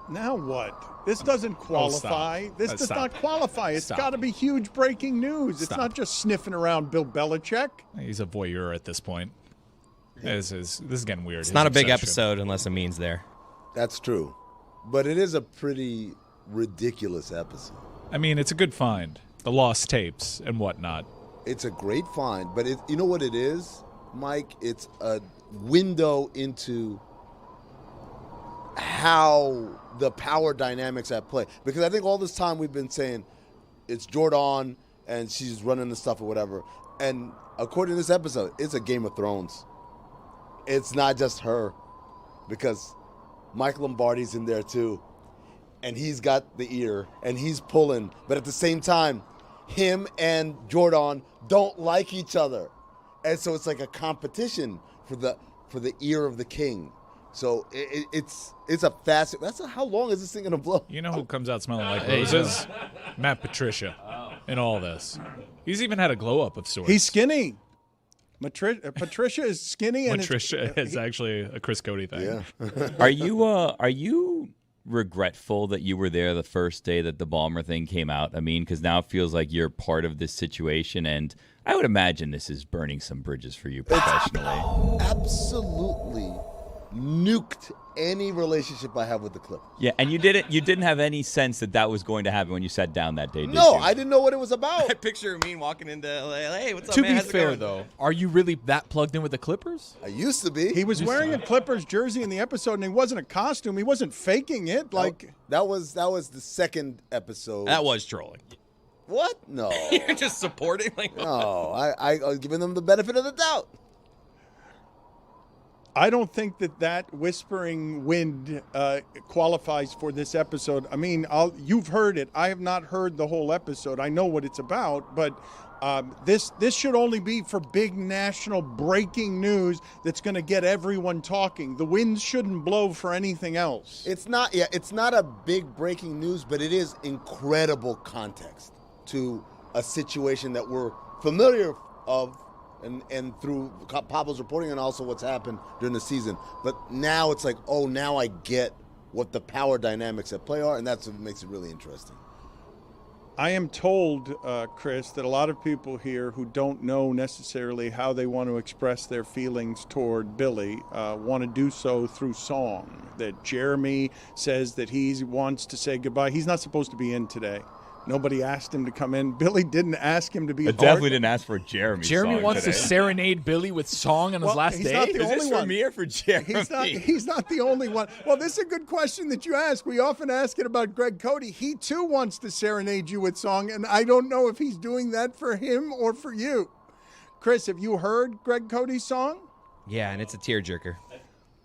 Now what? This doesn't qualify. This does not qualify. It's got to be huge breaking news. It's not just sniffing around Bill Belichick. He's a voyeur at this point. This is getting weird. It's not a big episode unless it means there. That's true. But it is a pretty ridiculous episode. I mean, it's a good find. The lost tapes and whatnot. It's a great find, but you know what it is, Mike? It's a window into how the power dynamics at play. Because I think all this time we've been saying it's Jordan and she's running the stuff or whatever. And according to this episode, it's a Game of Thrones. It's not just her, because Mike Lombardi's in there too. And he's got the ear and he's pulling. But at the same time, him and Jordan don't like each other. And so it's like a competition for the ear of the king. So it's a fast. How long is this thing gonna blow? You know who comes out smelling like roses? Matt Patricia. In all this, he's even had a glow up of sorts. He's skinny. Patricia is skinny, and Patricia is actually a Chris Cody thing. Yeah. Are you regretful that you were there the first day that the Ballmer thing came out? I mean, because now it feels like you're part of this situation, and I would imagine this is burning some bridges for you professionally. Absolutely nuked any relationship I have with the Clippers. Yeah, and you didn't have any sense that was going to happen when you sat down that day, did you? No, I didn't know what it was about. I picture me walking into LA. Hey, what's up, To man? be How's it fair, going? though, are you really that plugged in with the Clippers? I used to be. he was wearing a Clippers jersey in the episode, and it wasn't a costume. He wasn't faking it. That was the second episode. That was trolling. What? No. You're just supporting? No, I was giving them the benefit of the doubt. I don't think that whispering wind qualifies for this episode. I mean, you've heard it. I have not heard the whole episode. I know what it's about, but this should only be for big national breaking news that's going to get everyone talking. The winds shouldn't blow for anything else. It's not a big breaking news, but it is incredible context to a situation that we're familiar of. And through Pablo's reporting and also what's happened during the season. But now it's like, now I get what the power dynamics at play are, and that's what makes it really interesting. I am told, Chris, that a lot of people here who don't know necessarily how they want to express their feelings toward Billy want to do so through song. That Jeremy says that he wants to say goodbye. He's not supposed to be in today. Nobody asked him to come in. Billy didn't ask him to be. I definitely didn't ask for Jeremy. Jeremy wants today. to serenade Billy with song on his last day. Not the Is only this one. for me or for Jeremy? He's not the only one. Well, this is a good question that you ask. We often ask it about Greg Cody. He too wants to serenade you with song, and I don't know if he's doing that for him or for you. Chris, have you heard Greg Cody's song? Yeah, and it's a tearjerker.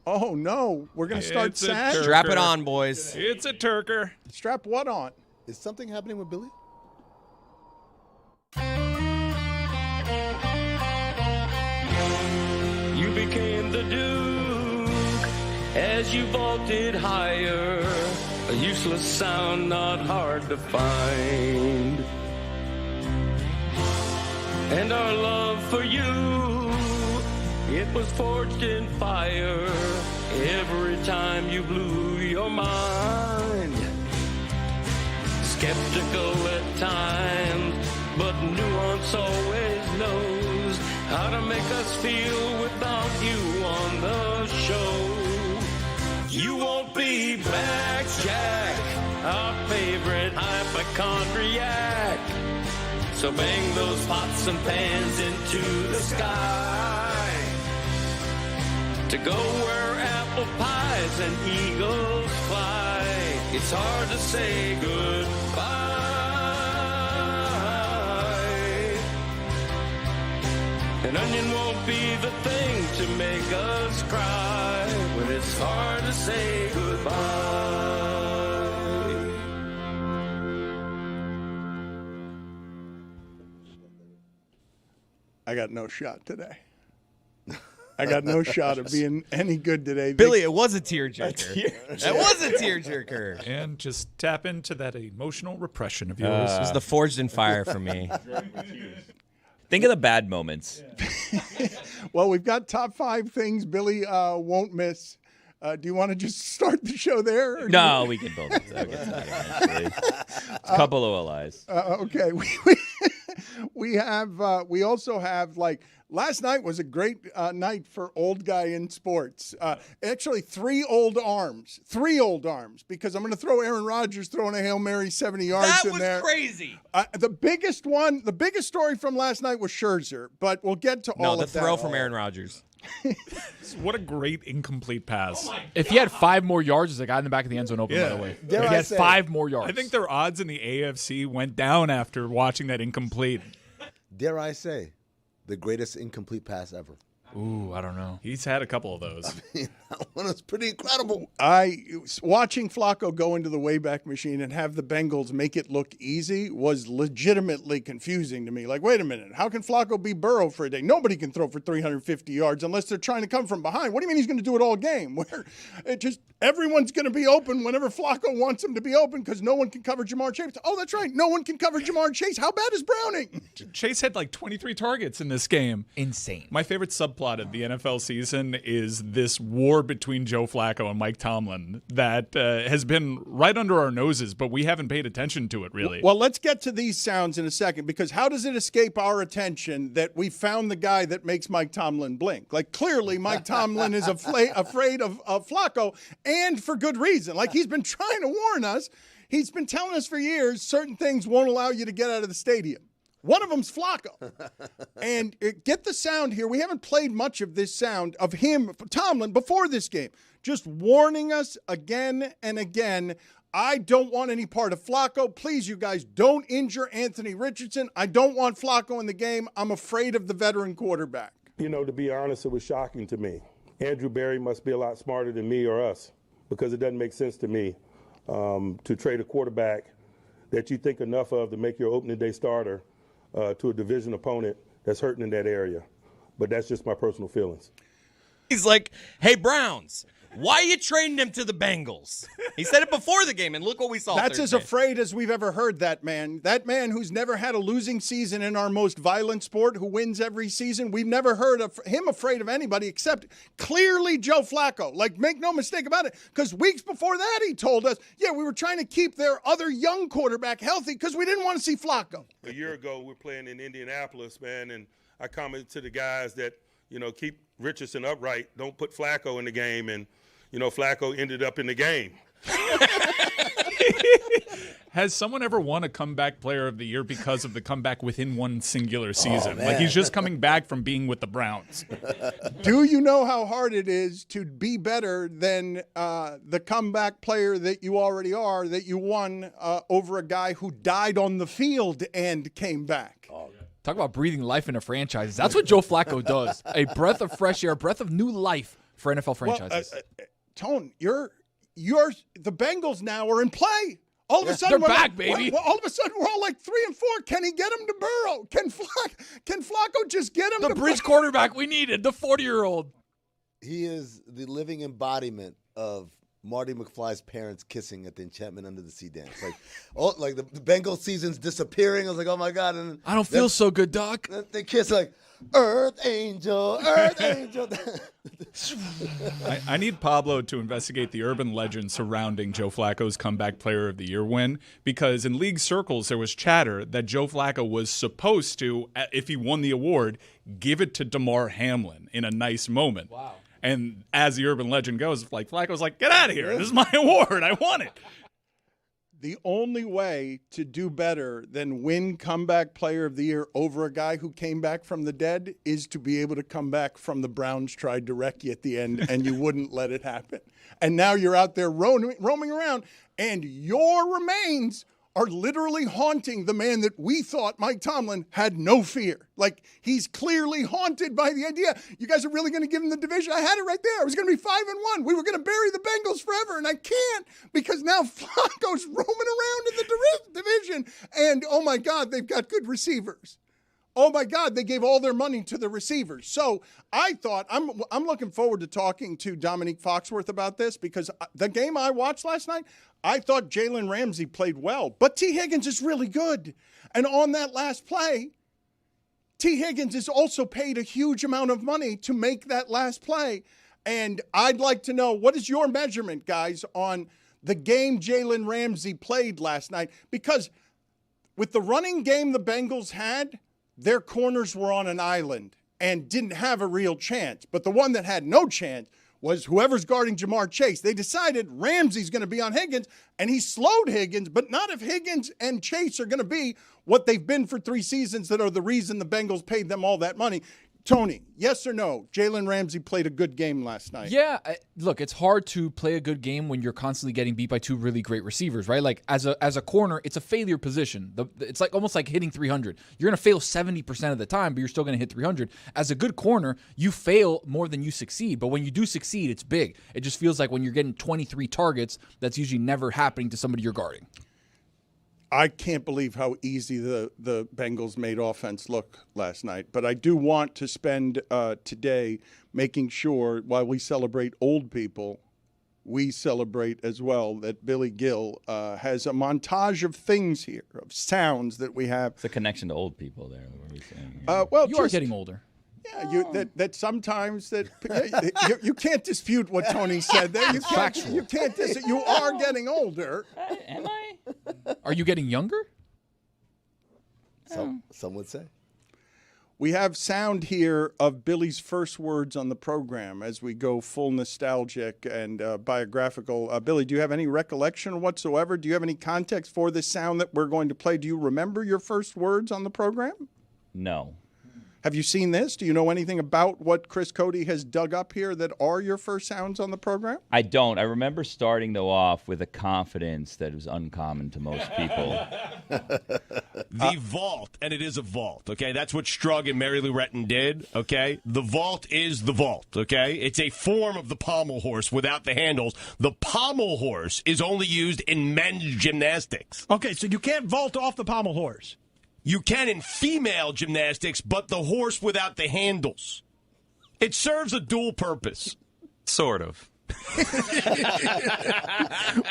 Oh no, we're gonna start It's a sad. Turker. Strap it on, boys. It's a Turker. Strap what on? Is something happening with Billy? You became the Duke as you vaulted higher. A useless sound not hard to find. And our love for you, it was forged in fire every time you blew your mind. Skeptical at times, but nuance always knows how to make us feel without you on the show. You won't be back, Jack, our favorite hypochondriac. So bang those pots and pans into the sky to go where apple pies and eagles fly. It's hard to say goodbye. An onion won't be the thing to make us cry when it's hard to say goodbye. I got no shot today. I got no shot of being any good today. Billy, it was a tearjerker. That was a tearjerker. And just tap into that emotional repression of yours. It was the forged in fire for me. Think of the bad moments. Well, we've got top 5 things Billy won't miss Do you want to just start the show there? No, we can build it. It's a couple of lies. Okay. We also have, like, last night was a great night for old guy in sports. Actually, three old arms, because I'm going to throw Aaron Rodgers throwing a Hail Mary 70 yards in there. That was crazy. The biggest story from last night was Scherzer, but we'll get to all of that. No, the throw from Aaron Rodgers. What a great incomplete pass. If he had 5 more yards, there's a guy in the back of the end zone open, by the way. If he had 5 more yards. I think their odds in the AFC went down after watching that incomplete. Dare I say, the greatest incomplete pass ever. Ooh, I don't know. He's had a couple of those. That one was pretty incredible. Watching Flacco go into the Wayback Machine and have the Bengals make it look easy was legitimately confusing to me. Like, wait a minute, how can Flacco be Burrow for a day? Nobody can throw for 350 yards unless they're trying to come from behind. What do you mean he's going to do it all game? Where everyone's going to be open whenever Flacco wants him to be open because no one can cover Jamar Chase. Oh, that's right, no one can cover Jamar Chase. How bad is Browning? Chase had like 23 targets in this game. Insane. My favorite subplot of the NFL season is this war between Joe Flacco and Mike Tomlin that has been right under our noses, but we haven't paid attention to it, really. Well, let's get to these sounds in a second, because how does it escape our attention that we found the guy that makes Mike Tomlin blink? Like, clearly Mike Tomlin is afraid of Flacco, and for good reason. Like, he's been trying to warn us. He's been telling us for years certain things won't allow you to get out of the stadium. One of them's Flacco. And get the sound here. We haven't played much of this sound of him, Tomlin, before this game. Just warning us again and again. I don't want any part of Flacco. Please, you guys, don't injure Anthony Richardson. I don't want Flacco in the game. I'm afraid of the veteran quarterback. You know, to be honest, it was shocking to me. Andrew Berry must be a lot smarter than me or us, because it doesn't make sense to me to trade a quarterback that you think enough of to make your opening day starter to a division opponent that's hurting in that area. But that's just my personal feelings. He's like, hey, Browns, why are you trading him to the Bengals? He said it before the game, and look what we saw. That's as afraid as we've ever heard that man. That man who's never had a losing season in our most violent sport, who wins every season. We've never heard of him afraid of anybody except clearly Joe Flacco. Like, make no mistake about it, because weeks before that he told us, yeah, we were trying to keep their other young quarterback healthy because we didn't want to see Flacco. A year ago, we're playing in Indianapolis, man, and I commented to the guys that, you know, keep Richardson upright, don't put Flacco in the game, and, you know, Flacco ended up in the game. Has someone ever won a comeback player of the year because of the comeback within one singular season? Like, he's just coming back from being with the Browns. Do you know how hard it is to be better than the comeback player that you already are, that you won over a guy who died on the field and came back? Talk about breathing life into franchises. That's what Joe Flacco does. A breath of fresh air, a breath of new life for NFL franchises. Well, Tone, the Bengals now are in play. All of a sudden, they're back, baby. All of a sudden, we're all like 3-4. Can he get him to Burrow? Can Flacco just get him the to bridge quarterback we needed, the 40-year-old. He is the living embodiment of Marty McFly's parents kissing at the Enchantment Under the Sea dance. Like, the Bengals season's disappearing. I was like, oh my God. And I don't feel so good, Doc. They kiss like, Earth Angel, Earth Angel. I need Pablo to investigate the urban legend surrounding Joe Flacco's comeback player of the year win, because in league circles there was chatter that Joe Flacco was supposed to, if he won the award, give it to Damar Hamlin in a nice moment. Wow. And as the urban legend goes, like, Flacco's like, get out of here. This is my award. I want it. The only way to do better than win comeback player of the year over a guy who came back from the dead is to be able to come back from the Browns tried to wreck you at the end, and you wouldn't let it happen. And now you're out there roaming around, and your remains are literally haunting the man that we thought, Mike Tomlin, had no fear. Like, he's clearly haunted by the idea, you guys are really going to give him the division? I had it right there. I was going to be 5-1. We were going to bury the Bengals forever, and I can't, because now Flacco's roaming around in the division. And, oh, my God, they've got good receivers. Oh, my God, they gave all their money to the receivers. So I thought, I'm looking forward to talking to Dominique Foxworth about this, because the game I watched last night, I thought Jalen Ramsey played well, but T. Higgins is really good. And on that last play, T. Higgins is also paid a huge amount of money to make that last play. And I'd like to know, what is your measurement, guys, on the game Jalen Ramsey played last night? Because with the running game the Bengals had, their corners were on an island and didn't have a real chance. But the one that had no chance was whoever's guarding Jamar Chase. They decided Ramsey's going to be on Higgins, and he slowed Higgins, but not if Higgins and Chase are going to be what they've been for 3 seasons that are the reason the Bengals paid them all that money. Tony, yes or no? Jalen Ramsey played a good game last night. Yeah, look, it's hard to play a good game when you're constantly getting beat by 2 really great receivers, right? Like as a corner, it's a failure position. It's like almost like hitting 300. You're going to fail 70% of the time, but you're still going to hit 300. As a good corner, you fail more than you succeed, but when you do succeed, it's big. It just feels like when you're getting 23 targets, that's usually never happening to somebody you're guarding. I can't believe how easy the Bengals made offense look last night. But I do want to spend today making sure, while we celebrate old people, we celebrate as well that Billy Gil has a montage of things here, of sounds that we have. It's a connection to old people there. What are we saying? Well, You are getting older. Yeah, that sometimes you can't dispute what Tony said there. You can't dispute. You are getting older. Am I? Are you getting younger? Some would say. We have sound here of Billy's first words on the program as we go full nostalgic and biographical. Billy, do you have any recollection whatsoever? Do you have any context for this sound that we're going to play? Do you remember your first words on the program? No. Have you seen this? Do you know anything about what Chris Cody has dug up here that are your first sounds on the program? I don't. I remember starting, though, off with a confidence that was uncommon to most people. The vault, and it is a vault, okay? That's what Strug and Mary Lou Retton did, okay? The vault is the vault, okay? It's a form of the pommel horse without the handles. The pommel horse is only used in men's gymnastics. Okay, so you can't vault off the pommel horse. You can in female gymnastics, but the horse without the handles. It serves a dual purpose. Sort of.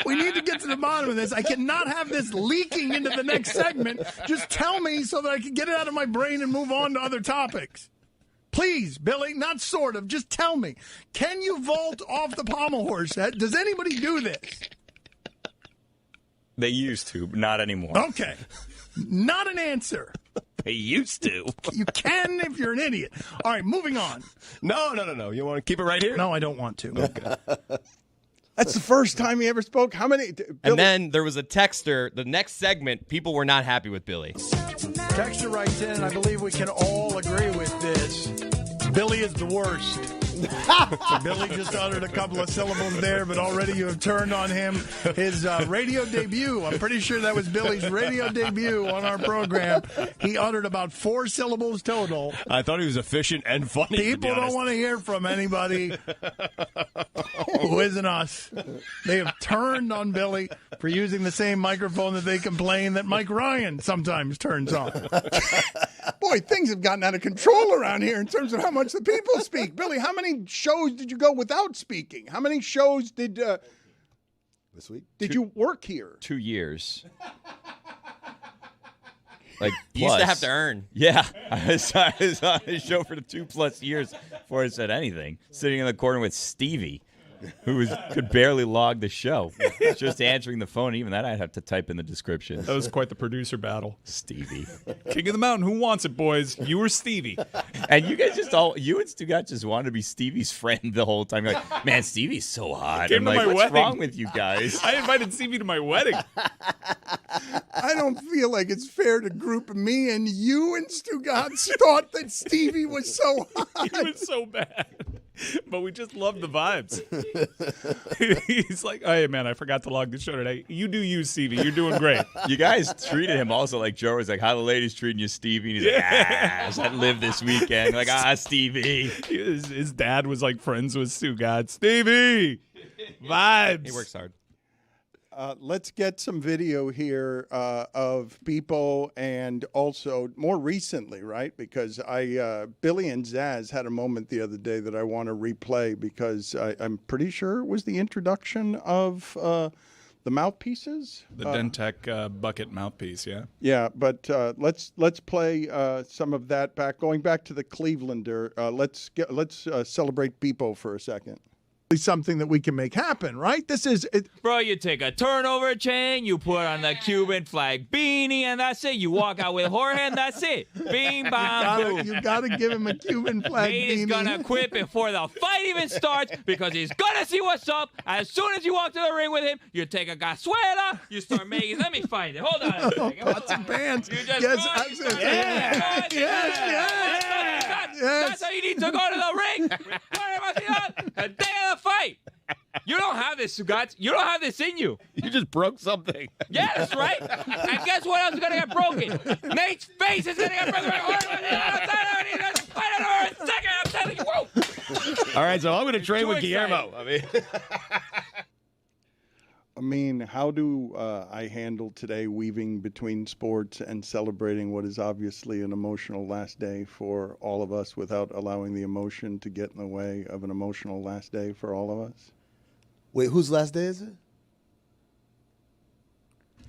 We need to get to the bottom of this. I cannot have this leaking into the next segment. Just tell me so that I can get it out of my brain and move on to other topics. Please, Billy, not sort of. Just tell me. Can you vault off the pommel horse? Does anybody do this? They used to, but not anymore. Okay. Not an answer. They used to. You can if you're an idiot. All right, moving on. No. You want to keep it right here? No, I don't want to. Okay. That's the first time he ever spoke. How many? Billy? And then there was a texter. The next segment, people were not happy with Billy. Texter writes in, and I believe we can all agree with this. Billy is the worst. Billy just uttered a couple of syllables there, but already you have turned on him. His radio debut, I'm pretty sure that was Billy's radio debut on our program. He uttered about 4 syllables total. I thought he was efficient and funny. People don't want to hear from anybody who isn't us. They have turned on Billy for using the same microphone that they complain that Mike Ryan sometimes turns on. Boy, things have gotten out of control around here in terms of how much the people speak. Billy, how many shows did you go without speaking? How many shows did this week? Did you work here? 2 years. Like, You used to have to earn. Yeah. I was on a show for 2+ years before I said anything. Sitting in the corner with Stevie, who could barely log the show. Just answering the phone. Even that I'd have to type in the description. That was quite the producer battle. Stevie. King of the Mountain, who wants it, boys? You or Stevie? And you guys you and Stugotz just wanted to be Stevie's friend the whole time. You're like, man, Stevie's so hot. Came I'm to like, my what's wedding. wrong with you guys? I invited Stevie to my wedding. I don't feel like it's fair to group me and you and Stugotz thought that Stevie was so hot. He was so bad. But we just loved the vibes. He's like, hey, man, I forgot to log the show today. You do you, Stevie. You're doing great. You guys treated him also like Joe was like, how the ladies treating you, Stevie? And he's like, I live this weekend. Like, Stevie. His dad was like friends with Stugotz. Stevie! Vibes. He works hard. Let's get some video here of people, and also more recently, right? Because Billy and Zaz had a moment the other day that I want to replay because I'm pretty sure it was the introduction of the mouthpieces. The Dentec bucket mouthpiece, yeah. Yeah, but let's play some of that back. Going back to the Clevelander, let's celebrate Beepo for a second. Something that we can make happen, right? This is it. Bro, you take a turnover chain, you put on the Cuban flag beanie, and that's it. You walk out with Jorge, and that's it. Bing, bang, boom. You gotta give him a Cuban flag beanie. He's gonna quit before the fight even starts because he's gonna see what's up. As soon as you walk to the ring with him, you take a cazuela, you start making. Let me find it. Hold on a second. Pots and pans. You just Yes. That's how you need to go to the ring. The day of the fight. You don't have this, Stugotz. You don't have this in you. You just broke something. Yeah, that's right. And guess what else is going to get broken? Nate's face is going to get broken. I'm telling you. Whoa. All right, so I'm going to train with Guillermo. I mean, how do I handle today weaving between sports and celebrating what is obviously an emotional last day for all of us without allowing the emotion to get in the way of an emotional last day for all of us? Wait, whose last day is it?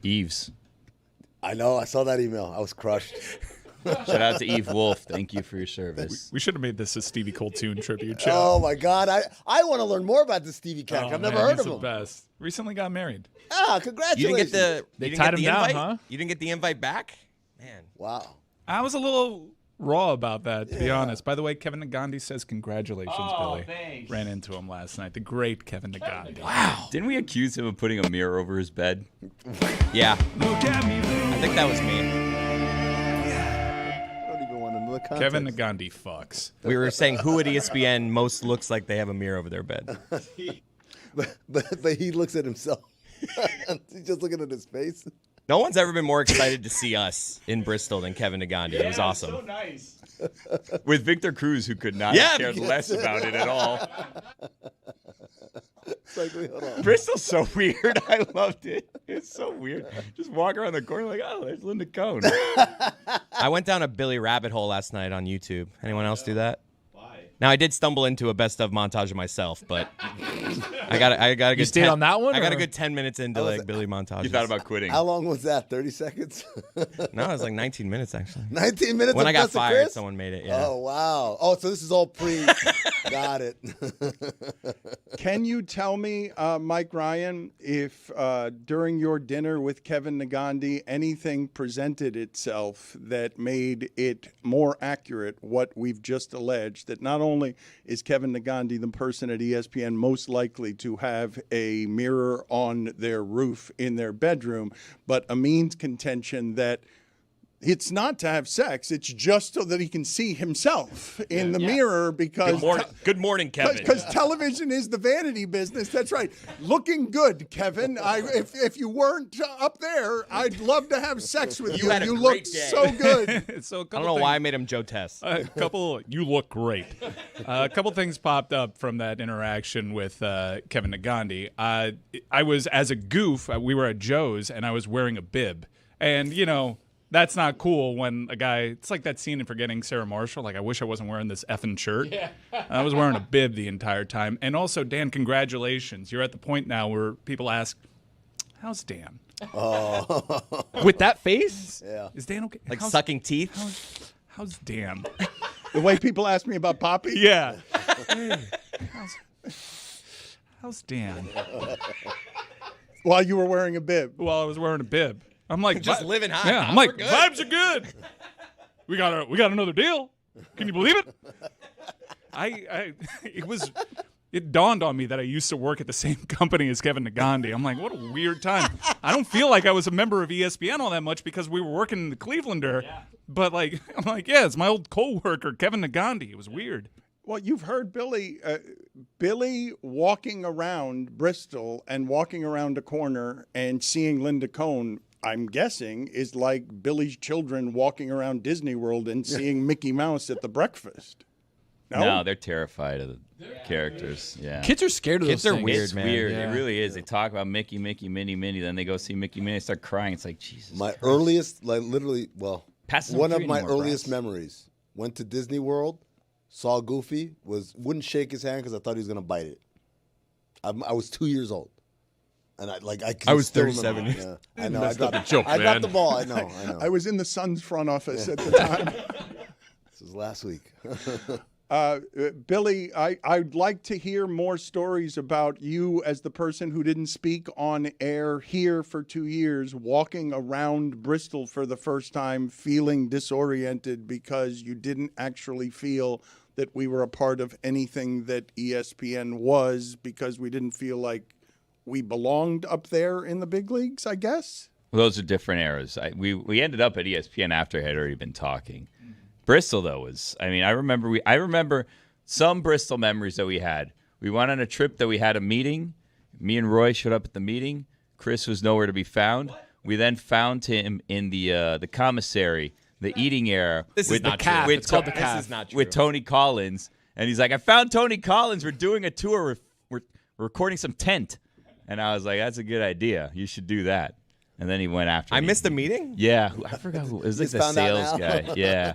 Eve's. I know. I saw that email. I was crushed. Shout out to Eve Wolf. Thank you for your service. We should have made this a Stevie Coltoon tribute show. Oh, my God. I want to learn more about this Stevie Cat. I've never heard of him. He's the best. Recently got married. Ah, congratulations. They tied him down, invite? huh? You didn't get the invite back? Man. Wow. I was a little raw about that, to be honest. By the way, Kevin Nagandi says congratulations, Billy. Thanks. Ran into him last night. The great Kevin Nagandi. Wow. Didn't we accuse him of putting a mirror over his bed? Yeah. I think that was me. Kevin Nagandi fucks. We were saying who at ESPN most looks like they have a mirror over their bed. but he looks at himself. He's just looking at his face. No one's ever been more excited to see us in Bristol than Kevin Nagandi. It was awesome. So nice. With Victor Cruz, who could not have cared less about it at all. Bristol's so weird. I loved it. It's so weird. Just walk around the corner like, oh, there's Linda Cohn. I went down a Billy rabbit hole last night on YouTube. Anyone else do that? Why? Now I did stumble into a best of montage of myself, but I got a good. You stayed on that one? I got a or? good 10 minutes into like Billy montage. You thought about quitting. How long was that? 30 seconds? No, it was like 19 minutes actually. 19 minutes. When of I got Best of fired, Chris? someone made it. Yeah. Oh wow. Oh, so this is all pre. Got it. Can you tell me, Mike Ryan, if during your dinner with Kevin Nagandi, anything presented itself that made it more accurate what we've just alleged, that not only is Kevin Nagandi the person at ESPN most likely to have a mirror on their roof in their bedroom, but Amin's contention that it's not to have sex. It's just so that he can see himself in the mirror because... Good morning, Kevin. Because television is the vanity business. That's right. Looking good, Kevin. If you weren't up there, I'd love to have sex with you. had a You great looked day. so good. So I don't know why I made him Joe Tess. You look great. A couple things popped up from that interaction with Kevin Nagandi. I was, as a goof, we were at Joe's, and I was wearing a bib. And, you know... That's not cool when a guy, it's like that scene in Forgetting Sarah Marshall. Like, I wish I wasn't wearing this effing shirt. Yeah. I was wearing a bib the entire time. And also, Dan, congratulations. You're at the point now where people ask, how's Dan? Oh. With that face? Yeah. Is Dan okay? Like sucking teeth? How's Dan? The way people ask me about Poppy? Yeah. Hey, how's Dan? While you were wearing a bib. While I was wearing a bib. I'm like, Just living high. Yeah, I'm like, vibes are good. We got another deal. Can you believe it? It dawned on me that I used to work at the same company as Kevin Nagandi. I'm like, what a weird time. I don't feel like I was a member of ESPN all that much because we were working in the Clevelander. Yeah. But I'm like, yeah, it's my old coworker, Kevin Nagandi. It was weird. Well, you've heard Billy walking around Bristol and walking around a corner and seeing Linda Cohn, I'm guessing, is like Billy's children walking around Disney World and seeing Mickey Mouse at the breakfast. No, they're terrified of the characters. Yeah. Kids are scared of Kids those are things. weird, It's man. weird. Yeah. It really is. They talk about Mickey, Minnie, then they go see Mickey, Minnie, they start crying. It's like, Jesus My Christ. earliest, like literally, well, Pass some one of tree my anymore, earliest Bryce. memories. Went to Disney World, saw Goofy, wouldn't shake his hand because I thought he was gonna bite it. I was 2 years old. And I I was still 37 remember. years. Yeah. I know. I dropped, joke, I dropped man. the ball. I know. I was in the Suns front office at the time. This was last week. Billy, I'd like to hear more stories about you as the person who didn't speak on air here for 2 years, walking around Bristol for the first time, feeling disoriented because you didn't actually feel that we were a part of anything that ESPN was, because we didn't feel like we belonged up there in the big leagues, I guess. Well, those are different eras. We ended up at ESPN after I had already been talking. Bristol, though, was, I mean, I remember some Bristol memories that we had. We went on a trip that we had a meeting. Me and Roy showed up at the meeting. Chris was nowhere to be found. We then found him in the commissary, the eating area. This is not calf. true. It's called the This calf. is not true. With Tony Collins. And he's like, I found Tony Collins. We're doing a tour. We're recording some tent. And I was like, that's a good idea. You should do that. And then he went after I me. missed the meeting? Yeah. I forgot who. It was like Just the found out sales now. guy. Yeah.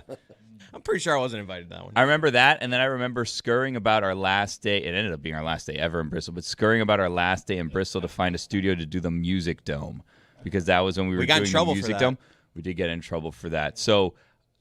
I'm pretty sure I wasn't invited to that one. I remember that, and then I remember scurrying about our last day. It ended up being our last day ever in Bristol, but scurrying about our last day in Bristol to find a studio to do the Music Dome, because that was when we were got in doing trouble the for Music that. Dome. We did get in trouble for that. So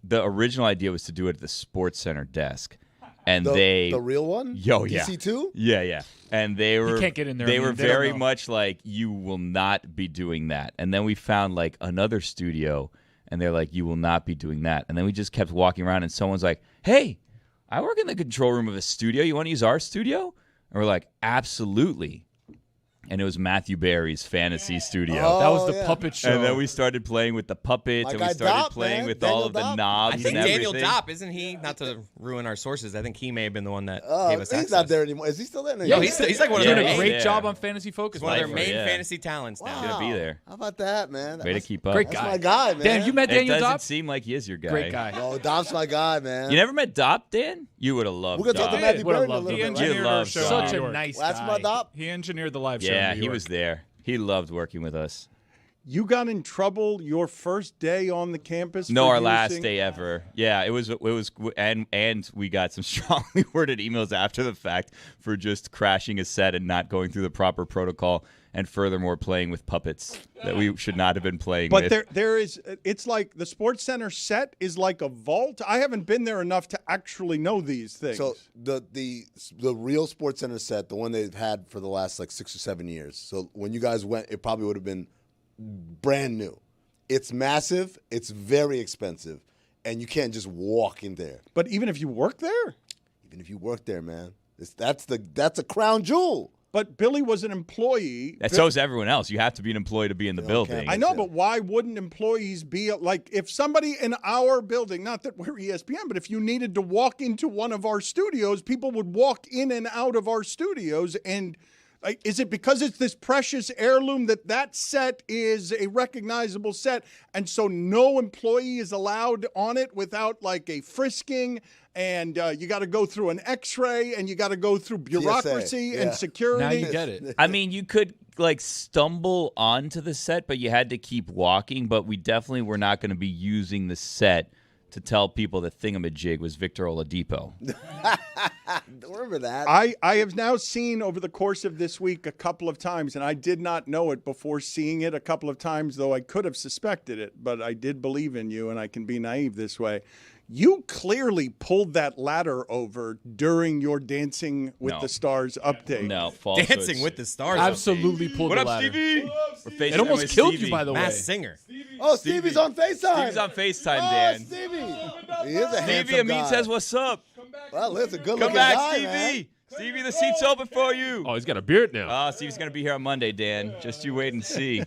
the original idea was to do it at the Sports Center desk, and The real one? yeah. DC2? Yeah. And they were can't get in there. They I mean, were they don't very know. much like, you will not be doing that. And then we found like another studio, and they're like, you will not be doing that. And then we just kept walking around, and someone's like, hey, I work in the control room of a studio. You want to use our studio? And we're like, absolutely. And it was Matthew Berry's fantasy studio. That was the yeah. puppet show. And then we started playing with the puppets, My and guy we started Dopp, playing man. with Daniel all of the Dopp. knobs I think and Daniel everything. Dopp, isn't he? Not to ruin our sources, I think he may have been the one that Oh, gave us he's access. not there anymore. Is he still there? No, Yo, he's like one of Doing their Yeah. a main, great Yeah. job on Fantasy Focus. one of their Lifer, main yeah. fantasy talents now. Gonna be there. How about that, man? Way to keep up. Great That's guy. my guy, man. Dan, you met It Daniel doesn't Dopp? seem like he is your guy. Great guy. No, Dom's my guy, man. You never met Dopp, Dan? You would have loved We're gonna talk to Dopp. Matthew Would've Berry in a loved little him. bit. He Right? engineered You our love show Dopp. in Such New a York. nice That's guy. my Dopp. He engineered the live show. Yeah, in New he York. was there. He loved working with us. You got in trouble your first day on the campus? No, for our last using- day ever. Yeah, it was, and we got some strongly worded emails after the fact for just crashing a set and not going through the proper protocol, and furthermore playing with puppets that we should not have been playing But with. there is. It's like the Sports Center set is like a vault. I haven't been there enough to actually know these things. So the real Sports Center set, the one they've had for the last like 6 or 7 years. So when you guys went, it probably would have been brand new. It's massive. It's very expensive, and you can't just walk in there. but even if you work there, Even if you work there, man, that's a crown jewel. but Billy was an employee. That so's everyone else. You have to be an employee to be in the building. campus. I know, but why wouldn't employees be like, if somebody in our building, not that we're ESPN, but if you needed to walk into one of our studios, people would walk in and out of our studios. And like, is it because it's this precious heirloom that set is a recognizable set, and so no employee is allowed on it without like a frisking, and you got to go through an X-ray, and you got to go through bureaucracy yeah. and security? Now you get it. I mean, you could like stumble onto the set, but you had to keep walking. But we definitely were not going to be using the set to tell people that Thingamajig was Victor Oladipo. Remember that? I have now seen over the course of this week a couple of times, and I did not know it before seeing it a couple of times, though I could have suspected it, but I did believe in you, and I can be naive this way. You clearly pulled that ladder over during your Dancing with No. the Stars update. No, false. Dancing with the Stars. Absolutely pulled the ladder. It It almost killed you, by the way. Mass singer. Oh, Stevie's on FaceTime. Stevie's on FaceTime, Oh, Dan. Stevie. He is a handsome Stevie, Amin guy. says, what's up? Well, it's a Come good-looking back, guy, Stevie. man. Stevie, the seat's open for you. Oh, he's got a beard now. Oh, Stevie's going to be here on Monday, Dan. Just you wait and see.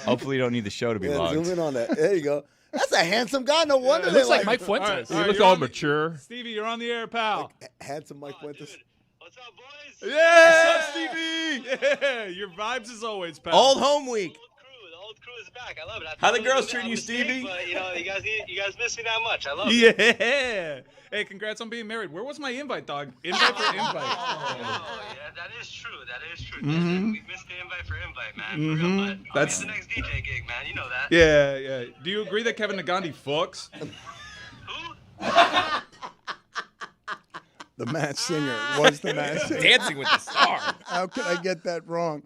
Hopefully you don't need the show to be Yeah, logged. zoom in on that. There you go. That's a handsome guy. No wonder It they looks like Mike Fuentes. He looked all mature. Stevie, you're on the air, pal. handsome Mike Fuentes. What's up, boys? Yeah, what's up, Stevie? Yeah, your vibes as always, pal. Old home week. The old crew is back. I love it. How the girls treating you, Stevie? But, you guys miss me that much. I love it. Yeah. Hey, congrats on being married. Where was my invite, dog? Invite for invite. Oh, yeah, that is true. That is true. We missed the invite for invite, man. For real, but That's- that's the next DJ gig, man. You know that. Yeah. Do you agree that Kevin Nagandi fucks? Who? The Masked Singer was the Masked Singer. Dancing with the Stars. How could I get that wrong?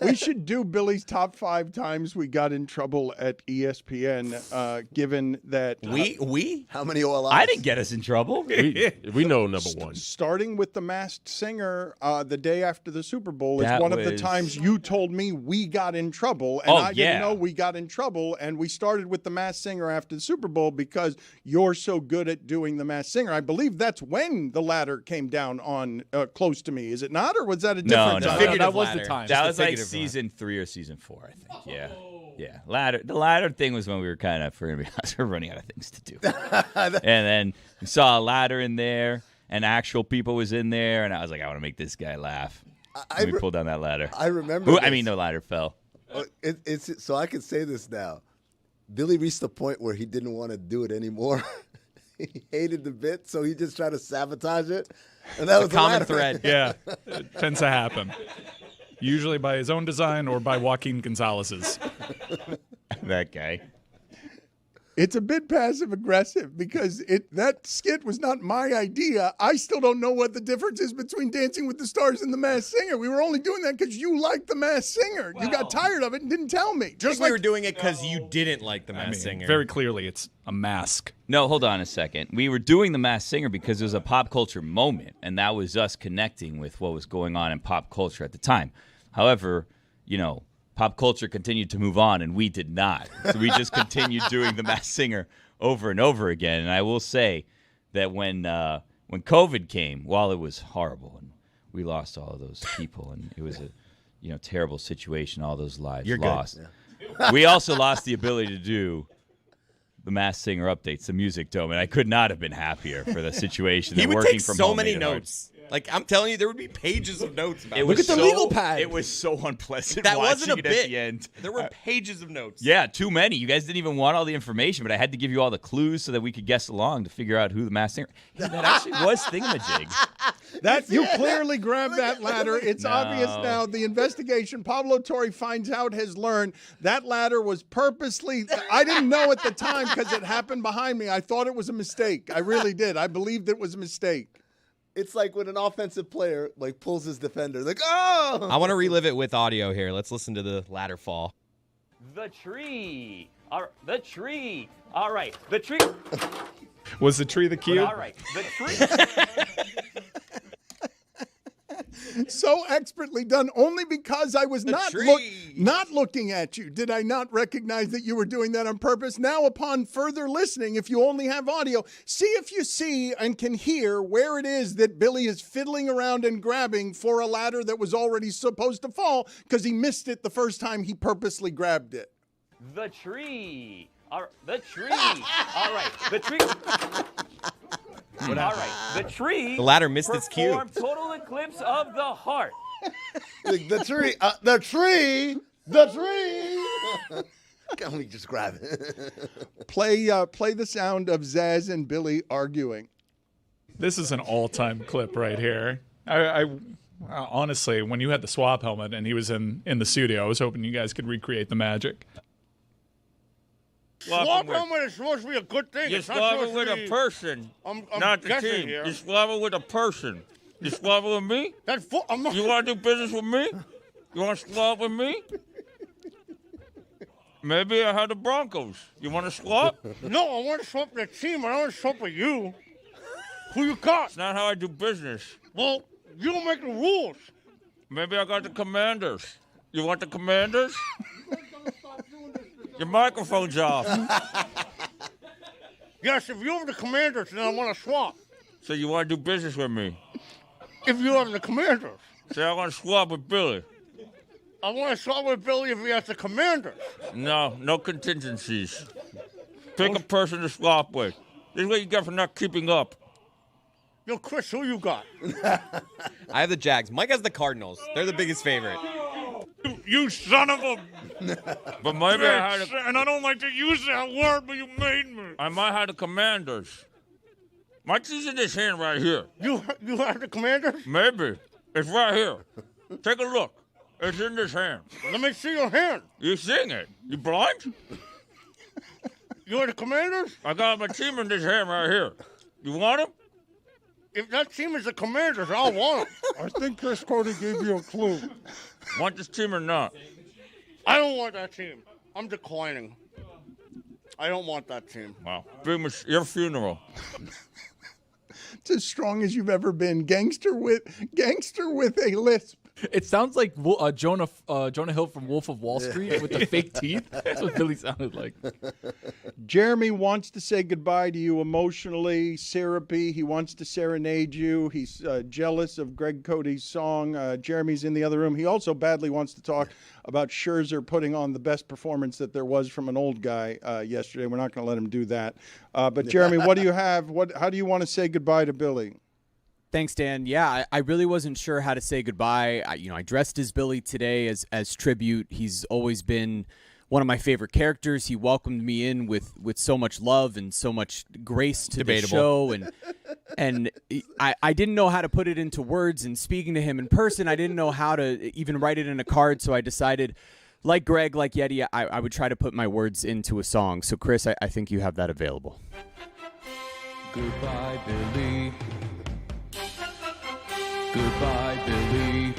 We should do Billy's top 5 times we got in trouble at ESPN, given that We? How many OLIs? I didn't get us in trouble. We know number one. starting with the Masked Singer the day after the Super Bowl is That one of the was- times you told me we got in trouble, and Oh, I didn't yeah. know we got in trouble, and we started with the Masked Singer after the Super Bowl because you're so good at doing the Masked Singer. I believe that's when the ladder came down on close to me. Is it not, or was that a different no. time? Figurative that was the ladder. time. That Just was the like figurative season 3 or season 4, I think. Yeah. Yeah. The ladder thing was when we were kind of, for gonna be honest, we're running out of things to do. And then we saw a ladder in there, and actual people was in there, and I was like, I want to make this guy laugh. And we pulled down that ladder. I remember. I mean, the ladder fell. It's so I can say this now. Billy reached the point where he didn't want to do it anymore. He hated the bit, so he just tried to sabotage it. And that was A common the thread. Yeah, it tends to happen. Usually by his own design or by Joaquin Gonzalez's. That guy. It's a bit passive aggressive because that skit was not my idea. I still don't know what the difference is between Dancing with the Stars and the Masked Singer. We were only doing that because you liked the Masked Singer. You got tired of it and didn't tell me. Just we were doing it because you didn't like the Masked Singer. Very clearly, it's a mask. No, hold on a second. We were doing the Masked Singer because it was a pop culture moment, and that was us connecting with what was going on in pop culture at the time. However, pop culture continued to move on, and we did not. So we just continued doing the Masked Singer over and over again. And I will say that when COVID came, while it was horrible, and we lost all of those people, and it was a terrible situation, all those lives lost. Yeah. We also lost the ability to do the Masked Singer updates, the Music Dome, and I could not have been happier for the situation. He that would working take from so home many made it hard. notes. Like, I'm telling you, there would be pages of notes about It it. was Look at the so- legal pad. It was so unpleasant. That watching wasn't a it bit. at the end. There were pages of notes. Yeah, too many. You guys didn't even want all the information, but I had to give you all the clues so that we could guess along to figure out who the Masked Singer. Hey, that actually was Thingamajig. That you clearly grabbed that ladder. It's No. obvious now. The investigation Pablo Torre finds out has learned that ladder was purposely. I didn't know at the time because it happened behind me. I thought it was a mistake. I really did. I believed it was a mistake. It's like when an offensive player pulls his defender, oh! I want to relive it with audio here. Let's listen to the ladder fall. The tree. The tree. All right. The tree. Was the tree the cue? All right. The tree. So expertly done, only because I was not looking at you. Did I not recognize that you were doing that on purpose? Now, upon further listening, if you only have audio, see if you see and can hear where it is that Billy is fiddling around and grabbing for a ladder that was already supposed to fall because he missed it the first time he purposely grabbed it. The tree. The tree. All right. The tree. All right. The tree. The ladder missed its cue. Performed total eclipse of the heart. The tree. The tree. The tree. Can we just grab it? Play the sound of Zaz and Billy arguing. This is an all-time clip right here. I honestly, when you had the swap helmet and he was in the studio, I was hoping you guys could recreate the magic. Swap helmet is supposed to be a good thing. You swap it with a person, I'm not the guessing team. here. You swap it with a person. You swap it with me? I'm not. You want to do business with me? You want to swap with me? Maybe I had the Broncos. You want to swap? No, I want to swap the team. I don't want to swap with you. Who you got? That's not how I do business. Well, you don't make the rules. Maybe I got the Commanders. You want the Commanders? Your microphone's off. Yes, if you have the Commanders, then I want to swap. So you want to do business with me? If you have the Commanders. Say I want to swap with Billy. I want to swap with Billy if he has the Commanders. No contingencies. Pick a person to swap with. This is what you get for not keeping up. Yo, Chris, who you got? I have the Jags. Mike has the Cardinals. They're the biggest favorite. You son of a... But maybe I had And I don't like to use that word, but you made me. I might have the Commanders. Might use in this hand right here. You have the Commanders? Maybe. It's right here. Take a look. It's in this hand. Let me see your hand. You seeing it? You blind? You have the Commanders? I got my team in this hand right here. You want him? If that team is the Commanders, I'll want them. I think Chris Cody gave you a clue. Want this team or not? I don't want that team. I'm declining. I don't want that team. Wow. Your funeral. It's as strong as you've ever been. Gangster with a lisp. It sounds like Jonah Hill from Wolf of Wall Street with the fake teeth. That's what Billy sounded like. Jeremy wants to say goodbye to you emotionally, syrupy. He wants to serenade you. He's jealous of Greg Cody's song. Jeremy's in the other room. He also badly wants to talk about Scherzer putting on the best performance that there was from an old guy yesterday. We're not going to let him do that. But Jeremy, what do you have? How do you want to say goodbye to Billy? Thanks, Dan. Yeah, I really wasn't sure how to say goodbye. I dressed as Billy today as tribute. He's always been one of my favorite characters. He welcomed me in with so much love and so much grace to the show. And I didn't know how to put it into words. And speaking to him in person, I didn't know how to even write it in a card. So I decided, like Greg, like Yeti, I would try to put my words into a song. So, Chris, I think you have that available. Goodbye, Billy. Goodbye, Billy.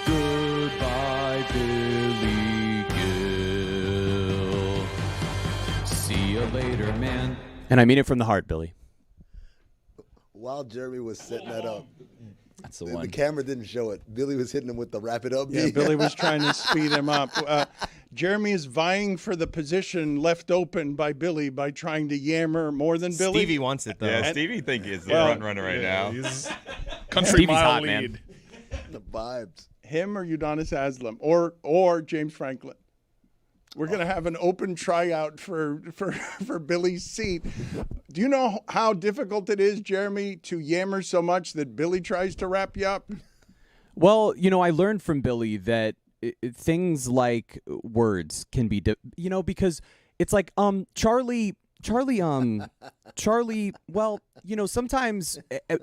Goodbye, Billy Gill. See you later, man. And I mean it from the heart, Billy. While Jeremy was setting that up, that's the one. The camera didn't show it. Billy was hitting him with the wrap it up. Yeah, Billy was trying to speed him up. Jeremy is vying for the position left open by Billy by trying to yammer more than Billy. Stevie wants it, though. Yeah, Stevie think he's the front runner right now. He's country Stevie's mile hot, lead. man. The vibes. Him or Udonis Haslam or James Franklin. We're going to have an open tryout for Billy's seat. Do you know how difficult it is, Jeremy, to yammer so much that Billy tries to wrap you up? Well, I learned from Billy that things like words can be, because it's like, Charlie, well, sometimes,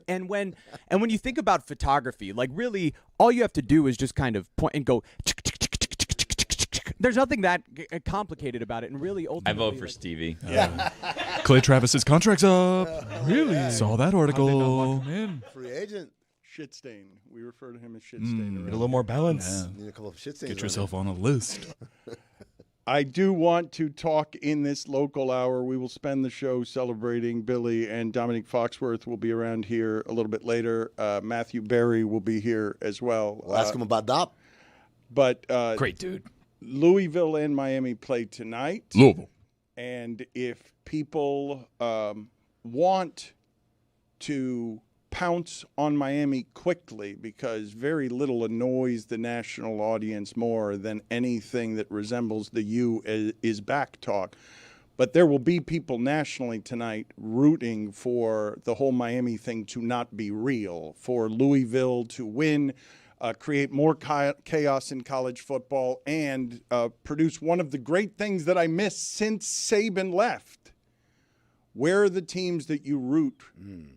and when you think about photography, like really all you have to do is just kind of point and go, there's nothing that complicated about it. And really, ultimately, I vote for Stevie. Yeah. Clay Travis's contract's up. Really? Saw that article. Free agent. Shit stain. We refer to him as shit stain. Need a little more balance. Need a couple of shit stains. Get yourself on a list. I do want to talk in this local hour. We will spend the show celebrating Billy, and Dominique Foxworth will be around here a little bit later. Matthew Berry will be here as well. We'll ask him about Dop. But Great dude. Louisville and Miami play tonight. Louisville. And if people want to pounce on Miami quickly, because very little annoys the national audience more than anything that resembles the "you is back" talk. But there will be people nationally tonight rooting for the whole Miami thing to not be real, for Louisville to win, create more chaos in college football, and produce one of the great things that I missed since Saban left. Where are the teams that you root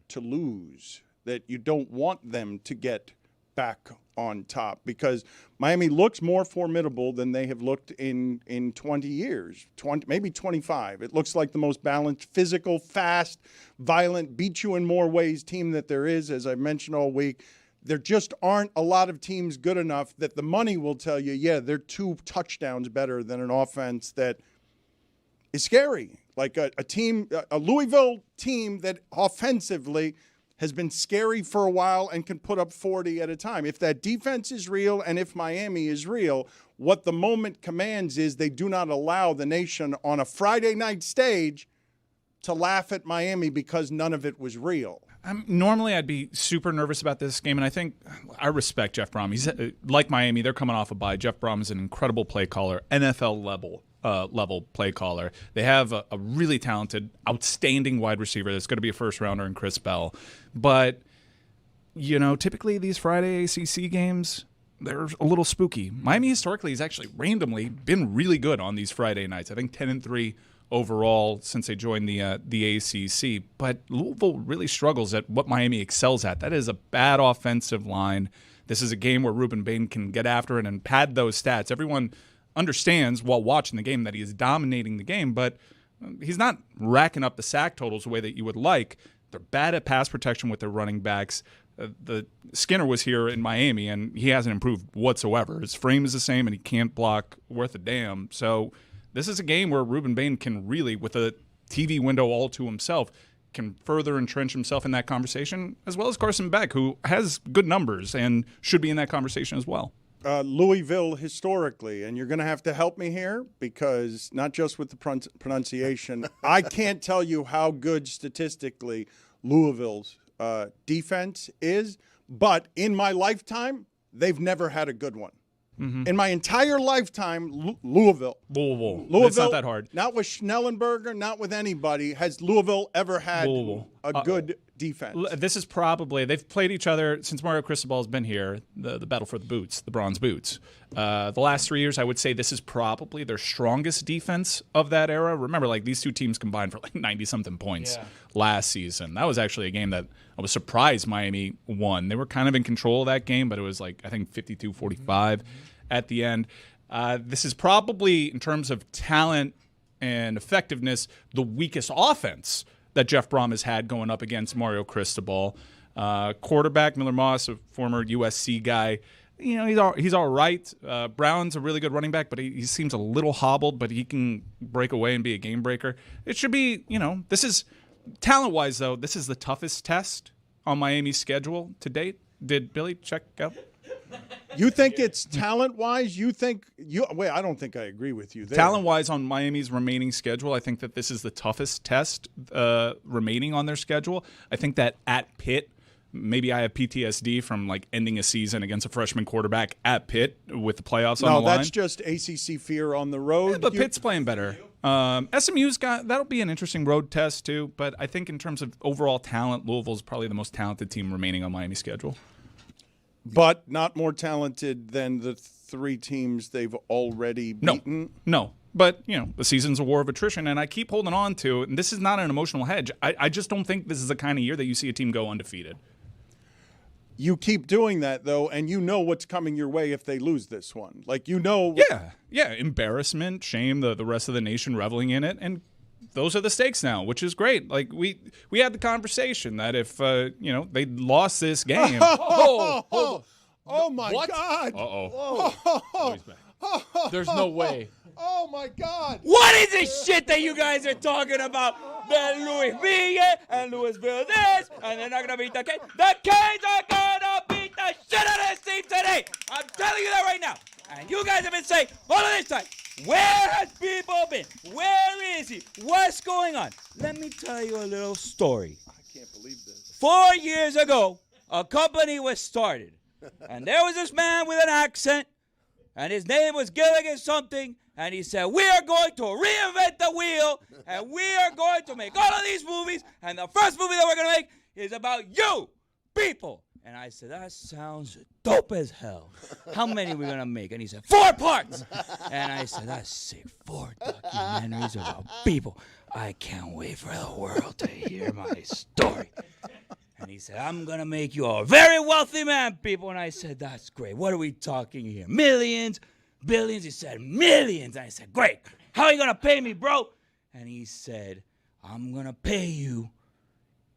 to lose, that you don't want them to get back on top? Because Miami looks more formidable than they have looked in 20 years, maybe 25. It looks like the most balanced, physical, fast, violent, beat you in more ways team that there is, as I've mentioned all week. There just aren't a lot of teams good enough that the money will tell you, yeah, they're 2 touchdowns better than an offense that is scary. Like a Louisville team that offensively has been scary for a while and can put up 40 at a time. If that defense is real and if Miami is real, what the moment commands is they do not allow the nation on a Friday night stage to laugh at Miami because none of it was real. Normally, I'd be super nervous about this game, and I think I respect Jeff Brom. He's like Miami; they're coming off a bye. Jeff Brom is an incredible play caller, NFL level play caller. They have a really talented, outstanding wide receiver that's going to be a first rounder in Chris Bell. But typically these Friday ACC games, they're a little spooky. Miami historically has actually randomly been really good on these Friday nights. I think 10-3. Overall since they joined the ACC. But Louisville really struggles at what Miami excels at. That is a bad offensive line. This is a game where Ruben Bain can get after it and pad those stats. Everyone understands while watching the game that he is dominating the game, but He's not racking up the sack totals the way that you would like. They're bad at pass protection with their running backs. The Skinner was here in Miami, and he hasn't improved whatsoever. His frame is the same, and he can't block worth a damn. So this is a game where Ruben Bain can really, with a TV window all to himself, can further entrench himself in that conversation, as well as Carson Beck, who has good numbers and should be in that conversation as well. Louisville historically, and you're going to have to help me here because not just with the pronunciation, I can't tell you how good statistically Louisville's defense is, but in my lifetime, they've never had a good one. In my entire lifetime, Louisville. It's not that hard. Not with Schnellenberger, not with anybody. Has Louisville ever had a good defense? This is probably, they've played each other since Mario Cristobal's been here, the battle for the boots, the bronze boots. The last 3 years, I would say this is probably their strongest defense of that era. Remember, like, these two teams combined for like 90-something points last season. That was actually a game that I was surprised Miami won. They were kind of in control of that game, but it was like, I think, 52-45 at the end. This is probably, in terms of talent and effectiveness, the weakest offense that Jeff Brom has had going up against Mario Cristobal. Quarterback, Miller Moss, a former USC guy, you know, he's all right. Brown's a really good running back, but he seems a little hobbled, but he can break away and be a game breaker. It should be, you know, this is, talent-wise, though, this is the toughest test on Miami's schedule to date. Did Billy check out? You think it's talent-wise? Wait, I don't think I agree with you there. Talent-wise on Miami's remaining schedule, I think that this is the toughest test remaining on their schedule. I think that at Pitt, maybe I have PTSD from like ending a season against a freshman quarterback at Pitt with the playoffs on the line. No, that's just ACC fear on the road. Yeah, but Pitt's playing better. SMU's that'll be an interesting road test too. But I think in terms of overall talent, Louisville's probably the most talented team remaining on Miami's schedule. But not more talented than the three teams they've already beaten? No. But, you know, the season's a war of attrition, and I keep holding on to it. And this is not an emotional hedge. I just don't think this is the kind of year that you see a team go undefeated. You keep doing that, though, and you know what's coming your way if they lose this one. Like, you know. Yeah. Embarrassment, shame, the rest of the nation reveling in it. And those are the stakes now, which is great. Like, we had the conversation that if, you know, they lost this game. Oh my God. There's no way. Oh, my God. What is this shit that you guys are talking about? That Louisville and Louisville this, and they're not going to beat the Canes. The Canes are going to beat the shit out of this team today. I'm telling you that right now. And you guys have been saying all of this time, where has people been? Where is he? What's going on? Let me tell you a little story. I can't believe this. 4 years ago, a company was started. And there was this man with an accent, and his name was Gilligan something, and he said, we are going to reinvent the wheel, and we are going to make all of these movies, and the first movie that we're going to make is about you, people. And I said, that sounds dope as hell. How many are we going to make? And he said, 4 parts. And I said, that's sick. 4 documentaries about people. I can't wait for the world to hear my story. And he said, I'm going to make you a very wealthy man, people. And I said, that's great. What are we talking here? Millions? Billions? He said, millions. And I said, great. How are you going to pay me, bro? And he said, I'm going to pay you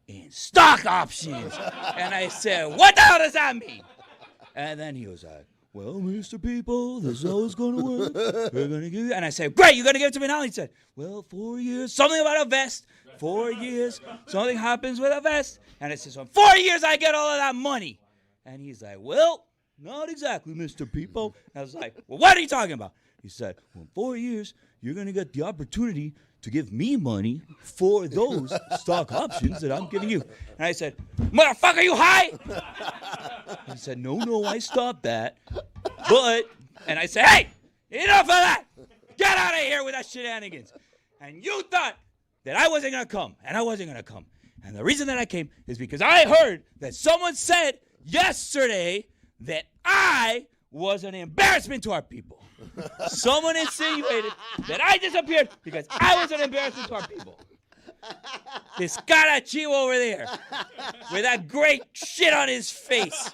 in stock options. And I said, what the hell does that mean? And then he was like, well, Mr. People, this is how it's going to work. We're going to give you. And I said, great, you're going to give it to me now? He said, well, 4 years, something about a vest. 4 years, something happens with a vest. And it says, in 4 years, I get all of that money. And he's like, well, not exactly, Mr. People. And I was like, well, what are you talking about? He said, well, in 4 years, you're going to get the opportunity to give me money for those stock options that I'm giving you. And I said, motherfucker, you high? He said, no, I stopped that. But, and I said, hey, enough of that. Get out of here with that shenanigans. And you thought that I wasn't going to come, and I wasn't going to come. And the reason that I came is because I heard that someone said yesterday that I was an embarrassment to our people. Someone insinuated that I disappeared because I was an embarrassment to our people. This Carachivo over there with that great shit on his face.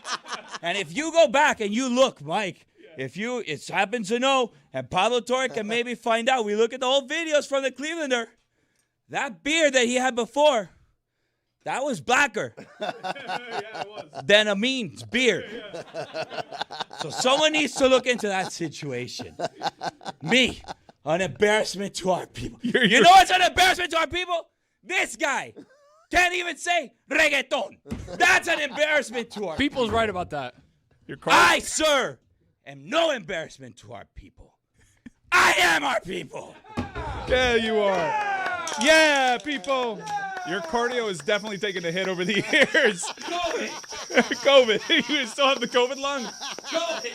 And if you go back and you look, Mike, if you happen to know, and Pablo Torre can maybe find out, we look at the old videos from the Clevelander, that beer that he had before, that was blacker than Amin's beer. So someone needs to look into that situation. Me, an embarrassment to our people. You know what's an embarrassment to our people? This guy can't even say reggaeton. That's an embarrassment to our people. People's right about that. I, sir, am no embarrassment to our people. I am our people. Yeah, you are. Yeah, people. Your cardio is definitely taking a hit over the years. COVID. You still have the COVID lung?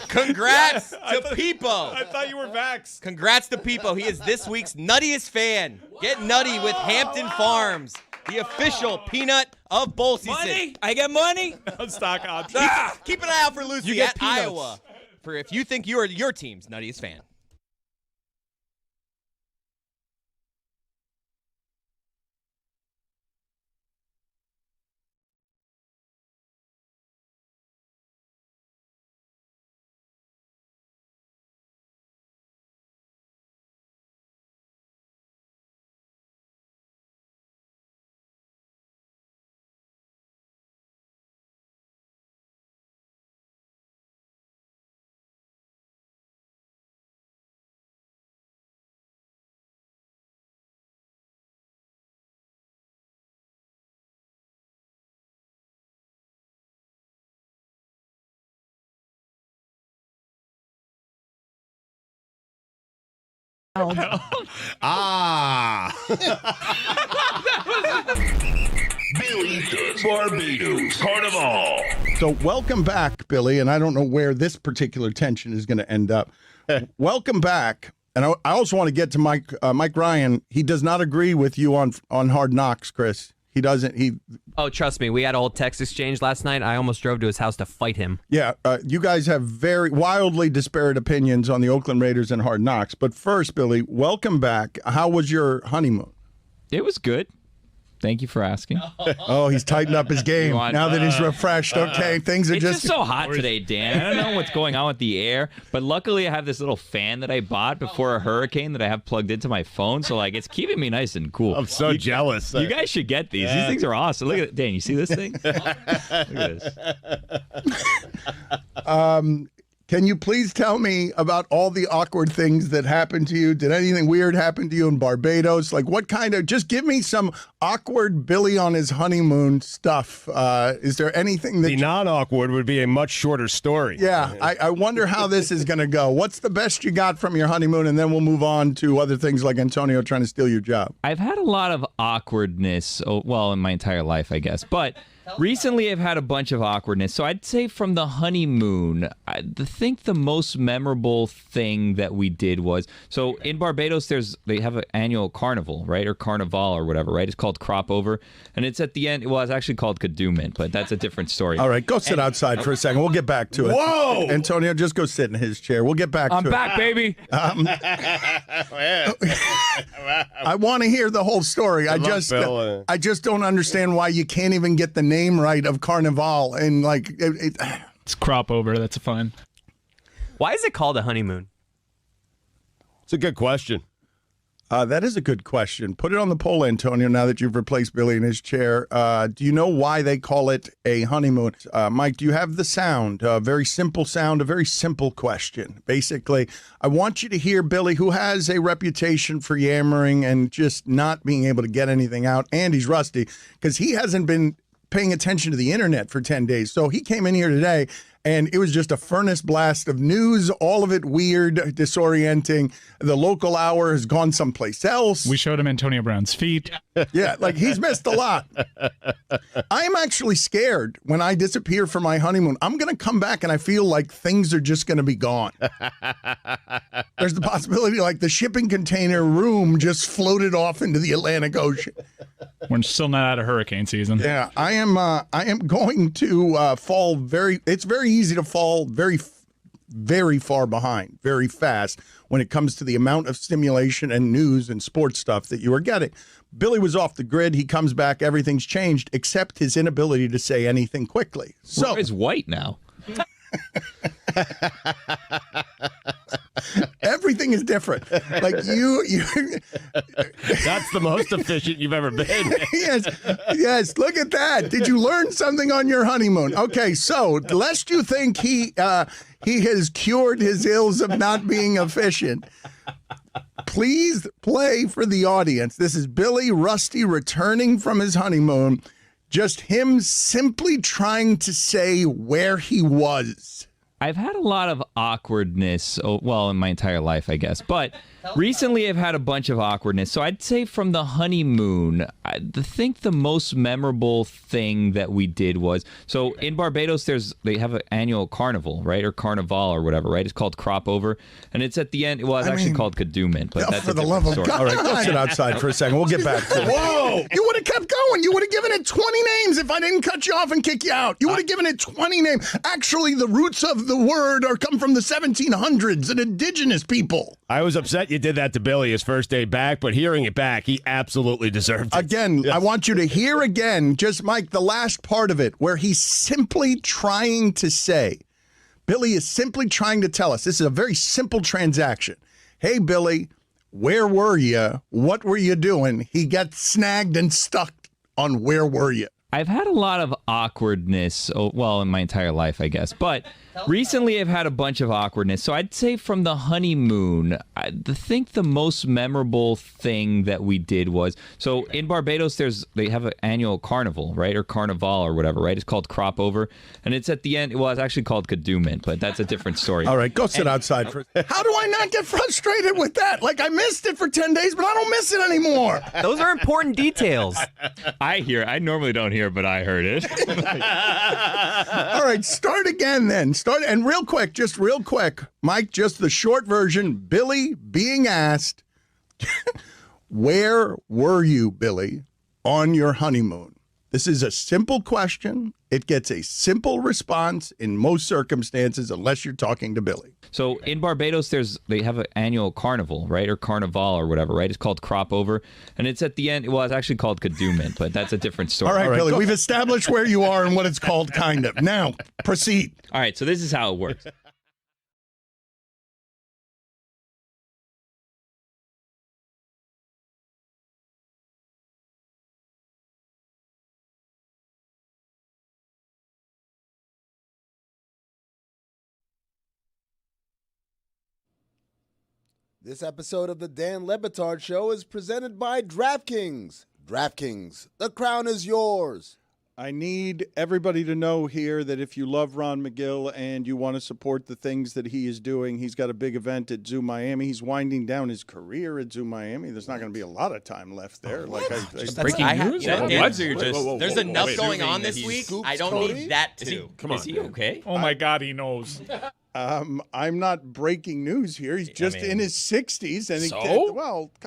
Congrats to Peepo. I thought you were vaxxed. Congrats to Peepo. He is this week's nuttiest fan. Get nutty with Hampton Farms, the official peanut of bowl season. Money? I get money? Stock options. Keep an eye out for Lucy You get at peanuts. Iowa for if you think you are your team's nuttiest fan. Billy does Barbados Carnival. So welcome back, Billy, and I don't know where this particular tension is going to end up. Welcome back. And I also want to get to Mike Ryan. He does not agree with you on Hard Knocks, Chris. He doesn't. Oh, trust me. We had a whole text exchange last night. I almost drove to his house to fight him. Yeah, you guys have very wildly disparate opinions on the Oakland Raiders and Hard Knocks. But first, Billy, welcome back. How was your honeymoon? It was good. Thank you for asking. Oh, he's tightened up his game now that he's refreshed. Okay, things are It's just so hot today, Dan. I don't know what's going on with the air, but luckily I have this little fan that I bought before a hurricane that I have plugged into my phone, so like it's keeping me nice and cool. I'm so jealous. You guys should get these. Yeah. These things are awesome. Look at it, Dan. You see this thing? Look at this. Can you please tell me about all the awkward things that happened to you? Did anything weird happen to you in Barbados? Like what kind of, just give me some awkward Billy on his honeymoon stuff. Is there anything that... The non-awkward would be a much shorter story. Yeah, I wonder how this is going to go. What's the best you got from your honeymoon? And then we'll move on to other things like Antonio trying to steal your job. I've had a lot of awkwardness, in my entire life, I guess. But recently I've had a bunch of awkwardness. So I'd say from the honeymoon, I think the most memorable thing that we did was, so in Barbados, they have an annual carnival, right? Or carnival or whatever, right? It's called Crop Over. And it's at the end, well, it's actually called Kadooment, but that's a different story. All right, go sit outside for a second. We'll get back to it. Whoa! Antonio, just go sit in his chair. We'll get back to it. I'm back, baby. I want to hear the whole story. I just don't understand why you can't even get the name right of Carnival. And like, It's Crop Over. That's fine. Why is it called a honeymoon? It's a good question. That is a good question. Put it on the poll, Antonio, now that you've replaced Billy in his chair. Do you know why they call it a honeymoon? Mike, do you have the sound? A very simple sound, a very simple question. Basically, I want you to hear Billy, who has a reputation for yammering and just not being able to get anything out, and he's rusty, because he hasn't been paying attention to the internet for 10 days. So he came in here today, and it was just a furnace blast of news, all of it weird, disorienting. The local hour has gone someplace else. We showed him Antonio Brown's feet. Yeah, like he's missed a lot. I am actually scared when I disappear for my honeymoon. I'm going to come back and I feel like things are just going to be gone. There's the possibility like the shipping container room just floated off into the Atlantic Ocean. We're still not out of hurricane season. Yeah, I am going to fall it's very easy to fall very far behind, very fast when it comes to the amount of stimulation and news and sports stuff that you are getting. Billy was off the grid. He comes back. Everything's changed except his inability to say anything quickly. So Roy's white now. Everything is different. Like you. That's the most efficient you've ever been. Yes. Look at that. Did you learn something on your honeymoon? Okay, so lest you think he has cured his ills of not being efficient, please play for the audience. This is Billy Rusty returning from his honeymoon. Just him simply trying to say where he was. I've had a lot of awkwardness, in my entire life, I guess. But recently I've had a bunch of awkwardness. So I'd say from the honeymoon, I think the most memorable thing that we did was, so in Barbados, they have an annual carnival, right? Or carnival or whatever, right? It's called Crop Over. And it's at the end, it's actually called Kadooment, but that's for the love of story. God. All right, go sit outside for a second. We'll get back to it. Whoa! You would have kept going. You would have given it 20 names if I didn't cut you off and kick you out. You would have given it 20 names. Actually, the roots of the word come from the 1700s and indigenous people. I was upset you did that to Billy his first day back, but hearing it back, he absolutely deserved it. Again, yes. I want you to hear again, just Mike, the last part of it, where he's simply trying to say, Billy is simply trying to tell us, this is a very simple transaction. Hey, Billy, where were you? What were you doing? He got snagged and stuck on where were you? I've had a lot of awkwardness, in my entire life, I guess. But recently I've had a bunch of awkwardness. So I'd say from the honeymoon, I think the most memorable thing that we did was, so in Barbados, they have an annual carnival, right? Or carnival or whatever, right? It's called Crop Over. And it's at the end, it's actually called Kadooment, but that's a different story. All right, go sit outside. How do I not get frustrated with that? Like, I missed it for 10 days, but I don't miss it anymore. Those are important details. I normally don't hear, but I heard it. All right, start again then. And real quick, Mike, just the short version. Billy being asked, where were you, Billy, on your honeymoon? This is a simple question. It gets a simple response in most circumstances, unless you're talking to Billy. So in Barbados, they have an annual carnival, right? Or carnival or whatever, right? It's called Crop Over. And it's at the end, it's actually called Kadooment, but that's a different story. All right, Billy, we've established where you are and what it's called, kind of. Now, proceed. All right, so this is how it works. This episode of the Dan Le Batard Show is presented by DraftKings. DraftKings, the crown is yours. I need everybody to know here that if you love Ron McGill and you want to support the things that he is doing, he's got a big event at Zoo Miami. He's winding down his career at Zoo Miami. There's not going to be a lot of time left there. Breaking news? There's enough going on this week. I don't need that too. Is he okay? Oh, my God, he knows. I'm not breaking news here. He's just in his 60s. And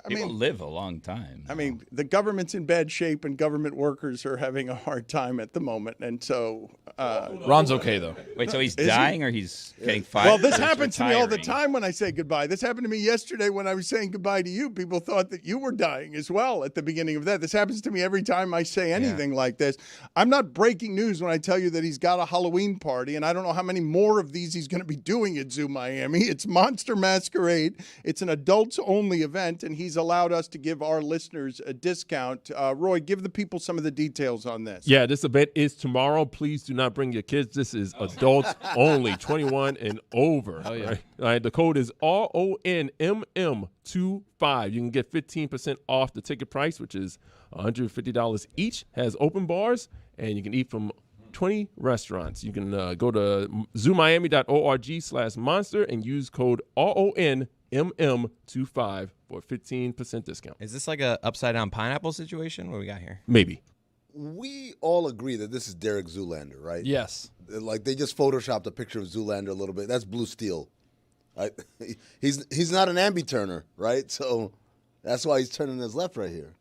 people live a long time. I mean, the government's in bad shape and government workers are having a hard time at the moment. And so... Ron's okay, though. Wait, so he's dying or he's getting fired? Well, this happens to me all the time when I say goodbye. This happened to me yesterday when I was saying goodbye to you. People thought that you were dying as well at the beginning of that. This happens to me every time I say anything like this. I'm not breaking news when I tell you that he's got a Halloween party, and I don't know how many more of these he's going to be doing at Zoo Miami. It's Monster Masquerade. It's an adults-only event, and he's allowed us to give our listeners a discount. Roy, give the people some of the details on this. Yeah, this event is tomorrow. Please do not bring your kids. This is adults only, 21 and over. Oh, yeah. Right? All right, the code is RONMM25. You can get 15% off the ticket price, which is $150 each. Has open bars, and you can eat from 20 restaurants. You can go to zoomiami.org/monster and use code RONMM25 for a 15% discount. Is this like a upside down pineapple situation? What we got here? Maybe. We all agree that this is Derek Zoolander, right? Yes. Like they just photoshopped a picture of Zoolander a little bit. That's Blue Steel. Right? He's not an ambi-turner, right? So that's why he's turning his left right here.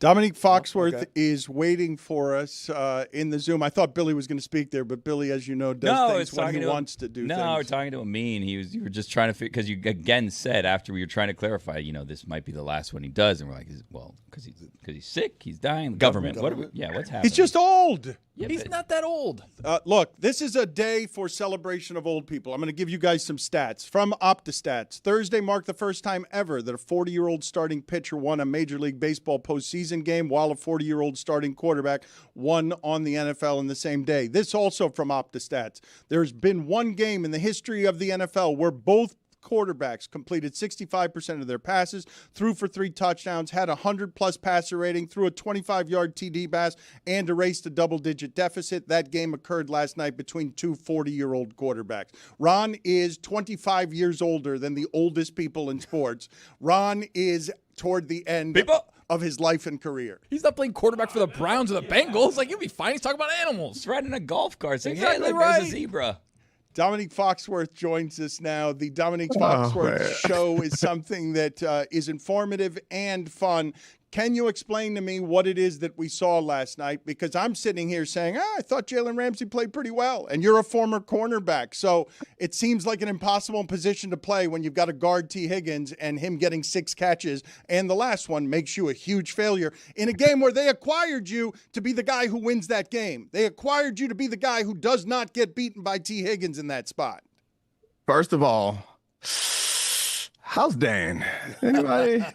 Dominique Foxworth is waiting for us in the Zoom. I thought Billy was going to speak there, but Billy, as you know, does things when he wants to do things. No, we're talking to Amin. You were just trying to figure, because you again said after we were trying to clarify, this might be the last one he does, and we're like, well, because he's sick, he's dying. Government. What's happening? He's just old. Yeah, he's not that old. Look, this is a day for celebration of old people. I'm going to give you guys some stats from OptaStats. Thursday marked the first time ever that a 40-year-old starting pitcher won a Major League Baseball postseason game, while a 40-year-old starting quarterback won on the NFL in the same day. This also from OptaStats. There's been one game in the history of the NFL where both quarterbacks completed 65% of their passes, threw for 3 touchdowns, had a 100-plus passer rating, threw a 25-yard TD pass, and erased a double-digit deficit. That game occurred last night between two 40-year-old quarterbacks. Ron is 25 years older than the oldest people in sports. Ron is toward the end of his life and career. He's not playing quarterback for the Browns or the Bengals. Like, he'll be fine. He's talking about animals. He's riding a golf cart saying, exactly hey, look, there's a zebra. Dominique Foxworth joins us now. The Dominique Foxworth Show is something that is informative and fun. Can you explain to me what it is that we saw last night? Because I'm sitting here saying, I thought Jalen Ramsey played pretty well, and you're a former cornerback. So it seems like an impossible position to play when you've got to guard T. Higgins, and him getting 6 catches, and the last one makes you a huge failure in a game where they acquired you to be the guy who wins that game. They acquired you to be the guy who does not get beaten by T. Higgins in that spot. First of all, how's Dan? Anybody?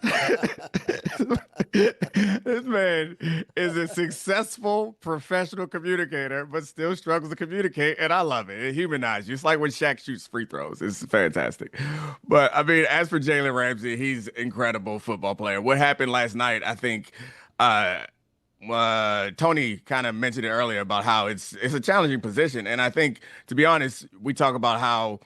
This man is a successful professional communicator, but still struggles to communicate, and I love it. It humanizes you. It's like when Shaq shoots free throws. It's fantastic. But, I mean, as for Jalen Ramsey, he's an incredible football player. What happened last night, I think Tony kind of mentioned it earlier about how it's a challenging position. And I think, to be honest, we talk about how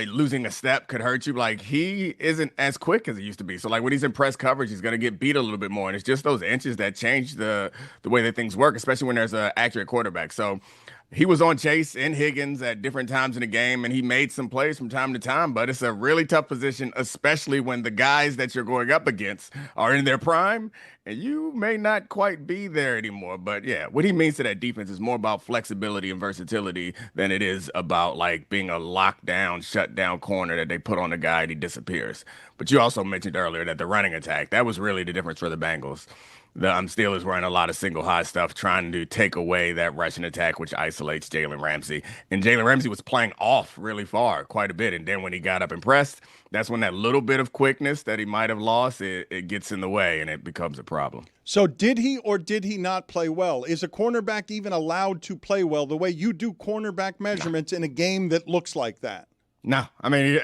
losing a step could hurt you. Like, he isn't as quick as he used to be. So, like, when he's in press coverage, he's going to get beat a little bit more. And it's just those inches that change the way that things work, especially when there's an accurate quarterback. So he was on Chase and Higgins at different times in the game, and he made some plays from time to time. But it's a really tough position, especially when the guys that you're going up against are in their prime, and you may not quite be there anymore. But, yeah, what he means to that defense is more about flexibility and versatility than it is about, like, being a lockdown, shut-down corner that they put on the guy and he disappears. But you also mentioned earlier that the running attack, that was really the difference for the Bengals. The Steelers were in a lot of single high stuff, trying to take away that rushing attack, which isolates Jalen Ramsey. And Jalen Ramsey was playing off really far, quite a bit. And then when he got up and pressed, that's when that little bit of quickness that he might have lost, it gets in the way, and it becomes a problem. So did he or did he not play well? Is a cornerback even allowed to play well the way you do cornerback measurements in a game that looks like that? No, I mean,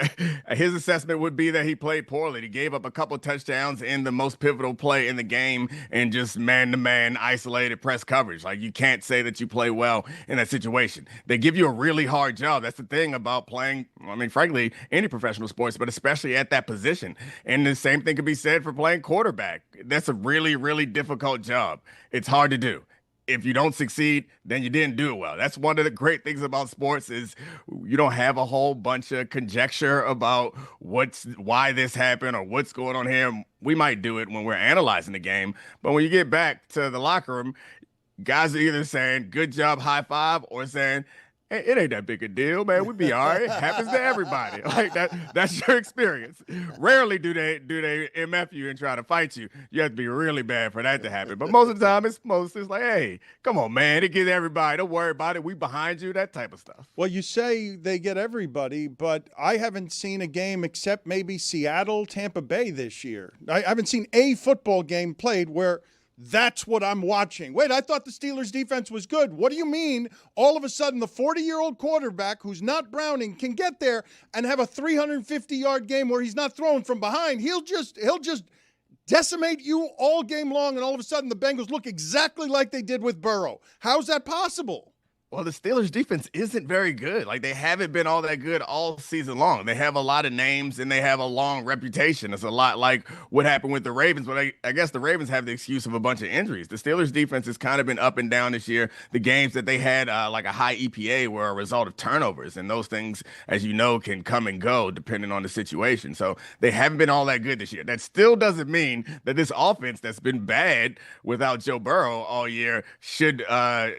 his assessment would be that he played poorly. He gave up a couple touchdowns in the most pivotal play in the game and just man-to-man isolated press coverage. Like, you can't say that you play well in that situation. They give you a really hard job. That's the thing about playing, I mean, frankly, any professional sports, but especially at that position. And the same thing could be said for playing quarterback. That's a really, really difficult job. It's hard to do. If you don't succeed, then you didn't do it well. That's one of the great things about sports is you don't have a whole bunch of conjecture about why this happened or what's going on here. We might do it when we're analyzing the game, but when you get back to the locker room, guys are either saying, good job, high five, or saying, hey, it ain't that big a deal, man. We'd be all right. It happens to everybody. Like, that's your experience. Rarely do they MF you and try to fight you. You have to be really bad for that to happen. But most of the time, it's like, hey, come on, man. It gets everybody. Don't worry about it. We behind you, that type of stuff. Well, you say they get everybody, but I haven't seen a game except maybe Seattle, Tampa Bay this year. I haven't seen a football game played where that's what I'm watching. Wait, I thought the Steelers' defense was good. What do you mean all of a sudden the 40-year-old quarterback who's not Browning can get there and have a 350-yard game where he's not throwing from behind? He'll just decimate you all game long, and all of a sudden the Bengals look exactly like they did with Burrow. How's that possible? Well, the Steelers defense isn't very good. Like, they haven't been all that good all season long. They have a lot of names and they have a long reputation. It's a lot like what happened with the Ravens, but I guess the Ravens have the excuse of a bunch of injuries. The Steelers defense has kind of been up and down this year. The games that they had like a high EPA were a result of turnovers, and those things, as you know, can come and go depending on the situation. So they haven't been all that good this year. That still doesn't mean that this offense that's been bad without Joe Burrow all year should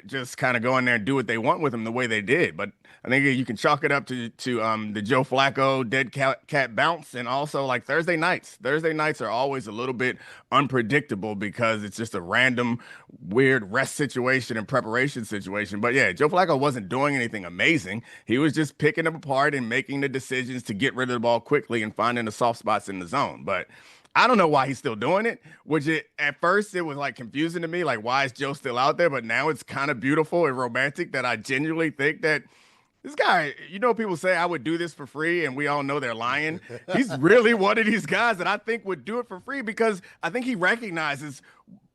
just kind of go in there and do what they want with him the way they did. But I think you can chalk it up to the Joe Flacco dead cat bounce, and also like Thursday nights. Thursday nights are always a little bit unpredictable because it's just a random weird rest situation and preparation situation. But yeah, Joe Flacco wasn't doing anything amazing. He was just picking them apart and making the decisions to get rid of the ball quickly and finding the soft spots in the zone. But I don't know why he's still doing it, at first it was like confusing to me, like why is Joe still out there? But now it's kind of beautiful and romantic that I genuinely think that this guy, people say I would do this for free and we all know they're lying. He's really one of these guys that I think would do it for free because I think he recognizes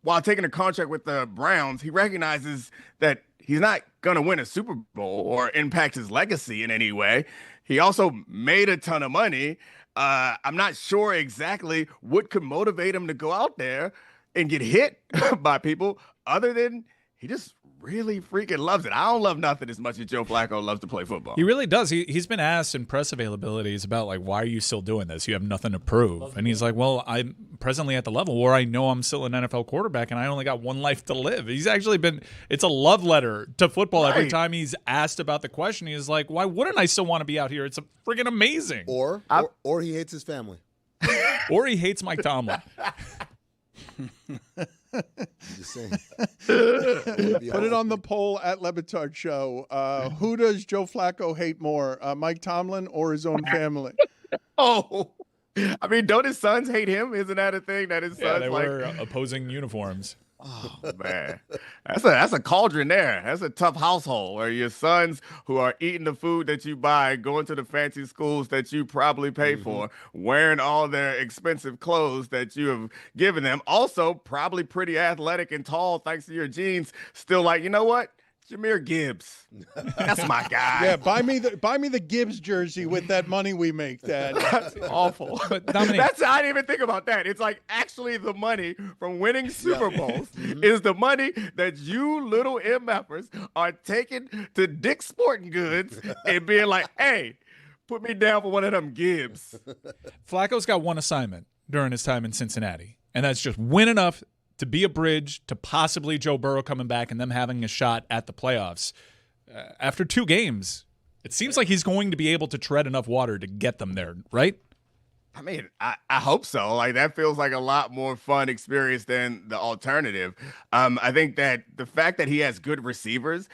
while taking a contract with the Browns, he recognizes that he's not going to win a Super Bowl or impact his legacy in any way. He also made a ton of money. I'm not sure exactly what could motivate him to go out there and get hit by people other than he just really freaking loves it. I don't love nothing as much as Joe Flacco loves to play football. He really does. He's been asked in press availabilities about, like, why are you still doing this? You have nothing to prove. And he's like, well, I'm presently at the level where I know I'm still an NFL quarterback and I only got one life to live. He's actually it's a love letter to football. Right. Every time he's asked about the question, he's like, why wouldn't I still want to be out here? It's freaking amazing. Or he hates his family. Or he hates Mike Tomlin. I'm just saying. Put it on the poll at Le Batard Show. Who does Joe Flacco hate more, Mike Tomlin or his own family? Oh, I mean, don't his sons hate him? Isn't that a thing that his sons they were opposing uniforms? Oh man, that's a cauldron there. That's a tough household where your sons who are eating the food that you buy, going to the fancy schools that you probably pay for, wearing all their expensive clothes that you have given them, also probably pretty athletic and tall thanks to your genes, still like, you know what? Jahmyr Gibbs. That's my guy. Yeah, buy me the Gibbs jersey with that money we make, Dad. That's awful. But Dominic, I didn't even think about that. It's like actually the money from winning Super Bowls is the money that you little MFers are taking to Dick's Sporting Goods and being like, hey, put me down for one of them Gibbs. Flacco's got one assignment during his time in Cincinnati, and that's just win enough to be a bridge to possibly Joe Burrow coming back and them having a shot at the playoffs. After 2 games, it seems like he's going to be able to tread enough water to get them there, right? I mean, I hope so. Like, that feels like a lot more fun experience than the alternative. I think that the fact that he has good receivers,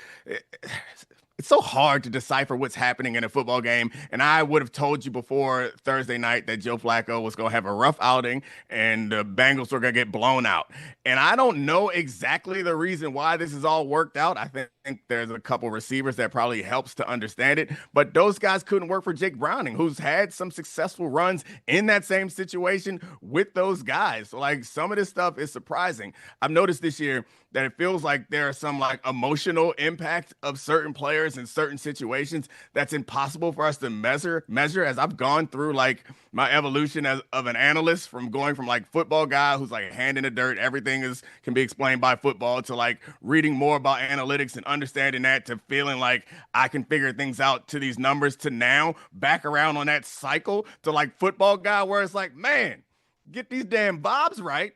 it's so hard to decipher what's happening in a football game. And I would have told you before Thursday night that Joe Flacco was going to have a rough outing and the Bengals were going to get blown out. And I don't know exactly the reason why this is all worked out. I think there's a couple receivers that probably helps to understand it. But those guys couldn't work for Jake Browning, who's had some successful runs in that same situation with those guys. So, like, some of this stuff is surprising. I've noticed this year that it feels like there are some like emotional impact of certain players in certain situations that's impossible for us to measure as I've gone through like my evolution as of an analyst, from going from like football guy who's like hand in the dirt, everything can be explained by football, to like reading more about analytics and understanding that, to feeling like I can figure things out, to these numbers, to now back around on that cycle to like football guy where it's like, man, get these damn bobs right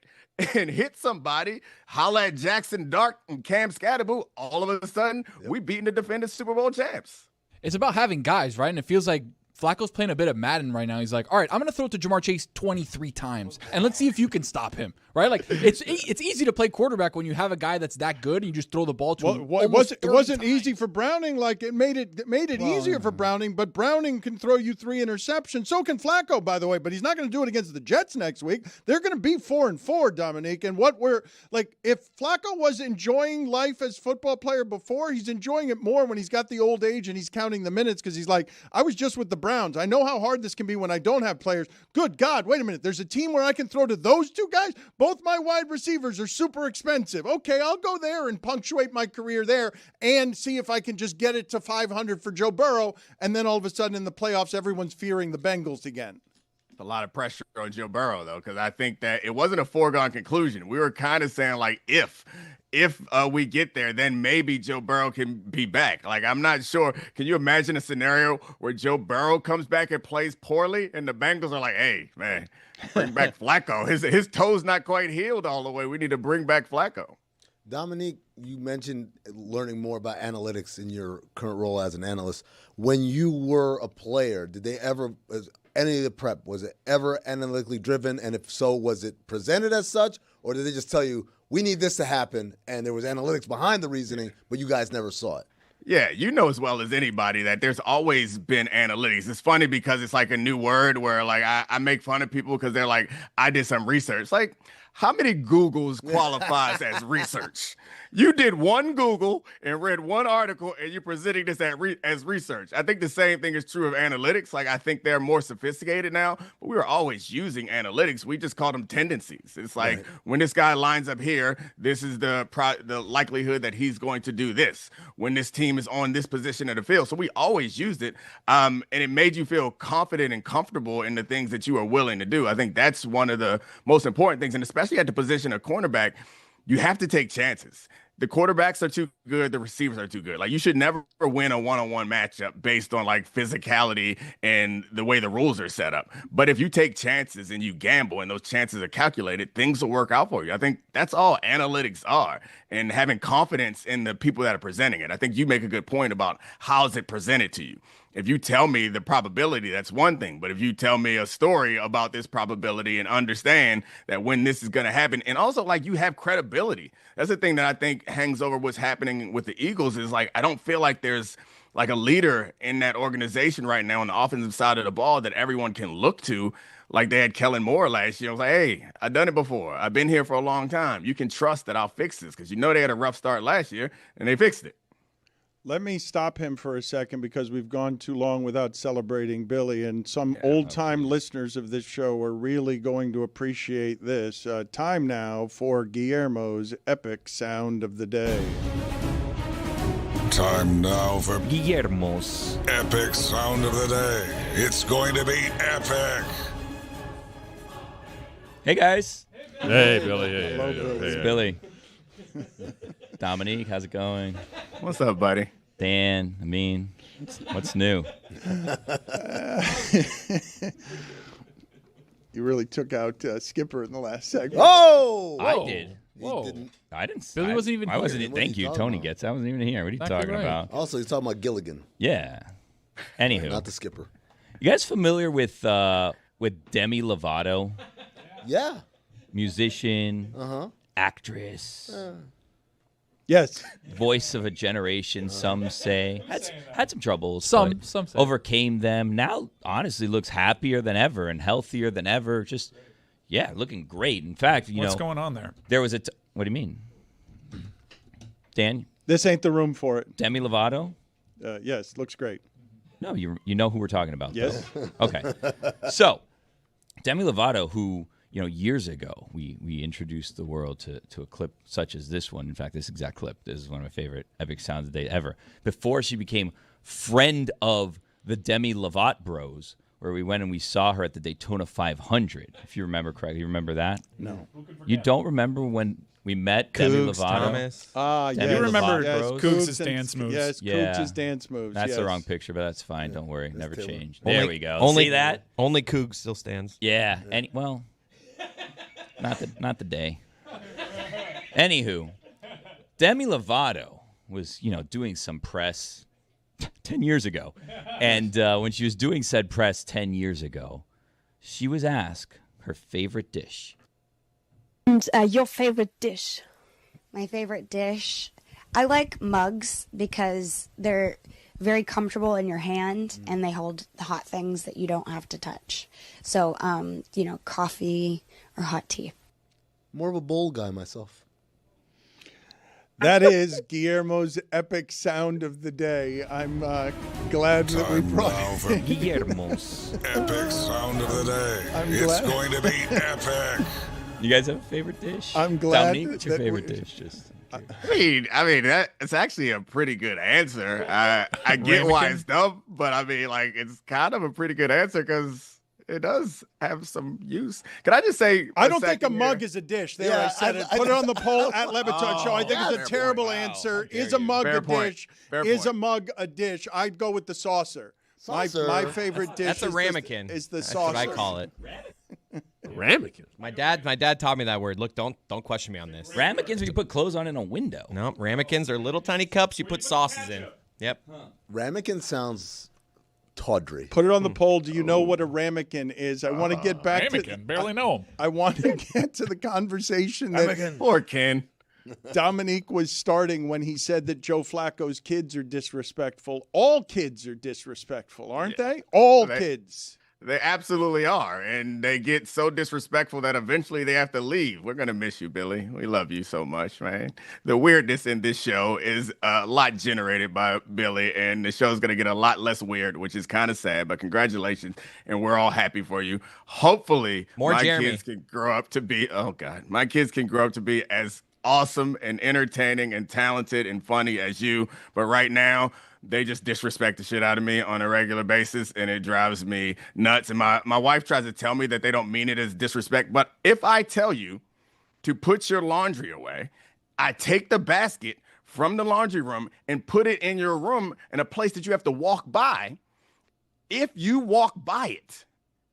and hit somebody, holla at Jackson Dart and Cam Scatterboo, all of a sudden, we beating the defending Super Bowl champs. It's about having guys, right? And it feels like Flacco's playing a bit of Madden right now. He's like, all right, I'm going to throw it to Jamar Chase 23 times, and let's see if you can stop him, right? Like, it's easy to play quarterback when you have a guy that's that good and you just throw the ball to him. It wasn't easy for Browning. Like, it made it easier for Browning, but Browning can throw you 3 interceptions. So can Flacco, by the way, but he's not going to do it against the Jets next week. They're going to be 4-4, Dominique. And what we're like, if Flacco was enjoying life as football player before, he's enjoying it more when he's got the old age and he's counting the minutes, because he's like, I was just with the Browns Browns. I know how hard this can be when I don't have players. Good God, wait a minute. There's a team where I can throw to those two guys? Both my wide receivers are super expensive. Okay, I'll go there and punctuate my career there and see if I can just get it to 500 for Joe Burrow. And then all of a sudden in the playoffs, everyone's fearing the Bengals again. A lot of pressure on Joe Burrow, though, because I think that it wasn't a foregone conclusion. We were kind of saying, like, if we get there, then maybe Joe Burrow can be back. Like, I'm not sure. Can you imagine a scenario where Joe Burrow comes back and plays poorly, and the Bengals are like, hey, man, bring back Flacco. His toe's not quite healed all the way. We need to bring back Flacco. Dominique, you mentioned learning more about analytics in your current role as an analyst. When you were a player, did they ever – any of the prep, was it ever analytically driven? And if so, was it presented as such? Or did they just tell you, we need this to happen, and there was analytics behind the reasoning, but you guys never saw it? Yeah, you know as well as anybody that there's always been analytics. It's funny because it's like a new word where, like, I make fun of people because they're like, I did some research. Like, how many Googles qualifies as research? You did one Google and read one article, and you're presenting this as research. I think the same thing is true of analytics. Like, I think they're more sophisticated now, but we were always using analytics. We just called them tendencies. It's like, when this guy lines up here, this is the likelihood that he's going to do this. When this team is on this position of the field. So we always used it, and it made you feel confident and comfortable in the things that you are willing to do. I think that's one of the most important things, and especially at the position of cornerback, you have to take chances. The quarterbacks are too good. The receivers are too good. Like, you should never win a one-on-one matchup based on, like, physicality and the way the rules are set up. But if you take chances and you gamble and those chances are calculated, things will work out for you. I think that's all analytics are, and having confidence in the people that are presenting it. I think you make a good point about how is it presented to you. If you tell me the probability, that's one thing. But if you tell me a story about this probability and understand that when this is going to happen, and also, like, you have credibility. That's the thing that I think hangs over what's happening with the Eagles is, like, I don't feel like there's, like, a leader in that organization right now on the offensive side of the ball that everyone can look to. Like they had Kellen Moore last year. I was like, hey, I've done it before. I've been here for a long time. You can trust that I'll fix this, because you know they had a rough start last year, and they fixed it. Let me stop him for a second because we've gone too long without celebrating Billy, and some old-time listeners of this show are really going to appreciate this. Time now for Guillermo's epic sound of the day. Time now for Guillermo's epic sound of the day. It's going to be epic. Hey, guys. Hey, Billy. Hey, Hello, hey, Billy. hey, It's hey. Billy. Dominique, how's it going? What's up, buddy? Dan, what's new? You really took out Skipper in the last segment. Oh! I did. He didn't. I didn't. Billy wasn't even I here. wasn't. What Thank is he you, talking Tony about? gets. I wasn't even here. What are you Exactly talking right. about? Also, he's talking about Gilligan, Yeah. Anywho, not the skipper. you guys familiar with Demi Lovato? Yeah. Musician, Uh-huh. actress, Yes. voice of a generation. Some say had some troubles. Some but say. overcame them. Now, honestly, looks happier than ever and healthier than ever. Just looking great. In fact, What's going on there? there was what do you mean, Dan? This ain't the room for it. Demi Lovato? Yes, looks great. No, you know who we're talking about. Yes. though. Okay. So, Demi Lovato, who years ago we introduced the world to a clip such as this one. In fact, this exact clip. This is one of my favorite epic sounds of the day ever. Before she became friend of the Demi Lovato Bros, where we went and we saw her at the Daytona 500. If you remember correctly, you remember that? No. You don't remember when we met Demi Cougs, Lovato? Thomas. Demi You remember Lovato Bros? Cougs' dance moves. Yes, Yeah. Cougs' dance moves. That's yes. the wrong picture, but that's fine. Don't worry. Never Taylor. changed. There we go. Only See that? Only Cougs still stands. Yeah. Not the day. Anywho, Demi Lovato was, doing some press 10 years ago. And when she was doing said press 10 years ago, she was asked her favorite dish. And your favorite dish? My favorite dish? I like mugs because they're very comfortable in your hand and they hold the hot things that you don't have to touch. So, coffee or hot tea. More of a bowl guy myself. That is Guillermo's epic sound of the day. I'm glad that we brought it. Guillermo's Epic sound of the day. It's going to be epic. You guys have a favorite dish? I'm glad. Dominique, what's your favorite dish? Just I mean, that's actually a pretty good answer. I get why it's dumb, but I mean, like, it's kind of a pretty good answer because it does have some use. Can I just say? I don't think a mug is a dish. There, I said it. Put it on the poll at Le Batard Show. I think it's a terrible answer. Is a mug a dish? Is a mug a dish? I'd go with the saucer. My favorite dish. That's a ramekin. Is the That's saucer? what I call it. Ramekin. My dad taught me that word. Look, don't question me on this. Ramekins, you put clothes on in a window. No, ramekins are little tiny cups you put sauces in. Yep. Ramekin sounds tawdry. Put it on the poll. Do you know what a ramekin is? I want to get back Ramekin, barely know him. I want to get to the conversation that Poor Ken. Dominique was starting when he said that Joe Flacco's kids are disrespectful. All kids are disrespectful, aren't they? All kids. They absolutely are, and they get so disrespectful that eventually they have to leave. We're going to miss you, Billy. We love you so much, man. The weirdness in this show is a lot generated by Billy, and the show's going to get a lot less weird, which is kind of sad, but congratulations, and we're all happy for you. Hopefully, my kids can grow up to be, my kids can grow up to be as awesome and entertaining and talented and funny as you, but right now, they just disrespect the shit out of me on a regular basis, and it drives me nuts. And my wife tries to tell me that they don't mean it as disrespect. But if I tell you to put your laundry away, I take the basket from the laundry room and put it in your room in a place that you have to walk by. If you walk by it,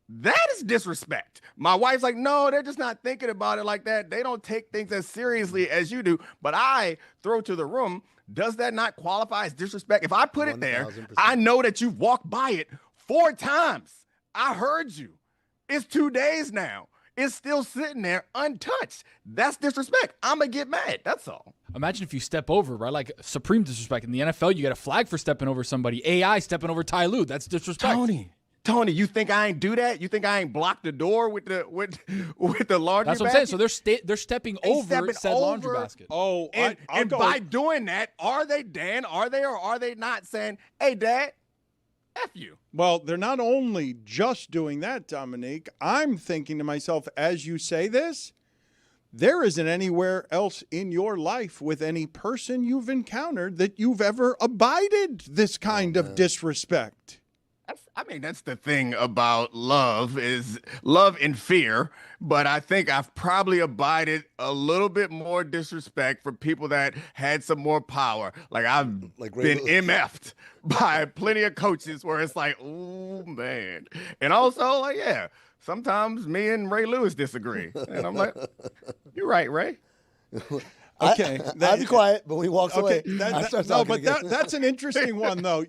that is disrespect. My wife's like, no, they're just not thinking about it like that. They don't take things as seriously as you do. But I throw to the room. Does that not qualify as disrespect? If I put it there, 1,000%. I know that you've walked by it 4 times. I heard you. It's 2 days now. It's still sitting there untouched. That's disrespect. I'm going to get mad. That's all. Imagine if you step over, right? Like supreme disrespect. In the NFL, you get a flag for stepping over somebody. AI stepping over Ty Lue. That's disrespect. Tony, you think I ain't do that? You think I ain't blocked the door with the laundry That's what I'm saying. So they're stepping over said laundry basket. Oh, and by doing that, are they, Dan? Are they or are they not saying, hey, Dad, F you? Well, they're not only just doing that, Dominique. I'm thinking to myself, as you say this, there isn't anywhere else in your life with any person you've encountered that you've ever abided this kind of disrespect. That's the thing about love is love and fear, but I think I've probably abided a little bit more disrespect for people that had some more power. Like I've been MF'd by plenty of coaches where it's like, oh man. And also like, yeah, sometimes me and Ray Lewis disagree. And I'm like, you're right, Ray. Okay, I'll be quiet, but when he walks away, that's an interesting one, though.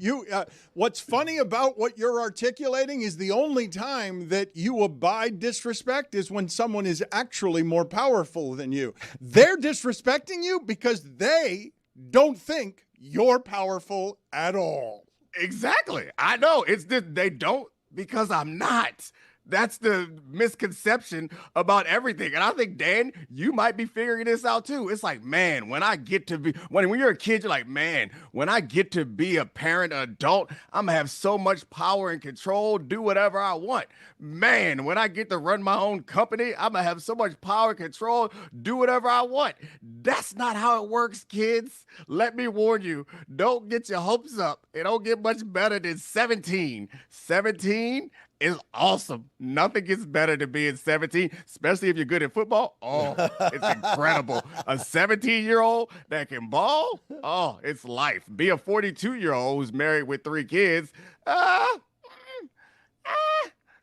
What's funny about what you're articulating is the only time that you abide disrespect is when someone is actually more powerful than you. They're disrespecting you because they don't think you're powerful at all. Exactly. I know. It's that they don't because I'm not. That's the misconception about everything. And I think, Dan, you might be figuring this out too. It's like, man, when you're a kid, you're like, man, when I get to be a parent, adult, I'm going to have so much power and control, do whatever I want. Man, when I get to run my own company, I'm going to have so much power and control, do whatever I want. That's not how it works, kids. Let me warn you, don't get your hopes up. It don't get much better than 17. 17 is awesome. Nothing gets better than being 17, especially if you're good at football. Oh, it's incredible. A 17-year-old that can ball? Oh, it's life. Be a 42-year-old who's married with 3 kids.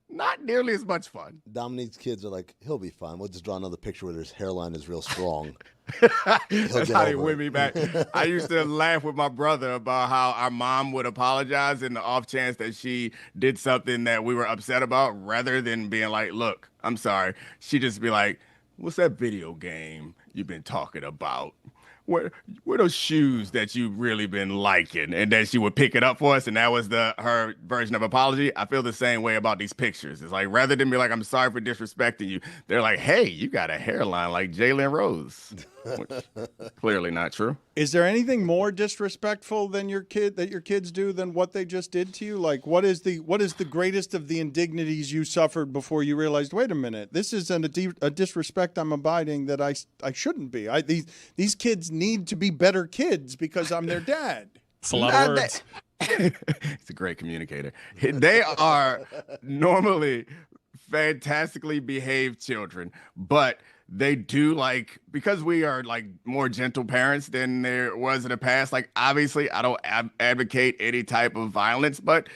Not nearly as much fun. Dominique's kids are like, he'll be fine. We'll just draw another picture where his hairline is real strong. That's how they win me back. I used to laugh with my brother about how our mom would apologize in the off chance that she did something that we were upset about, rather than being like, look, I'm sorry. She'd just be like, what's that video game you've been talking about? Where those shoes that you've really been liking? And then she would pick it up for us, and that was her version of apology. I feel the same way about these pictures. It's like, rather than be like, I'm sorry for disrespecting you, they're like, hey, you got a hairline like Jalen Rose. Clearly not true. Is there anything more disrespectful than your kids do than what they just did to you? Like, what is the greatest of the indignities you suffered before you realized, wait a minute, this isn't a disrespect I'm abiding that I shouldn't be. These kids need to be better kids because I'm their dad. It's a lot of words. He's a great communicator. They are normally fantastically behaved children, but they do, like, because we are like more gentle parents than there was in the past. Like, obviously, I don't advocate any type of violence, but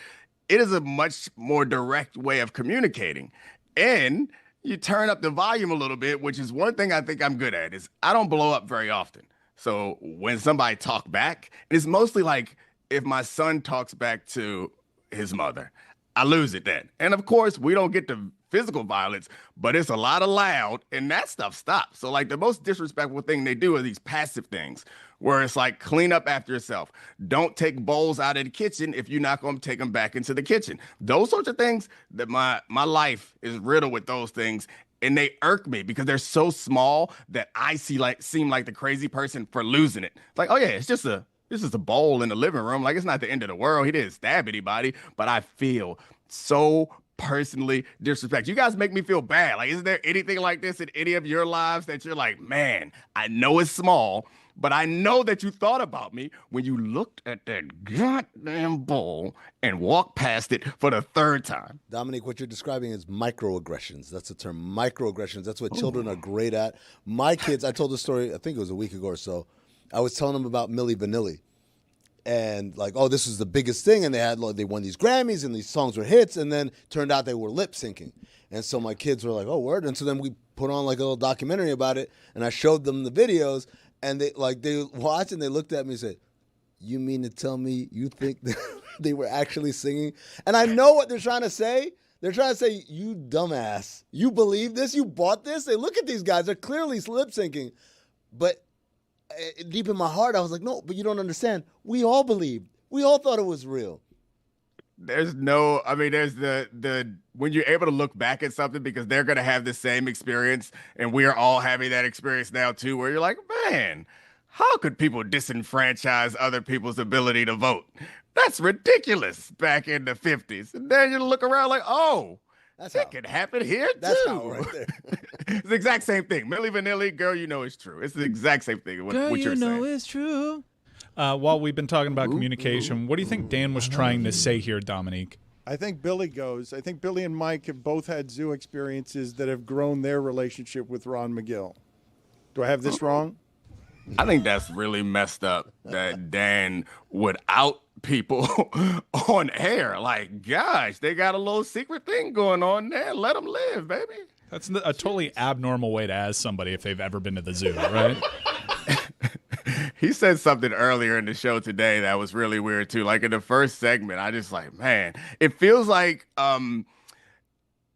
it is a much more direct way of communicating. And you turn up the volume a little bit, which is one thing I think I'm good at, is I don't blow up very often. So when somebody talk back, it's mostly like if my son talks back to his mother, I lose it then. And of course, we don't get to physical violence, but it's a lot of loud, and that stuff stops. So like the most disrespectful thing they do are these passive things where it's like, clean up after yourself. Don't take bowls out of the kitchen if you're not going to take them back into the kitchen. Those sorts of things, that my life is riddled with those things. And they irk me because they're so small that I seem like the crazy person for losing it. It's like, oh yeah, it's just a bowl in the living room. Like, it's not the end of the world. He didn't stab anybody, but I feel so personally disrespected. You guys make me feel bad. Like, is there anything like this in any of your lives that you're like, man, I know it's small, but I know that you thought about me when you looked at that goddamn bowl and walked past it for the third time? Dominique, what you're describing is microaggressions. That's the term, microaggressions. That's what children are great at. My kids, I told the story, I think it was a week ago or so. I was telling them about Milli Vanilli. And like, oh, this was the biggest thing. And they won these Grammys and these songs were hits. And then turned out they were lip syncing. And so my kids were like, oh, word. And so then we put on like a little documentary about it. And I showed them the videos. And they watched and they looked at me and said, you mean to tell me you think that they were actually singing? And I know what they're trying to say. They're trying to say, you dumbass. You believe this? You bought this? They look at these guys. They're clearly lip syncing. But deep in my heart, I was like, no, but you don't understand. We all believed. We all thought it was real. There's the when you're able to look back at something, because they're going to have the same experience, and we are all having that experience now too, where you're like, man, how could people disenfranchise other people's ability to vote? That's ridiculous back in the 50s. And then you look around like, oh, that could happen here too. Right there. It's the exact same thing. Milli Vanilli, girl, you know it's true. It's the exact same thing. What you're saying. It's true. While we've been talking about communication, what do you think Dan was trying to say here, Dominique? I think Billy and Mike have both had zoo experiences that have grown their relationship with Ron McGill. Do I have this wrong? I think that's really messed up that Dan would out people on air. Like, gosh, they got a little secret thing going on there. Let them live, baby. That's a totally abnormal way to ask somebody if they've ever been to the zoo, right? He said something earlier in the show today that was really weird too. Like in the first segment, I just like, man, it feels like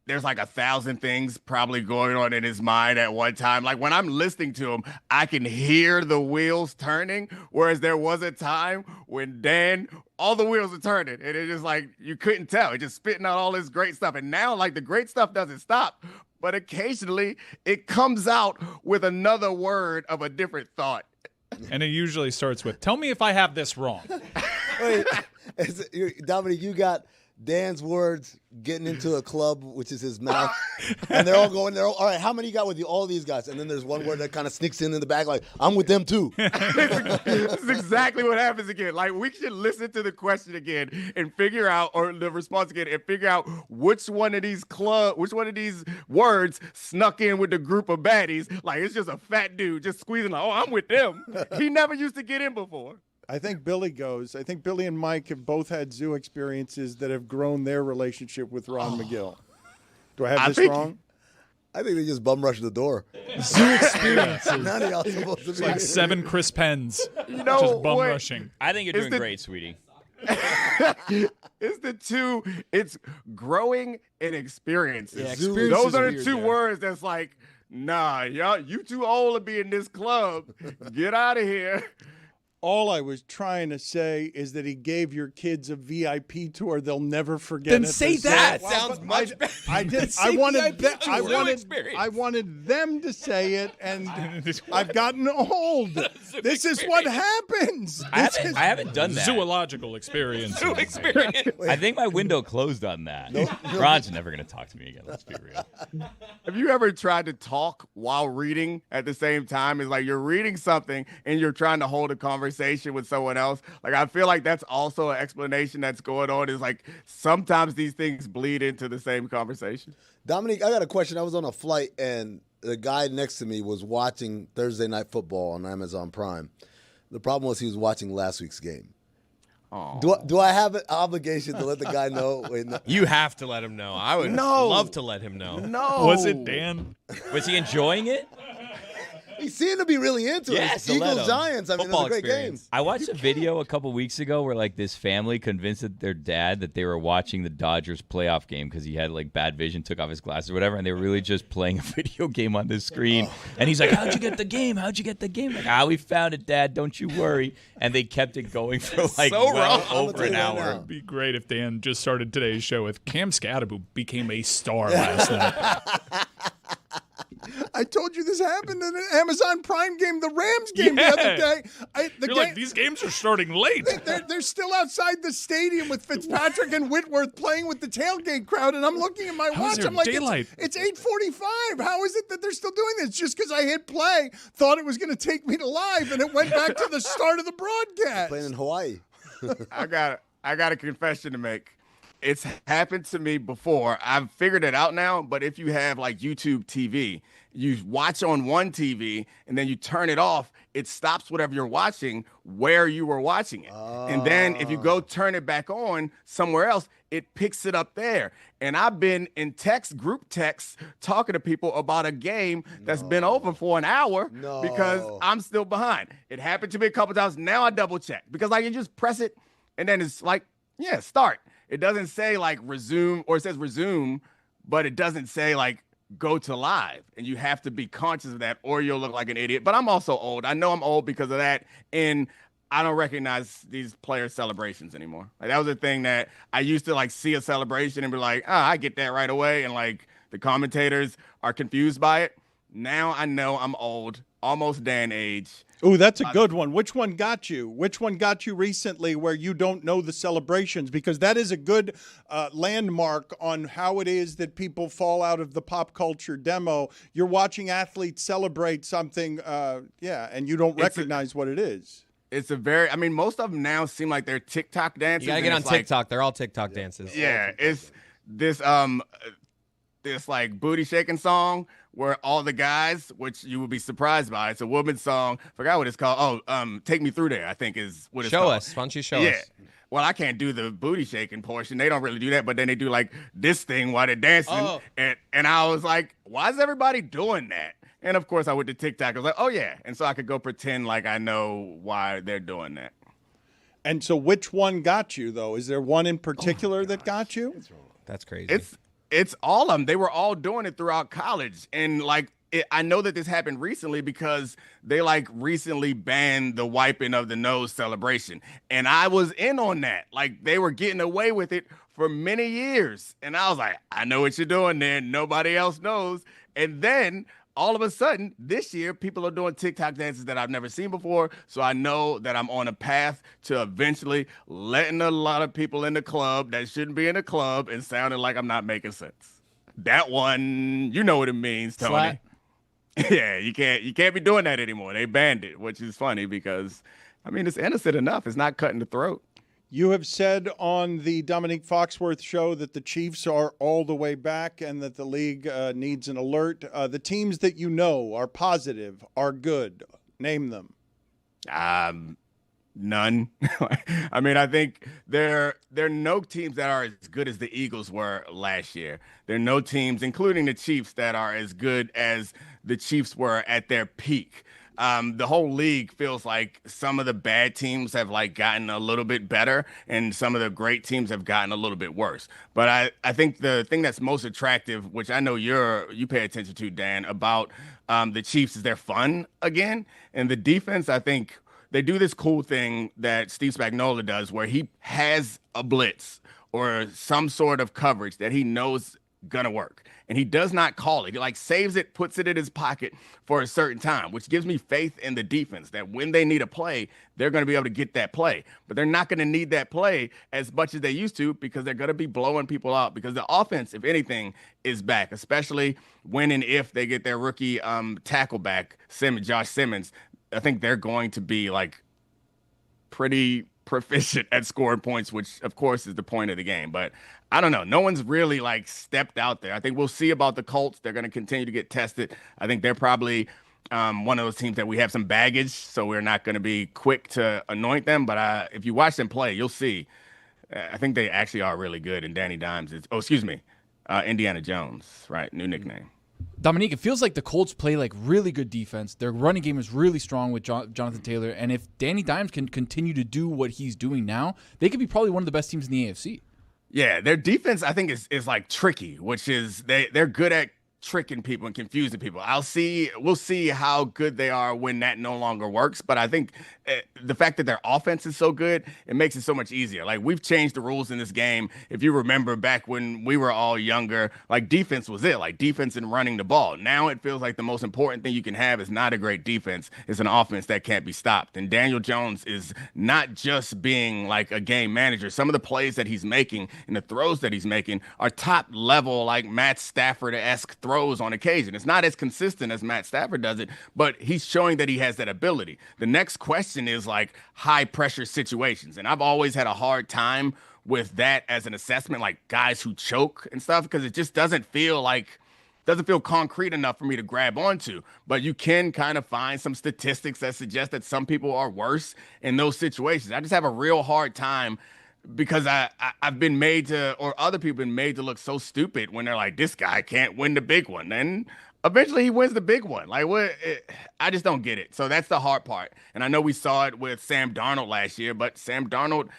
there's like 1,000 things probably going on in his mind at one time. Like when I'm listening to him, I can hear the wheels turning. Whereas there was a time when Dan, all the wheels are turning, and it's just like you couldn't tell. It's just spitting out all this great stuff. And now, like, the great stuff doesn't stop, but occasionally it comes out with another word of a different thought. And it usually starts with, tell me if I have this wrong. Wait, Dominic, you got Dan's words getting into a club, which is his mouth, and they're all going there. All right, how many you got with you? All these guys. And then there's one word that kind of sneaks in the back, like, I'm with them too. This is exactly what happens again. Like, we should listen to the question again and figure out, or the response again, and figure out which one of these words snuck in with the group of baddies. Like, it's just a fat dude just squeezing, like, oh, I'm with them. He never used to get in before. I think Billy and Mike have both had zoo experiences that have grown their relationship with Ron McGill. Do I have this wrong? I think they just bum rushed the door. Zoo experiences. None of y'all supposed to It's be like here. 7 Chris Pens. You know, just bum rushing. I think you're doing great, sweetie. It's growing and experiences. Yeah, experiences Those are the weird, two yeah. words that's like, nah, y'all, you too old to be in this club. Get out of here. All I was trying to say is that he gave your kids a VIP tour they'll never forget. Then at say the that. Well, Sounds but much better. I did. Say VIP I wanted them to say it, and I've gotten old. This is what happens. I haven't done that. Zoological experience. I think my window closed on that. Ron's never going to talk to me again. Let's be real. Have you ever tried to talk while reading at the same time? It's like you're reading something and you're trying to hold a conversation with someone else. Like, I feel like that's also an explanation that's going on, is like sometimes these things bleed into the same conversation. Dominique, I got a question. I was on a flight and the guy next to me was watching Thursday Night Football on Amazon Prime. The problem was he was watching last week's game. Do I have an obligation to let the guy know? Wait, no. You have to let him know. I would love to let him know. No. Was it Dan? Was he enjoying it? He seemed to be really into Yes, it. to let Eagles him. Giants. I mean, it was a great game. I watched a video a couple weeks ago where like this family convinced their dad that they were watching the Dodgers playoff game because he had like bad vision, took off his glasses or whatever, and they were really just playing a video game on the screen. And he's like, "How'd you get the game? How'd you get the game?" Like, we found it, Dad. Don't you worry. And they kept it going for like over an hour. It'd be great if Dan just started today's show with Cam Scadaboo became a star last night. I told you this happened in an Amazon Prime game, the Rams game the other day. You're like, these games are starting late. They're still outside the stadium with Fitzpatrick and Whitworth playing with the tailgate crowd, and I'm looking at my watch. there I'm like, daylight? it's 8:45. How is it that they're still doing this? Just because I hit play, thought it was going to take me to live, and it went back to the start of the broadcast. Playing in Hawaii. I got a confession to make. It's happened to me before. I've figured it out now, but if you have like YouTube TV, you watch on one TV and then you turn it off, it stops whatever you're watching where you were watching it. And then if you go turn it back on somewhere else, it picks it up there. And I've been in group texts, talking to people about a game that's been over for an hour because I'm still behind. It happened to me a couple times. Now I double check because I can just press it and then it's like, yeah, start. It doesn't say like resume, or it says resume, but it doesn't say like go to live. And you have to be conscious of that or you'll look like an idiot. But I'm also old. I know I'm old because of that. And I don't recognize these player celebrations anymore. Like, that was a thing that I used to like see a celebration and be like, I get that right away. And like the commentators are confused by it. Now I know I'm old, almost Dan age. Ooh, that's a good one. Which one got you? Which one got you recently where you don't know the celebrations? Because that is a good landmark on how it is that people fall out of the pop culture demo. You're watching athletes celebrate something, and you don't recognize what it is. It's most of them now seem like they're TikTok dances. You gotta get on TikTok. They're all TikTok dances. Yeah, it's this like booty shaking song where all the guys, which you would be surprised by, it's a woman's song. Forgot what it's called. Take Me Through There, I think is what it's called. Show us. Why don't you show us? Yeah. Well, I can't do the booty shaking portion. They don't really do that, but then they do like this thing while they're dancing. Oh. And I was like, why is everybody doing that? And of course I went to TikTok. I was like, oh yeah. And so I could go pretend like I know why they're doing that. And so which one got you though? Is there one in particular that got you? That's crazy. It's all of them. They were all doing it throughout college. And I know that this happened recently because they like recently banned the wiping of the nose celebration. And I was in on that. Like, they were getting away with it for many years. And I was like, I know what you're doing there. Nobody else knows. And then all of a sudden, this year, people are doing TikTok dances that I've never seen before. So I know that I'm on a path to eventually letting a lot of people in the club that shouldn't be in the club and sounding like I'm not making sense. That one, you know what it means, Tony. Flat. Yeah, you can't be doing that anymore. They banned it, which is funny because, it's innocent enough. It's not cutting the throat. You have said on the Dominique Foxworth show that the Chiefs are all the way back and that the league needs an alert. The teams that you know are positive, are good. Name them. None. I think there are no teams that are as good as the Eagles were last year. There are no teams, including the Chiefs, that are as good as the Chiefs were at their peak. The whole league feels like some of the bad teams have gotten a little bit better and some of the great teams have gotten a little bit worse. But I think the thing that's most attractive, which I know you pay attention to, Dan, about the Chiefs is they're fun again. And the defense, I think they do this cool thing that Steve Spagnuolo does where he has a blitz or some sort of coverage that he knows gonna work. And he does not call it. He like saves it, puts it in his pocket for a certain time, which gives me faith in the defense that when they need a play, they're going to be able to get that play. But they're not going to need that play as much as they used to because they're going to be blowing people out because the offense, if anything, is back, especially when and if they get their rookie tackle back, Josh Simmons. I think they're going to be like pretty proficient at scoring points, which of course is the point of the game. But I don't know. No one's really like stepped out there. I think we'll see about the Colts. They're going to continue to get tested. I think they're probably one of those teams that we have some baggage, so we're not going to be quick to anoint them. But if you watch them play, you'll see. I think they actually are really good. And Danny Dimes is, Indiana Jones, right? New nickname. Dominique, it feels like the Colts play like really good defense. Their running game is really strong with Jonathan Taylor. And if Danny Dimes can continue to do what he's doing now, they could be probably one of the best teams in the AFC. Yeah, their defense, I think, is like tricky, which is they're good at tricking people and confusing people. We'll see how good they are when that no longer works. But I think the fact that their offense is so good, it makes it so much easier. Like, we've changed the rules in this game. If you remember back when we were all younger, like, defense was it, like defense and running the ball. Now it feels like the most important thing you can have is not a great defense. It's an offense that can't be stopped. And Daniel Jones is not just being like a game manager. Some of the plays that he's making and the throws that he's making are top level, like Matt Stafford-esque throws on occasion. It's not as consistent as Matt Stafford does it, but he's showing that he has that ability. The next question is like high pressure situations. And I've always had a hard time with that as an assessment, like guys who choke and stuff, because it just doesn't feel concrete enough for me to grab onto. But you can kind of find some statistics that suggest that some people are worse in those situations. I just have a real hard time because I've been made to, or other people have been made to look so stupid when they're like, this guy can't win the big one. And eventually he wins the big one. Like, I just don't get it. So that's the hard part. And I know we saw it with Sam Darnold last year, but Sam Darnold,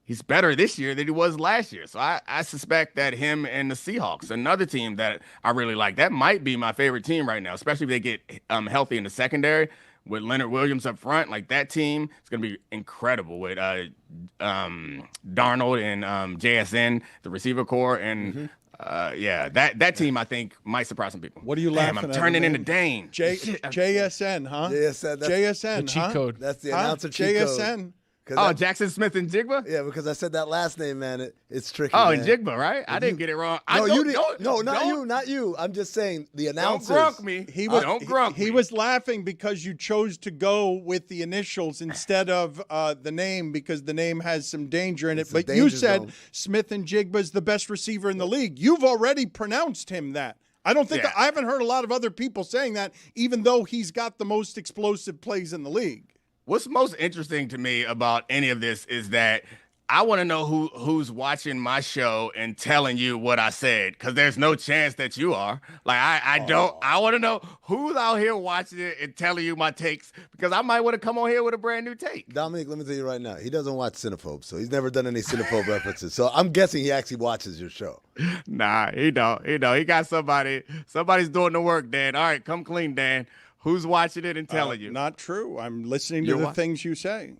he's better this year than he was last year. So I suspect that him and the Seahawks, another team that I really like, that might be my favorite team right now, especially if they get healthy in the secondary. With Leonard Williams up front, like that team is going to be incredible with Darnold and JSN, the receiver core. And that team I think might surprise some people. What are you laughing at? I'm turning into Dane. JSN, huh? JSN, the cheat code. That's the announcer cheat JSN. code. Oh, Jackson Smith and Jigba? Yeah, because I said that last name, man. It's tricky. Oh, man. and Jigba, right? I didn't get it wrong. Not you. I'm just saying the announcers. Don't grunk me. He was laughing because you chose to go with the initials instead of the name because the name has some danger in it. But you said Smith and Jigba's the best receiver in the league. You've already pronounced him that. I don't think I haven't heard a lot of other people saying that, even though he's got the most explosive plays in the league. What's most interesting to me about any of this is that I want to know who's watching my show and telling you what I said, because there's no chance that you are. Like, I want to know who's out here watching it and telling you my takes, because I might want to come on here with a brand new take. Dominic, let me tell you right now, he doesn't watch Cinephobe, so he's never done any Cinephobe references. So I'm guessing he actually watches your show. Nah, he don't. He got somebody. Somebody's doing the work, Dan. All right, come clean, Dan. Who's watching it and telling you? Not true. I'm listening to the things you say.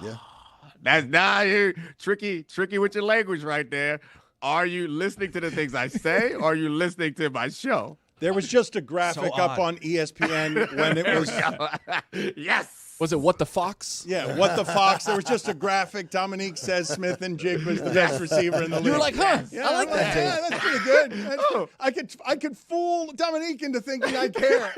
Yeah. That's not tricky with your language right there. Are you listening to the things I say, or are you listening to my show? There was just a graphic up on ESPN when it was. Yes. Was it What the Fox? Yeah, What the Fox. There was just a graphic. Dominique says Smith and Jigba was the best receiver in the league. You were like, huh? Yeah, I like that. Yeah, that's pretty good. I could fool Dominique into thinking I care.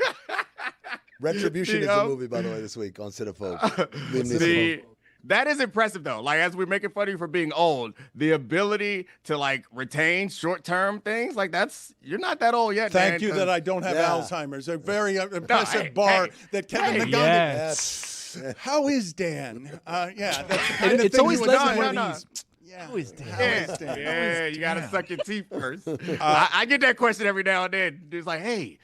Retribution is the movie, by the way, this week on Cinephobe. That is impressive, though. Like, as we're making fun of you for being old, the ability to, like, retain short-term things, like, you're not that old yet, Thank you that I don't have Alzheimer's. A very impressive bar that Kevin McGonigal. Yes. How is Dan? That's the kind of it's thing always you would less say. one of these. Yeah. How is Dan? Yeah, you got to suck your teeth first. I get that question every now and then. It's like, hey,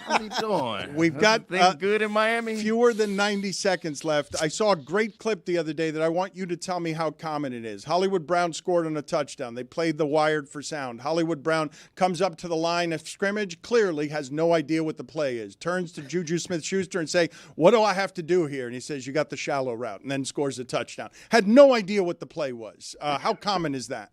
How's he doing? We've got things good in Miami. Fewer than 90 seconds left. I saw a great clip the other day that I want you to tell me how common it is. Hollywood Brown scored on a touchdown. They played the Wired for sound. Hollywood Brown comes up to the line of scrimmage, clearly has no idea what the play is. Turns to Juju Smith-Schuster and say, "What do I have to do here?" And he says, "You got the shallow route," and then scores a touchdown. Had no idea what the play was. How common is that?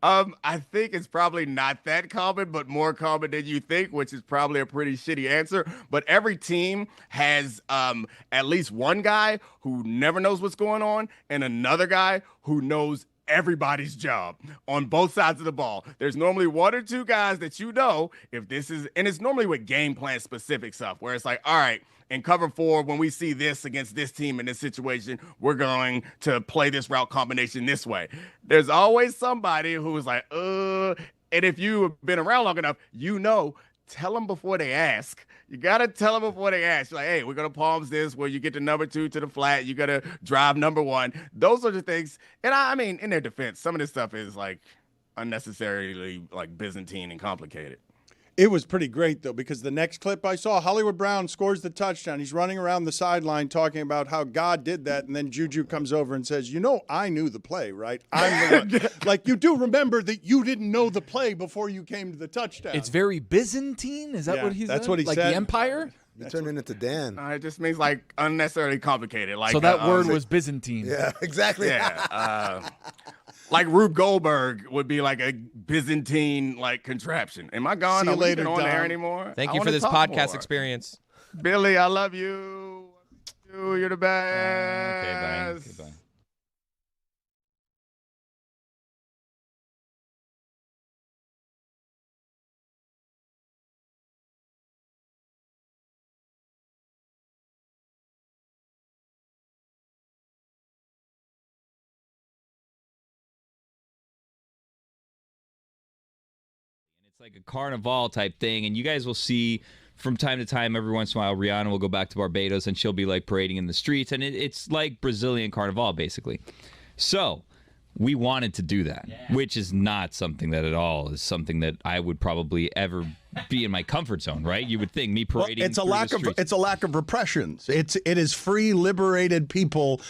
I think it's probably not that common, but more common than you think, which is probably a pretty shitty answer. But every team has at least one guy who never knows what's going on and another guy who knows everybody's job on both sides of the ball. There's normally one or two guys that you know if this is, and it's normally with game plan specific stuff where it's like, all right, in cover 4, when we see this against this team in this situation, we're going to play this route combination this way. There's always somebody who's like, and if you've been around long enough, you know, tell them before they ask. You got to tell them before they ask. You're like, hey, we're going to palms this where you get the number 2 to the flat. You got to drive number 1. Those are the things. And I mean, in their defense, some of this stuff is like unnecessarily like Byzantine and complicated. It was pretty great, though, because the next clip I saw, Hollywood Brown scores the touchdown. He's running around the sideline talking about how God did that, and then Juju comes over and says, I knew the play, right? I'm the one. Like, you do remember that you didn't know the play before you came to the touchdown. It's very Byzantine? Is that what he's That's done? what he like said. the Empire? You turned it into Dan. It just means, like, unnecessarily complicated. Like, so that word was Byzantine. Yeah, exactly. Yeah. Like Rube Goldberg would be like a Byzantine like contraption. Am I gone? See you Are we later, even on Dom. there anymore? Thank I you for wanna this talk podcast more. experience. Billy, I love you. You're the best. Okay, bye. Goodbye. It's like a carnival type thing, and you guys will see from time to time, every once in a while, Rihanna will go back to Barbados and she'll be like parading in the streets, and it's like Brazilian carnival basically. So we wanted to do that, which is not something that at all is something that I would probably ever be in my comfort zone, right? You would think me parading. It's a through lack the of streets. it's a lack of repressions. It is free, liberated people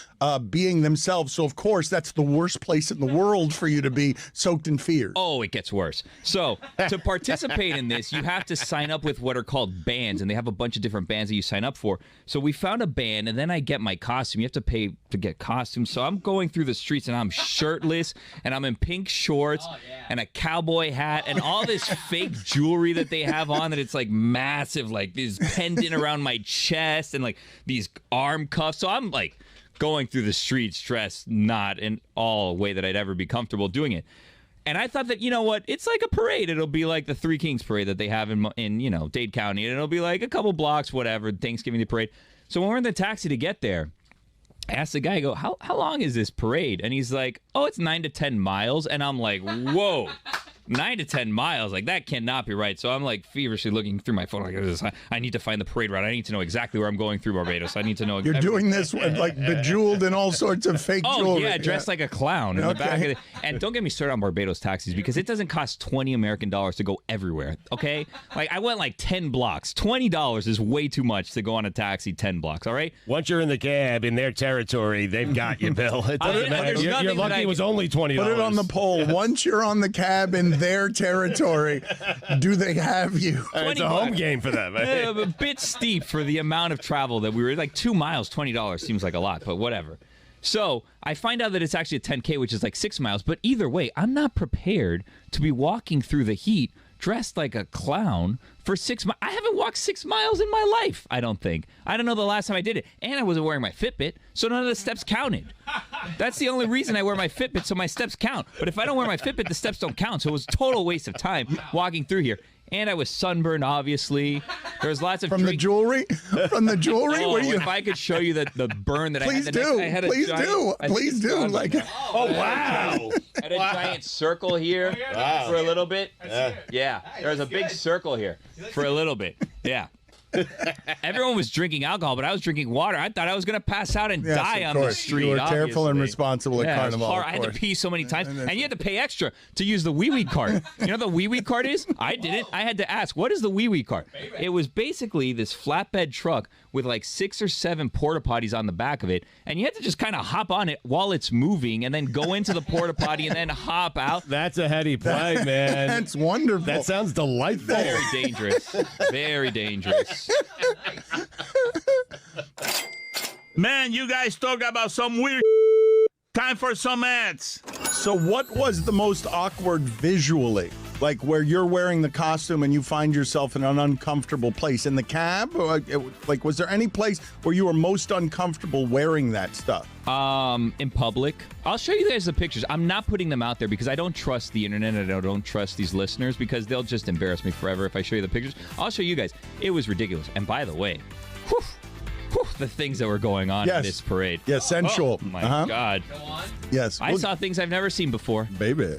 being themselves. So of course that's the worst place in the world for you to be soaked in fear. Oh, it gets worse. So to participate in this, you have to sign up with what are called bands, and they have a bunch of different bands that you sign up for. So we found a band, and then I get my costume. You have to pay to get costumes. So I'm going through the streets, and I'm shirtless, and I'm in pink shorts and a cowboy hat and all this fake jewelry that they have on that it's like massive, like this pendant around my chest and like these arm cuffs. So I'm like going through the streets dressed not in all way that I'd ever be comfortable doing it. And I thought that, you know what, it's like a parade. It'll be like the Three Kings parade that they have in you know, Dade County. And it'll be like a couple blocks, whatever, Thanksgiving Day parade. So when we're in the taxi to get there, I asked the guy, I go, how long is this parade? And he's like, oh, it's 9 to 10 miles. And I'm like, whoa. 9 to 10 miles, like that cannot be right. So I'm like feverishly looking through my phone. Like, I need to find the parade route. I need to know exactly where I'm going through Barbados. I need to know. You're doing this with like bejeweled and all sorts of fake jewelry. Oh yeah, dressed like a clown in the back of Okay. it. And don't get me started on Barbados taxis because it doesn't cost $20 American to go everywhere. Okay, like I went like 10 blocks. $20 is way too much to go on a taxi 10 blocks. All right. Once you're in the cab in their territory, they've got you, Bill. It doesn't matter. there's You're nothing lucky that it was only $20. Put it on the poll. Once you're on the cab in their territory, do they have you? It's a home game for them. A bit steep for the amount of travel that we were like 2 miles. $20 seems like a lot, but whatever. So I find out that it's actually a 10K, which is like 6 miles. But either way, I'm not prepared to be walking through the heat dressed like a clown for 6 miles. I haven't walked 6 miles in my life, I don't think. I don't know the last time I did it. And I wasn't wearing my Fitbit, so none of the steps counted. That's the only reason I wear my Fitbit, so my steps count. But if I don't wear my Fitbit, the steps don't count. So it was a total waste of time walking through here. And I was sunburned, obviously. There was lots of From the jewelry? From the jewelry? Oh, What do you? if I could show you the burn that Please I had. do. I had a Please giant, do. I think Please it's do. gone Like, now. Oh, wow. I had a giant circle here for a little bit. Yeah, there was a big circle here for a little bit. Yeah. Everyone was drinking alcohol, but I was drinking water. I thought I was going to pass out and die on the street. You were careful and obviously. responsible at Carnival. I had to pee so many times, and you had to pay extra to use the wee-wee cart. You know what the wee-wee cart is? I didn't. I had to ask, what is the wee-wee cart? It was basically this flatbed truck with like 6 or 7 porta potties on the back of it, and you had to just kind of hop on it while it's moving, and then go into the porta potty and then hop out. That's a heady play, man. That's wonderful. That sounds delightful. Very dangerous. Very dangerous. Man, you guys talk about some weird. Time for some ads. So what was the most awkward visually? Like where you're wearing the costume and you find yourself in an uncomfortable place in the cab? Or like, was there any place where you were most uncomfortable wearing that stuff? In public. I'll show you guys the pictures. I'm not putting them out there because I don't trust the internet and I don't trust these listeners because they'll just embarrass me forever if I show you the pictures. I'll show you guys. It was ridiculous. And by the way, the things that were going on in this parade. Yes, sensual. Oh, my God. Yes. I saw things I've never seen before. Baby.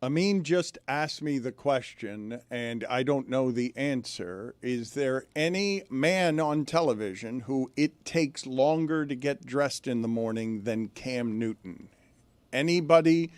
Amin just asked me the question, and I don't know the answer. Is there any man on television who it takes longer to get dressed in the morning than Cam Newton? Anybody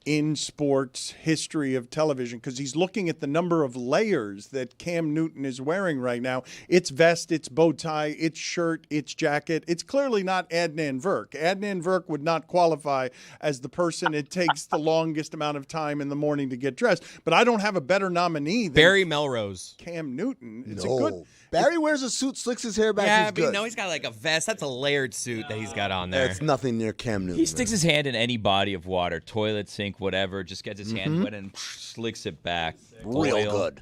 in sports history of television? Because he's looking at the number of layers that Cam Newton is wearing right now. It's vest, it's bow tie, it's shirt, it's jacket. It's clearly not Adnan Virk. Adnan Virk would not qualify as the person it takes the longest amount of time in the morning to get dressed. But I don't have a better nominee than Barry Melrose. Cam Newton. It's No. a good. Barry wears a suit, slicks his hair back. Yeah, he's but good. no, he's got like a vest. That's a layered suit that he's got on there. That's nothing near Cam Newton. He sticks his hand in any body of water, toilet, sink, whatever, just gets his hand wet and slicks it back. Real Oil. good.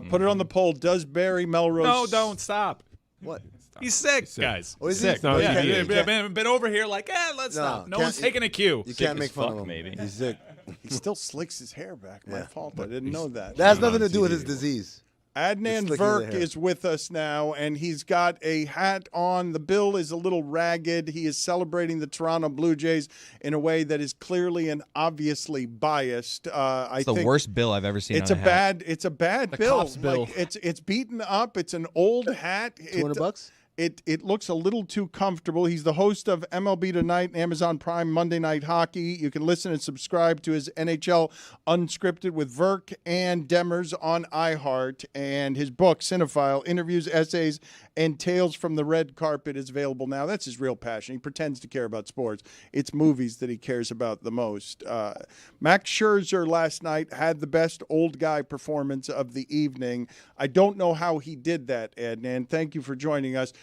Put it on the poll. Does Barry Melrose? No, don't stop. What? He's sick, guys. Oh, is he? Sick. No, you can't- you can't- been over here like, let's stop. No one's taking a cue. You Sick can't as make fun fuck, of him. maybe. He's sick. He still slicks his hair back. My fault. I didn't know that. That has nothing to do with his disease. Adnan Just slicking Virk the hair. is with us now, and he's got a hat on. The bill is a little ragged. He is celebrating the Toronto Blue Jays in a way that is clearly and obviously biased. It's the worst bill I've ever seen. It's on a hat. bad. It's a bad bill. Cops bill. Like, it's beaten up. It's an old hat. $200? It looks a little too comfortable. He's the host of MLB Tonight and Amazon Prime Monday Night Hockey. You can listen and subscribe to his NHL Unscripted with Virk and Demers on iHeart. And his book, Cinephile, interviews, essays, and tales from the red carpet is available now. That's his real passion. He pretends to care about sports. It's movies that he cares about the most. Max Scherzer last night had the best old guy performance of the evening. I don't know how he did that, Adnan. Thank you for joining us.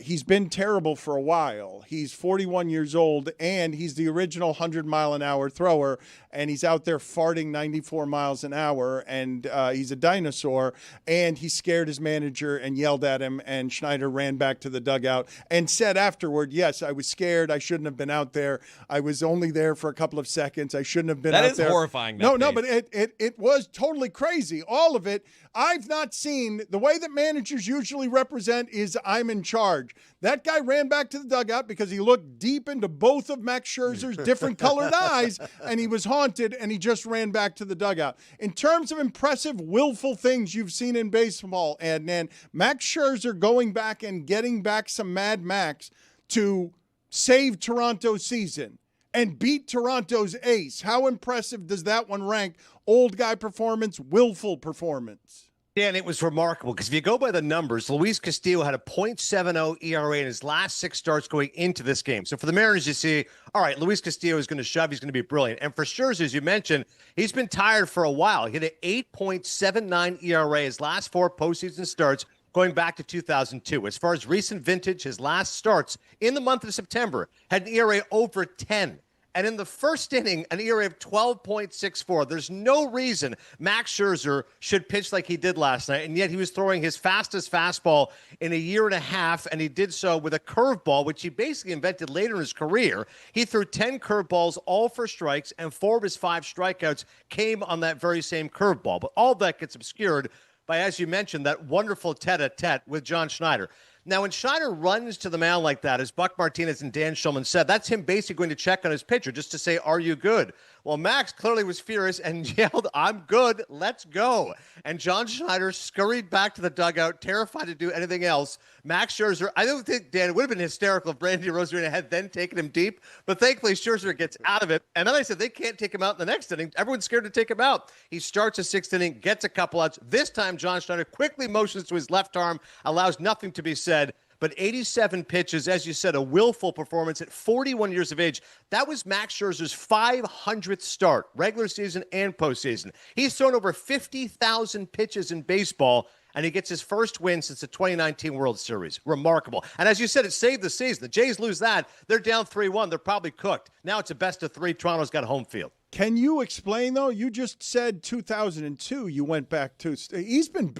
He's been terrible for a while. He's 41 years old, and he's the original 100-mile-an-hour thrower, and he's out there farting 94 miles an hour, and he's a dinosaur, and he scared his manager and yelled at him, and Schneider ran back to the dugout and said afterward, yes, I was scared. I shouldn't have been out there. I was only there for a couple of seconds. I shouldn't have been out there. That is horrifying. No, but it was totally crazy. All of it. I've not seen the way that managers usually represent is I'm in charge. That guy ran back to the dugout because he looked deep into both of Max Scherzer's different colored eyes, and he was haunted, and he just ran back to the dugout. In terms of impressive, willful things you've seen in baseball, Adnan, Max Scherzer going back and getting back some Mad Max to save Toronto's season and beat Toronto's ace. How impressive does that one rank? Old guy performance, willful performance. Dan, it was remarkable because if you go by the numbers, Luis Castillo had a .70 ERA in his last 6 starts going into this game. So for the Mariners, you see, all right, Luis Castillo is going to shove. He's going to be brilliant. And for Scherzer, as you mentioned, he's been tired for a while. He had an 8.79 ERA his last 4 postseason starts going back to 2002. As far as recent vintage, his last starts in the month of September had an ERA over 10. And in the first inning, an ERA of 12.64. There's no reason Max Scherzer should pitch like he did last night, and yet he was throwing his fastest fastball in a year and a half, and he did so with a curveball, which he basically invented later in his career. He threw 10 curveballs, all for strikes, and 4 of his 5 strikeouts came on that very same curveball. But all that gets obscured by, as you mentioned, that wonderful tete-a-tete with John Schneider. Now, when Schneider runs to the mound like that, as Buck Martinez and Dan Schulman said, that's him basically going to check on his pitcher just to say, are you good? Well, Max clearly was furious and yelled, I'm good, let's go. And John Schneider scurried back to the dugout, terrified to do anything else. Max Scherzer, I don't think, Dan, it would have been hysterical if Randy Rosarina had then taken him deep, but thankfully Scherzer gets out of it. And then I said, they can't take him out in the next inning. Everyone's scared to take him out. He starts the 6th inning, gets a couple outs. This time, John Schneider quickly motions to his left arm, allows nothing to be said. But 87 pitches, as you said, a willful performance at 41 years of age. That was Max Scherzer's 500th start, regular season and postseason. He's thrown over 50,000 pitches in baseball, and he gets his first win since the 2019 World Series. Remarkable. And as you said, it saved the season. The Jays lose that. They're down 3-1. They're probably cooked. Now it's a best of 3. Toronto's got home field. Can you explain, though? You just said 2002. You went back to he's been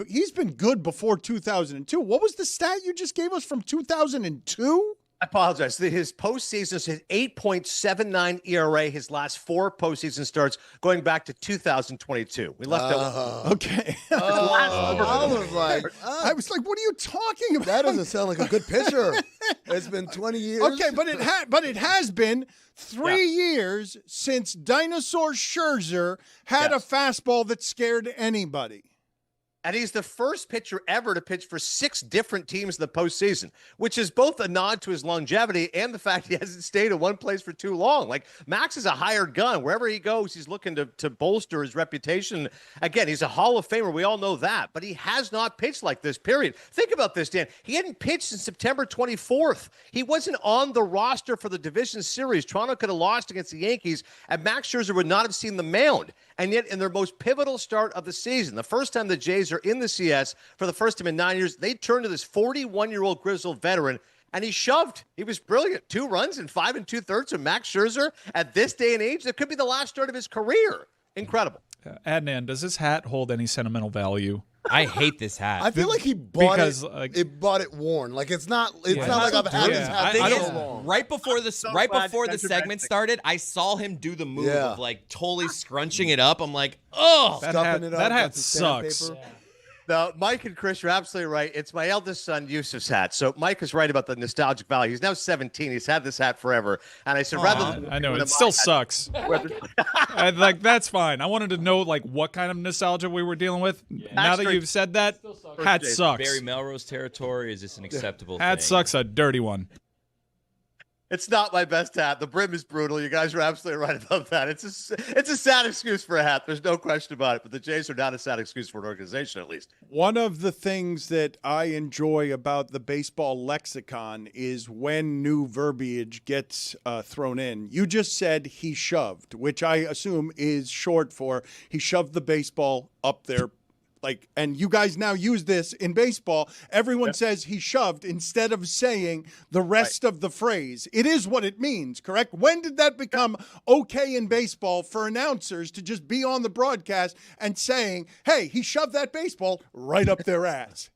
good before 2002. What was the stat you just gave us from 2002? I apologize. His postseason his 8.79 ERA, his last 4 postseason starts going back to 2022. We left that. Okay. I was like, what are you talking about? That doesn't sound like a good pitcher. It's been 20 years. Okay, but it has been 3 years since Dinosaur Scherzer had a fastball that scared anybody. And he's the first pitcher ever to pitch for 6 different teams in the postseason, which is both a nod to his longevity and the fact he hasn't stayed in one place for too long. Like, Max is a hired gun. Wherever he goes, he's looking to bolster his reputation. Again, he's a Hall of Famer. We all know that. But he has not pitched like this, period. Think about this, Dan. He hadn't pitched since September 24th. He wasn't on the roster for the division series. Toronto could have lost against the Yankees, and Max Scherzer would not have seen the mound. And yet, in their most pivotal start of the season, the first time the Jays are in the CS for the first time in 9 years, they turned to this 41-year-old grizzled veteran, and he shoved. He was brilliant. 2 runs in 5 2/3 of Max Scherzer at this day and age. That could be the last start of his career. Incredible. Adnan, does this hat hold any sentimental value? I hate this hat. I feel like he bought it bought it worn. Like it's not like I've had this hat so long. Right before the segment started, I saw him do the move of like totally scrunching it up. I'm like, oh, that hat sucks. Now, Mike and Chris, you're absolutely right. It's my eldest son, Yusuf's hat. So Mike is right about the nostalgic value. He's now 17. He's had this hat forever. And I said, I know, it still sucks. Like, that's fine. I wanted to know, like, what kind of nostalgia we were dealing with. Now that you've said that, hat sucks. Barry Melrose territory, is this an acceptable hat thing? Sucks, a dirty one. It's not my best hat. The brim is brutal. You guys are absolutely right about that. It's a sad excuse for a hat. There's no question about it. But the Jays are not a sad excuse for an organization, at least. One of the things that I enjoy about the baseball lexicon is when new verbiage gets thrown in. You just said he shoved, which I assume is short for he shoved the baseball up there. Like, and you guys now use this in baseball. Everyone says he shoved instead of saying the rest of the phrase. It is what it means, correct? When did that become okay in baseball for announcers to just be on the broadcast and saying, hey, he shoved that baseball right up their ass?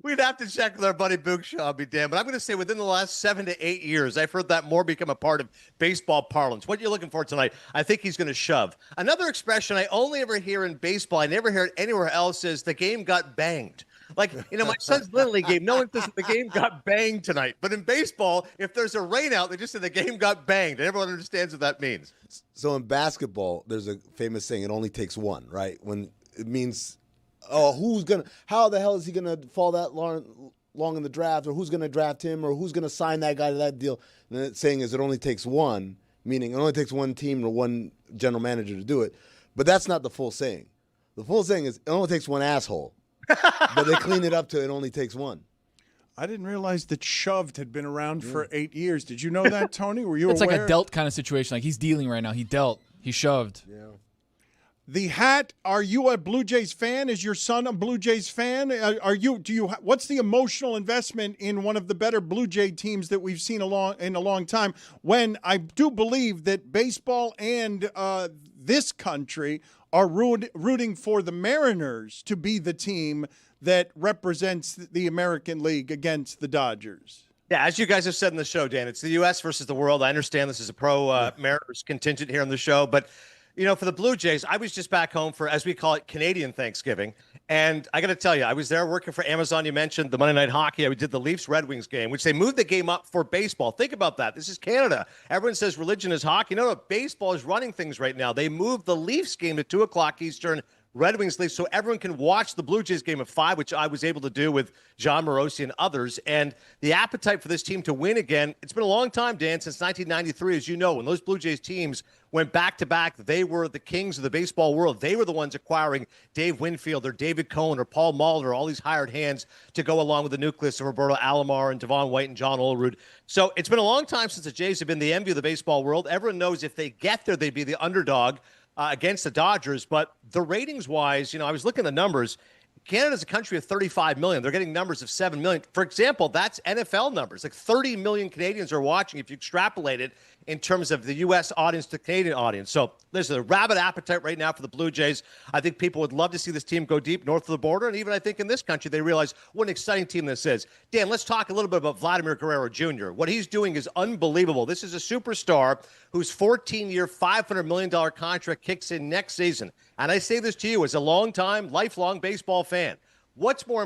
We'd have to check with our buddy Boogshaw, I'll be damned. But I'm going to say within the last 7 to 8 years, I've heard that more become a part of baseball parlance. What you're looking for tonight, I think he's going to shove. Another expression I only ever hear in baseball, I never hear it anywhere else, is the game got banged. Like, my son's Little League game, no one says the game got banged tonight. But in baseball, if there's a rain out, they just say the game got banged. And everyone understands what that means. So in basketball, there's a famous saying, it only takes one, right? When it means... oh, how the hell is he going to fall that long in the draft, or who's going to draft him, or who's going to sign that guy to that deal? And the saying is it only takes one, meaning it only takes one team or one general manager to do it. But that's not the full saying. The full saying is it only takes one asshole, but they clean it up to it only takes one. I didn't realize that shoved had been around for 8 years. Did you know that, Tony? Were you It's aware? like a dealt kind of situation. Like he's dealing right now. He dealt. He shoved. Yeah. The hat. Are you a Blue Jays fan? Is your son a Blue Jays fan? Are you? Do you? What's the emotional investment in one of the better Blue Jay teams that we've seen in a long time? When I do believe that baseball and this country are rooting for the Mariners to be the team that represents the American League against the Dodgers. Yeah, as you guys have said in the show, Dan, it's the U.S. versus the world. I understand this is a pro Mariners contingent here on the show, but for the Blue Jays, I was just back home for, as we call it, Canadian Thanksgiving. And I got to tell you, I was there working for Amazon. You mentioned the Monday Night Hockey. I did the Leafs-Red Wings game, which they moved the game up for baseball. Think about that. This is Canada. Everyone says religion is hockey. No, baseball is running things right now. They moved the Leafs game to 2 o'clock Eastern, Red Wings Leafs, so everyone can watch the Blue Jays game at 5, which I was able to do with John Morosi and others. And the appetite for this team to win again, it's been a long time, Dan, since 1993, as you know. When those Blue Jays teams went back-to-back, they were the kings of the baseball world. They were the ones acquiring Dave Winfield or David Cohn or Paul Molitor, all these hired hands to go along with the nucleus of Roberto Alomar and Devon White and John Olerud. So it's been a long time since the Jays have been the envy of the baseball world. Everyone knows if they get there, they'd be the underdog against the Dodgers. But the ratings-wise, I was looking at the numbers. Canada's a country of 35 million. They're getting numbers of 7 million. For example, that's NFL numbers. Like 30 million Canadians are watching if you extrapolate it in terms of the U.S. audience to Canadian audience. So there's a rabid appetite right now for the Blue Jays. I think people would love to see this team go deep north of the border. And even I think in this country, they realize what an exciting team this is. Dan, let's talk a little bit about Vladimir Guerrero Jr. What he's doing is unbelievable. This is a superstar whose 14-year, $500 million contract kicks in next season. And I say this to you as a long-time, lifelong baseball fan. What's more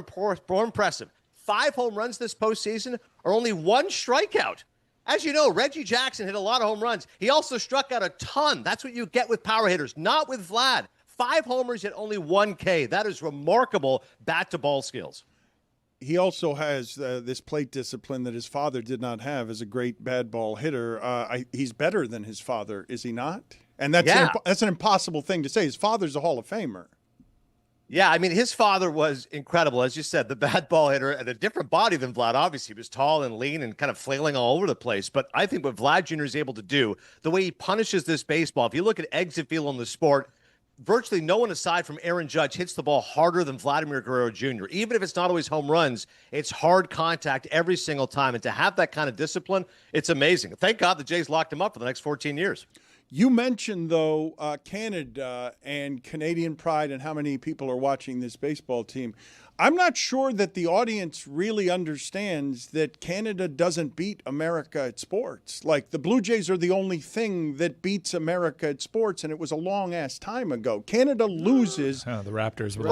impressive, 5 home runs this postseason or only 1 strikeout? As you know, Reggie Jackson hit a lot of home runs. He also struck out a ton. That's what you get with power hitters, not with Vlad. 5 homers, yet only 1 K. That is remarkable bat-to-ball skills. He also has this plate discipline that his father did not have as a great bad ball hitter. He's better than his father, is he not? And that's an impossible thing to say. His father's a Hall of Famer. Yeah, I mean, his father was incredible. As you said, the bad ball hitter and a different body than Vlad. Obviously, he was tall and lean and kind of flailing all over the place. But I think what Vlad Jr. is able to do, the way he punishes this baseball, if you look at exit feel in the sport, virtually no one aside from Aaron Judge hits the ball harder than Vladimir Guerrero Jr. Even if it's not always home runs, it's hard contact every single time. And to have that kind of discipline, it's amazing. Thank God the Jays locked him up for the next 14 years. You mentioned, though, Canada and Canadian pride and how many people are watching this baseball team. I'm not sure that the audience really understands that Canada doesn't beat America at sports. Like, the Blue Jays are the only thing that beats America at sports, and it was a long-ass time ago. Canada loses. The Raptors were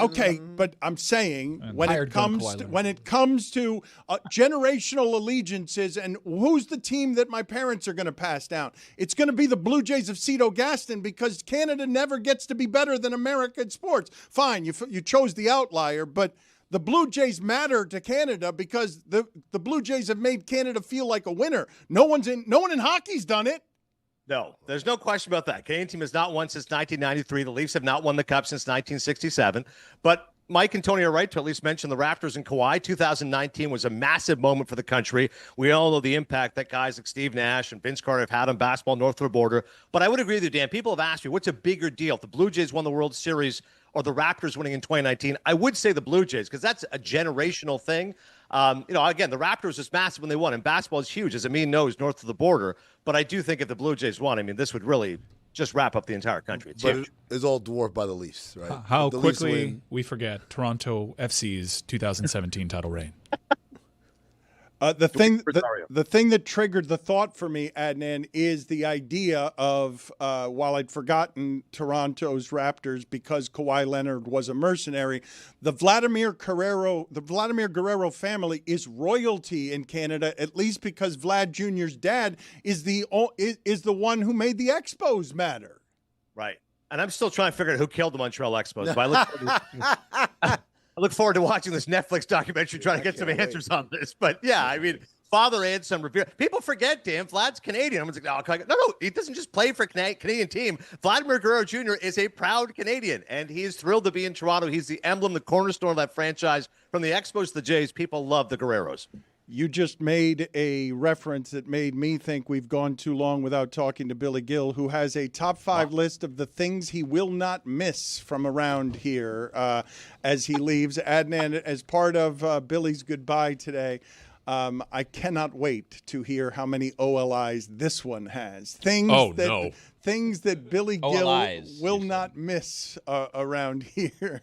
okay, but I'm saying when it comes to generational allegiances and who's the team that my parents are going to pass down, it's going to be the Blue Jays of Cito Gaston because Canada never gets to be better than America at sports. Fine, you chose the outlier, but the Blue Jays matter to Canada because the Blue Jays have made Canada feel like a winner. No one in hockey's done it. No, there's no question about that. Canadian team has not won since 1993. The Leafs have not won the Cup since 1967. But Mike and Tony are right to at least mention the Raptors and Kawhi. 2019 was a massive moment for the country. We all know the impact that guys like Steve Nash and Vince Carter have had on basketball north of the border. But I would agree with you, Dan. People have asked me, what's a bigger deal? If the Blue Jays won the World Series or the Raptors winning in 2019, I would say the Blue Jays because that's a generational thing. Again, the Raptors was massive when they won, and basketball is huge, as Amin knows, north of the border. But I do think if the Blue Jays won, this would really just wrap up the entire country. It's huge. It's all dwarfed by the Leafs, right? How quickly we forget Toronto FC's 2017 title reign. The thing that triggered the thought for me, Adnan, is the idea of, while I'd forgotten Toronto's Raptors because Kawhi Leonard was a mercenary, the Vladimir Guerrero family is royalty in Canada, at least because Vlad Jr.'s dad is the one who made the Expos matter. Right. And I'm still trying to figure out who killed the Montreal Expos. But I look forward to watching this Netflix documentary, trying to get some answers on this. But yeah, father and son Revere. People forget, Dan, Vlad's Canadian. I'm like, no, he doesn't just play for Canadian team. Vladimir Guerrero Jr. is a proud Canadian, and he is thrilled to be in Toronto. He's the emblem, the cornerstone of that franchise. From the Expos to the Jays, people love the Guerreros. You just made a reference that made me think we've gone too long without talking to Billy Gil, who has a top 5 list of the things he will not miss from around here as he leaves. Adnan, as part of Billy's goodbye today, I cannot wait to hear how many OLIs this one has. Things that Billy Gil OLIs, will not miss around here.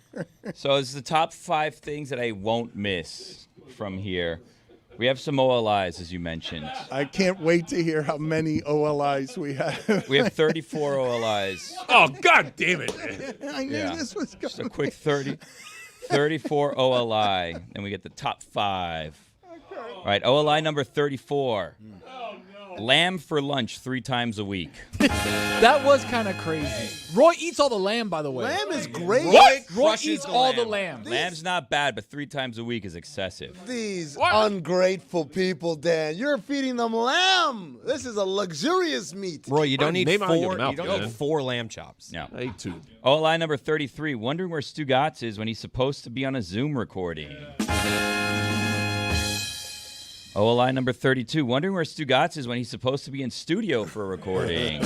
So it's the top 5 things that I won't miss from here. We have some OLIs, as you mentioned. I can't wait to hear how many OLIs we have. We have 34 OLIs. Oh, God damn it. I knew this was going. Just a quick 34 OLI, and we get the top 5. All right, OLI number 34. Lamb for lunch 3 times a week. That was kind of crazy. Roy eats all the lamb, by the way. Lamb is great. Roy eats all the lamb. Lamb's not bad, but 3 times a week is excessive. These ungrateful people, Dan. You're feeding them lamb. This is a luxurious meat. Roy, you don't need Name out of your 4. mouth, You don't man. need 4 lamb chops. No. I ate 2. OLI number 33. Wondering where Stugotz is when he's supposed to be on a Zoom recording. OLI number 32. Wondering where Stugotz is when he's supposed to be in studio for a recording.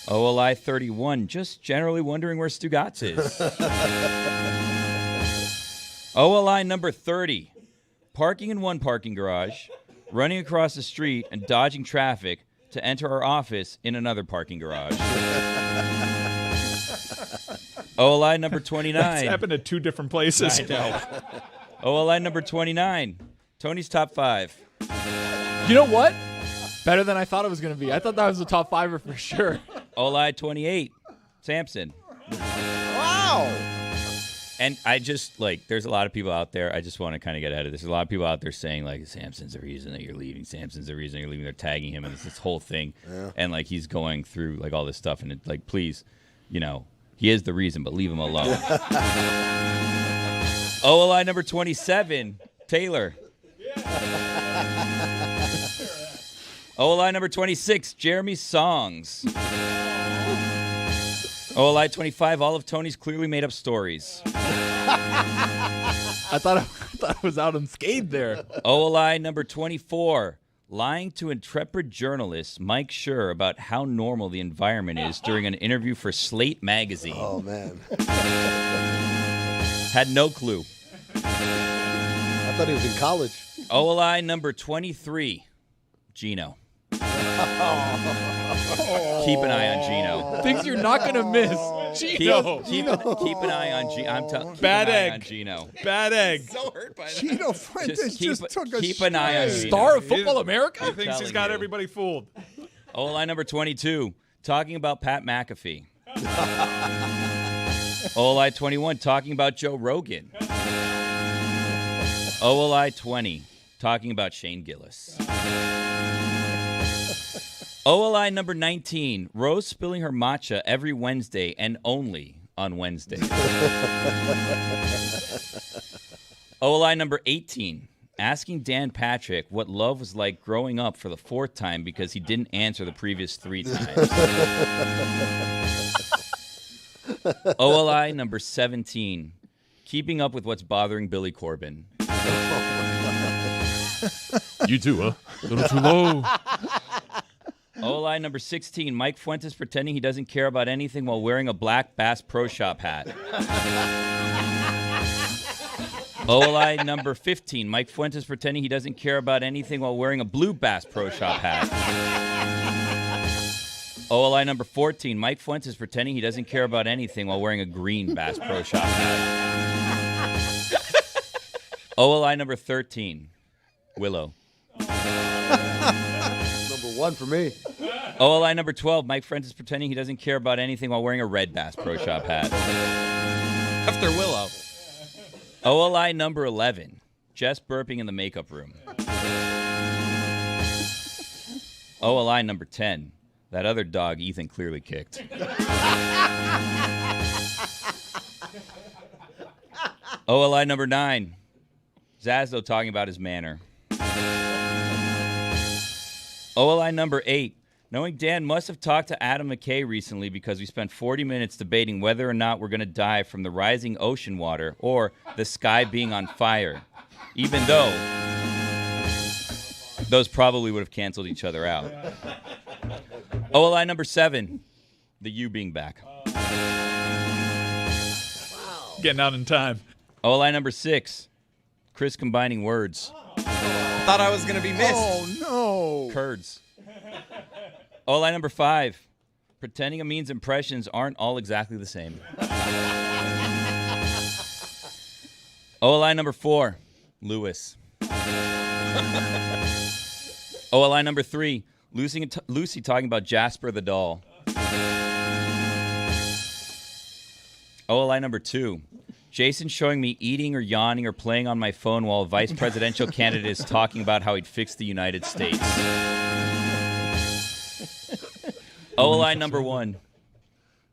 OLI 31. Just generally wondering where Stugotz is. OLI number 30. Parking in one parking garage, running across the street and dodging traffic to enter our office in another parking garage. OLI number 29. That's happened at 2 different places. I know. OLI number 29. Tony's top 5. You know what? Better than I thought it was going to be. I thought that was the top 5er for sure. OLI 28. Samson. Wow. And I just, there's a lot of people out there. I just want to kind of get ahead of this. There's a lot of people out there saying, Samson's the reason that you're leaving. Samson's the reason you're leaving. They're tagging him, and it's this whole thing. Yeah. And, he's going through, all this stuff. And, please, he is the reason, but leave him alone. OLI number 27, Taylor. OLI number 26, Jeremy's songs. OLI 25, all of Tony's clearly made up stories. I thought it was out unscathed there. OLI number 24, lying to intrepid journalist Mike Schur about how normal the environment is during an interview for Slate magazine. Oh, man. Had no clue. I thought he was in college. OLI number 23, Gino. Keep an eye on Gino. Things you're not going to miss. Gino. Keep an eye on Gino. I'm telling you. Bad egg. On Gino. Bad egg. So hurt by that. Gino Fuentes just took a keep an eye on Gino. Star of Football America? He thinks he's got everybody fooled. OLI number 22, talking about Pat McAfee. OLI 21, talking about Joe Rogan. OLI 20, talking about Shane Gillis. OLI number 19, Rose spilling her matcha every Wednesday and only on Wednesday. OLI number 18, asking Dan Patrick what love was like growing up for the 4th time because he didn't answer the previous 3 times. OLI number 17, keeping up with what's bothering Billy Corbin. You too, huh? A little too low. OLI number 16, Mike Fuentes pretending he doesn't care about anything while wearing a black Bass Pro Shop hat. OLI number 15, Mike Fuentes pretending he doesn't care about anything while wearing a blue Bass Pro Shop hat. OLI number 14, Mike Fuentes pretending he doesn't care about anything while wearing a green Bass Pro Shop hat. OLI number 13, Willow. Number 1 for me. OLI number 12, Mike Fuentes pretending he doesn't care about anything while wearing a red Bass Pro Shop hat. After Willow. OLI number 11, Jess burping in the makeup room. OLI number 10, that other dog Ethan clearly kicked. OLI number 9, Zaz, though, talking about his manner. OLI number 8. Knowing Dan must have talked to Adam McKay recently because we spent 40 minutes debating whether or not we're going to die from the rising ocean water or the sky being on fire, even though those probably would have canceled each other out. OLI number 7. The U being back. Getting out in time. OLI number 6. Chris combining words. Thought I was going to be missed. Oh, no. Curds. OLI number 5. Pretending Amin's impressions aren't all exactly the same. OLI number 4. Lewis. OLI number 3. Lucy talking about Jasper the doll. OLI number 2. Jason showing me eating or yawning or playing on my phone while a vice presidential candidate is talking about how he'd fix the United States. OLI number 1.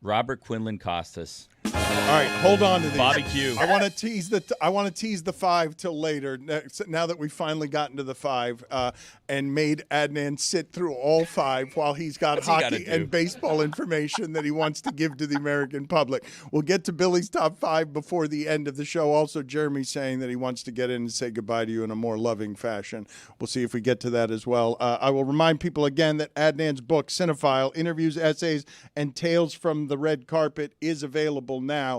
Robert Quinlan Costas. All right, hold on to these. Bobby Q. I want to tease the 5 till later. Now that we've finally gotten to the 5 and made Adnan sit through all 5 while he's got hockey and baseball information that he wants to give to the American public. We'll get to Billy's top 5 before the end of the show. Also, Jeremy's saying that he wants to get in and say goodbye to you in a more loving fashion. We'll see if we get to that as well. I will remind people again that Adnan's book, Cinephile, Interviews, Essays, and Tales from the Red Carpet, is available now.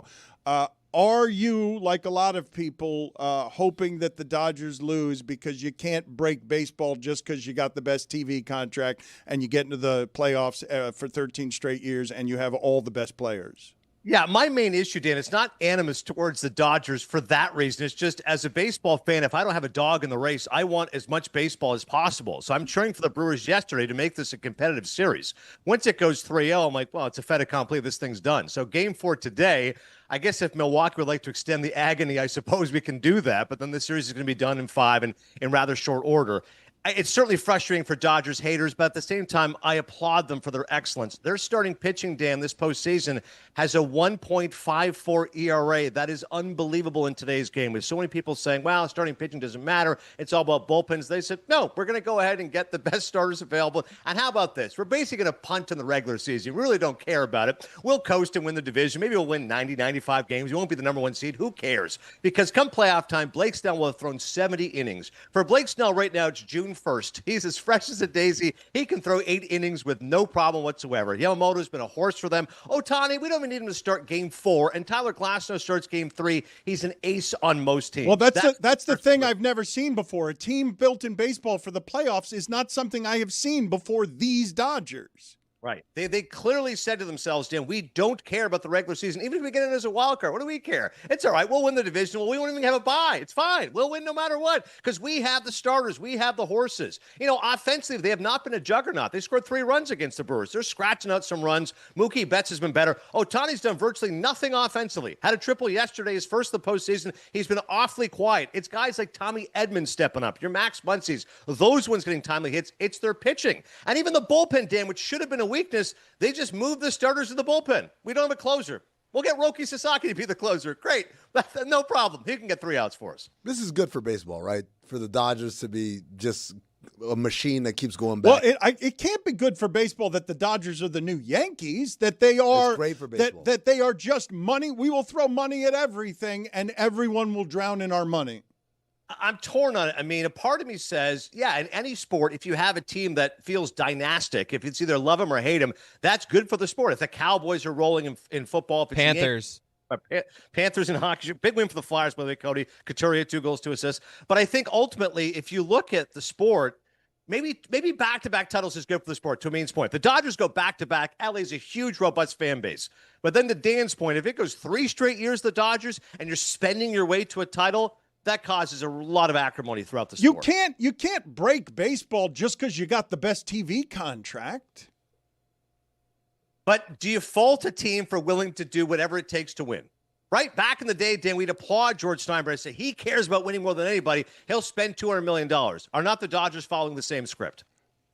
Are you, like a lot of people, hoping that the Dodgers lose because you can't break baseball just because you got the best TV contract and you get into the playoffs for 13 straight years and you have all the best players? Yeah, my main issue, Dan, it's not animus towards the Dodgers for that reason. It's just as a baseball fan, if I don't have a dog in the race, I want as much baseball as possible. So I'm cheering for the Brewers yesterday to make this a competitive series. Once it goes 3-0, I'm like, well, it's a fait accompli. This thing's done. So game 4 today, I guess if Milwaukee would like to extend the agony, I suppose we can do that. But then the series is going to be done in 5 and in rather short order. It's certainly frustrating for Dodgers haters, but at the same time, I applaud them for their excellence. Their starting pitching, Dan, this postseason has a 1.54 ERA. That is unbelievable in today's game. With so many people saying, well, starting pitching doesn't matter. It's all about bullpens. They said, no, we're going to go ahead and get the best starters available. And how about this? We're basically going to punt in the regular season. We really don't care about it. We'll coast and win the division. Maybe we'll win 90, 95 games. We won't be the number 1 seed. Who cares? Because come playoff time, Blake Snell will have thrown 70 innings. For Blake Snell right now, it's June 1st. He's as fresh as a daisy. He can throw 8 innings with no problem whatsoever. Yamamoto's been a horse for them. Ohtani, we don't even need him to start game 4. And Tyler Glasnow starts game 3. He's an ace on most teams. Well, that's the thing I've never seen before. A team built in baseball for the playoffs is not something I have seen before these Dodgers. Right. They clearly said to themselves, Dan, we don't care about the regular season. Even if we get in as a wild card, what do we care? It's all right. We'll win the division. Well, we won't even have a bye. It's fine. We'll win no matter what because we have the starters. We have the horses. You know, offensively, they have not been a juggernaut. They scored 3 runs against the Brewers. They're scratching out some runs. Mookie Betts has been better. Ohtani's done virtually nothing offensively. Had a triple yesterday, his first of the postseason. He's been awfully quiet. It's guys like Tommy Edmonds stepping up. Your Max Muncy's, those ones getting timely hits. It's their pitching. And even the bullpen, Dan, which should have been a weakness, they just moved the starters to the bullpen. We don't have a closer. We'll get Roki Sasaki to be the closer. Great. No problem. He can get 3 outs for us. This is good for baseball, right? For the Dodgers to be just a machine that keeps going back. Well, it can't be good for baseball that the Dodgers are the new Yankees, that they are, it's great for baseball. That they are just money. We will throw money at everything, and everyone will drown in our money. I'm torn on it. I mean, a part of me says, yeah, in any sport, if you have a team that feels dynastic, if it's either love them or hate them, that's good for the sport. If the Cowboys are rolling in football, if it's Panthers. Panthers in hockey, big win for the Flyers, by the way, Cody. Couturier, 2 goals, 2 assists. But I think ultimately, if you look at the sport, maybe back-to-back titles is good for the sport, to Amin's point. The Dodgers go back-to-back. LA's a huge, robust fan base. But then to Dan's point, if it goes 3 straight years, the Dodgers, and you're spending your way to a title, that causes a lot of acrimony throughout the sport. You can't break baseball just because you got the best TV contract. But do you fault a team for willing to do whatever it takes to win? Right? Back in the day, Dan, we'd applaud George Steinbrenner and say he cares about winning more than anybody. He'll spend $200 million. Are not the Dodgers following the same script?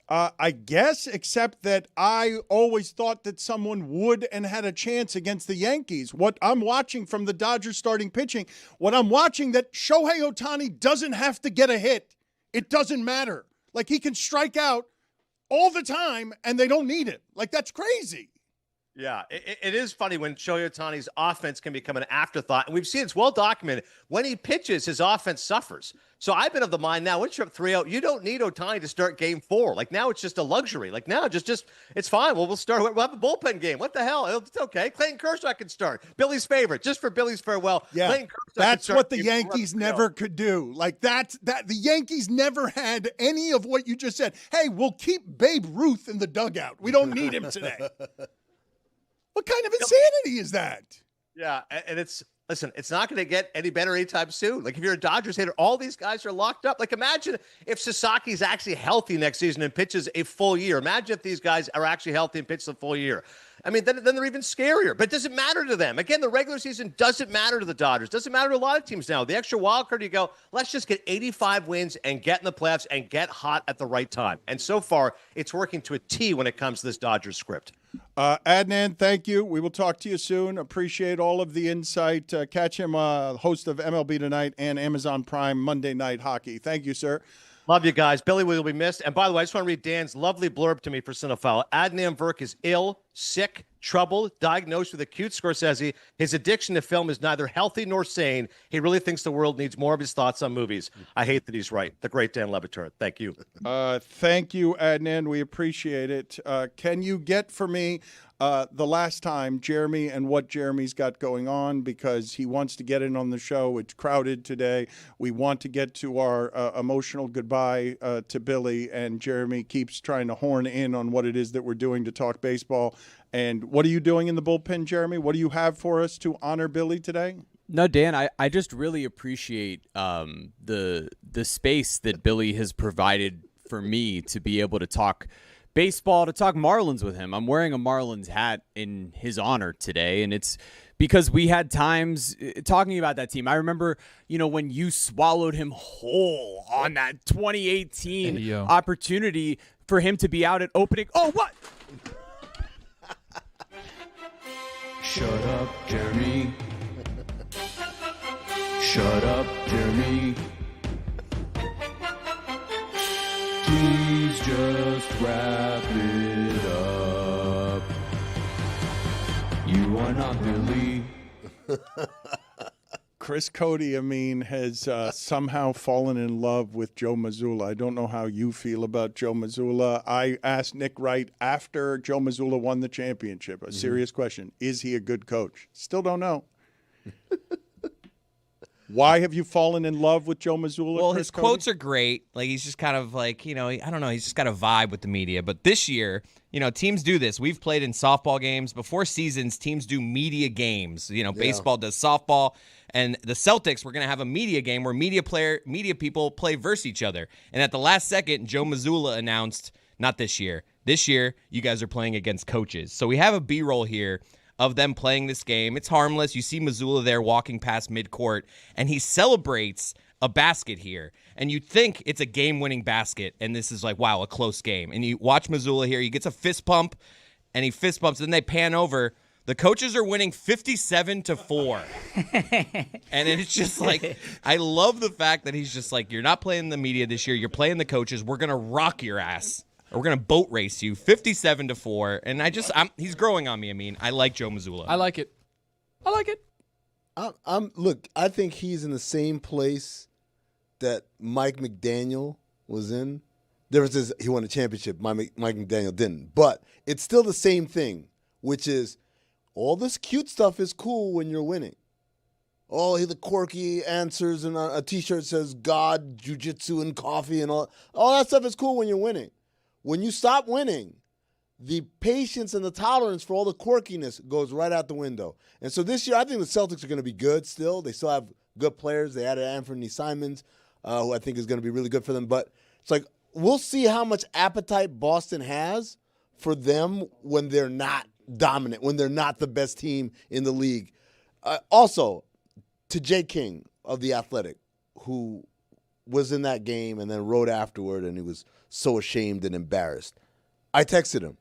I guess, except that I always thought that someone would and had a chance against the Yankees. What I'm watching from the Dodgers starting pitching, what I'm watching that Shohei Ohtani doesn't have to get a hit. It doesn't matter. Like, he can strike out all the time, and they don't need it. Like, that's crazy. Yeah, it is funny when Shohei Ohtani's offense can become an afterthought. And we've seen it's well documented. When he pitches, his offense suffers. So I've been of the mind now, once you're up 3-0, you don't need Ohtani to start game 4. Like, now it's just a luxury. Like, now just it's fine. We'll have a bullpen game. What the hell? It's okay. Clayton Kershaw can start. Billy's favorite, just for Billy's farewell. Yeah, Clayton Kershaw that's can what start the Yankees never could do. Like, that the Yankees never had any of what you just said. Hey, we'll keep Babe Ruth in the dugout. We don't need him today. What kind of insanity is that? Yeah, and it's not going to get any better anytime soon. Like, if you're a Dodgers hater, all these guys are locked up. Like, imagine if Sasaki's actually healthy next season and pitches a full year. Imagine if these guys are actually healthy and pitch the full year. I mean, then they're even scarier. But it doesn't matter to them. Again, the regular season doesn't matter to the Dodgers. Doesn't matter to a lot of teams now. The extra wild card, you go, let's just get 85 wins and get in the playoffs and get hot at the right time. And so far, it's working to a T when it comes to this Dodgers script. Adnan, thank you. We will talk to you soon. Appreciate all of the insight. Catch him, host of MLB Tonight and Amazon Prime Monday Night Hockey. Thank you, sir. Love you guys. Billy will be missed. And by the way, I just want to read Dan's lovely blurb to me for Cinephile. Adnan Virk is ill, sick, troubled, diagnosed with acute Scorsese. His addiction to film is neither healthy nor sane. He really thinks the world needs more of his thoughts on movies. I hate that he's right. The great Dan Le Batard. Thank you. Thank you, Adnan. We appreciate it. Can you get for me the last time Jeremy and what Jeremy's got going on, because he wants to get in on the show. It's crowded today. We want to get to our emotional goodbye to Billy, and Jeremy keeps trying to horn in on what it is that we're doing to talk baseball. And what are you doing in the bullpen, Jeremy? What do you have for us to honor Billy today? No, Dan, I just really appreciate the space that Billy has provided for me to be able to talk baseball, to talk Marlins with him. I'm wearing a Marlins hat in his honor today, and it's because we had times talking about that team. I remember, when you swallowed him whole on that 2018 opportunity for him to be out at opening. Oh, what? Shut up, Jeremy. Shut up, Jeremy. Please just wrap it up. You are not Billy. Chris Cody, has somehow fallen in love with Joe Mazzulla. I don't know how you feel about Joe Mazzulla. I asked Nick Wright after Joe Mazzulla won the championship, a serious question. Is he a good coach? Still don't know. Why have you fallen in love with Joe Mazzulla? Well, Chris his Cody? quotes are great. Like, he's just kind of like, I don't know. He's just got a vibe with the media. But this year, teams do this. We've played in softball games. Before seasons, teams do media games. Baseball does softball. And the Celtics, we're going to have a media game where media people play versus each other. And at the last second, Joe Mazzulla announced, not this year. This year, you guys are playing against coaches. So we have a B-roll here of them playing this game. It's harmless. You see Mazzulla there walking past midcourt, and he celebrates a basket here. And you think it's a game-winning basket, and this is like, wow, a close game. And you watch Mazzulla here. He gets a fist pump, and he fist bumps. Then they pan over. The coaches are winning 57-4. And it's just like, I love the fact that he's just like, you're not playing the media this year. You're playing the coaches. We're going to rock your ass. We're going to boat race you 57-4. And he's growing on me. I like Joe Mazzulla. I like it. Look, I think he's in the same place that Mike McDaniel was in. Difference is he won a championship. Mike McDaniel didn't. But it's still the same thing, which is all this cute stuff is cool when you're winning. Oh, the quirky answers and a T-shirt says God, jiu-jitsu, and coffee and all that stuff is cool when you're winning. When you stop winning, the patience and the tolerance for all the quirkiness goes right out the window. And so this year, I think the Celtics are going to be good still. They still have good players. They added Anthony Simons, who I think is going to be really good for them. But it's like, we'll see how much appetite Boston has for them when they're not dominant, when they're not the best team in the league. Also, to Jay King of The Athletic, who was in that game and then wrote afterward, and he was so ashamed and embarrassed. I texted him.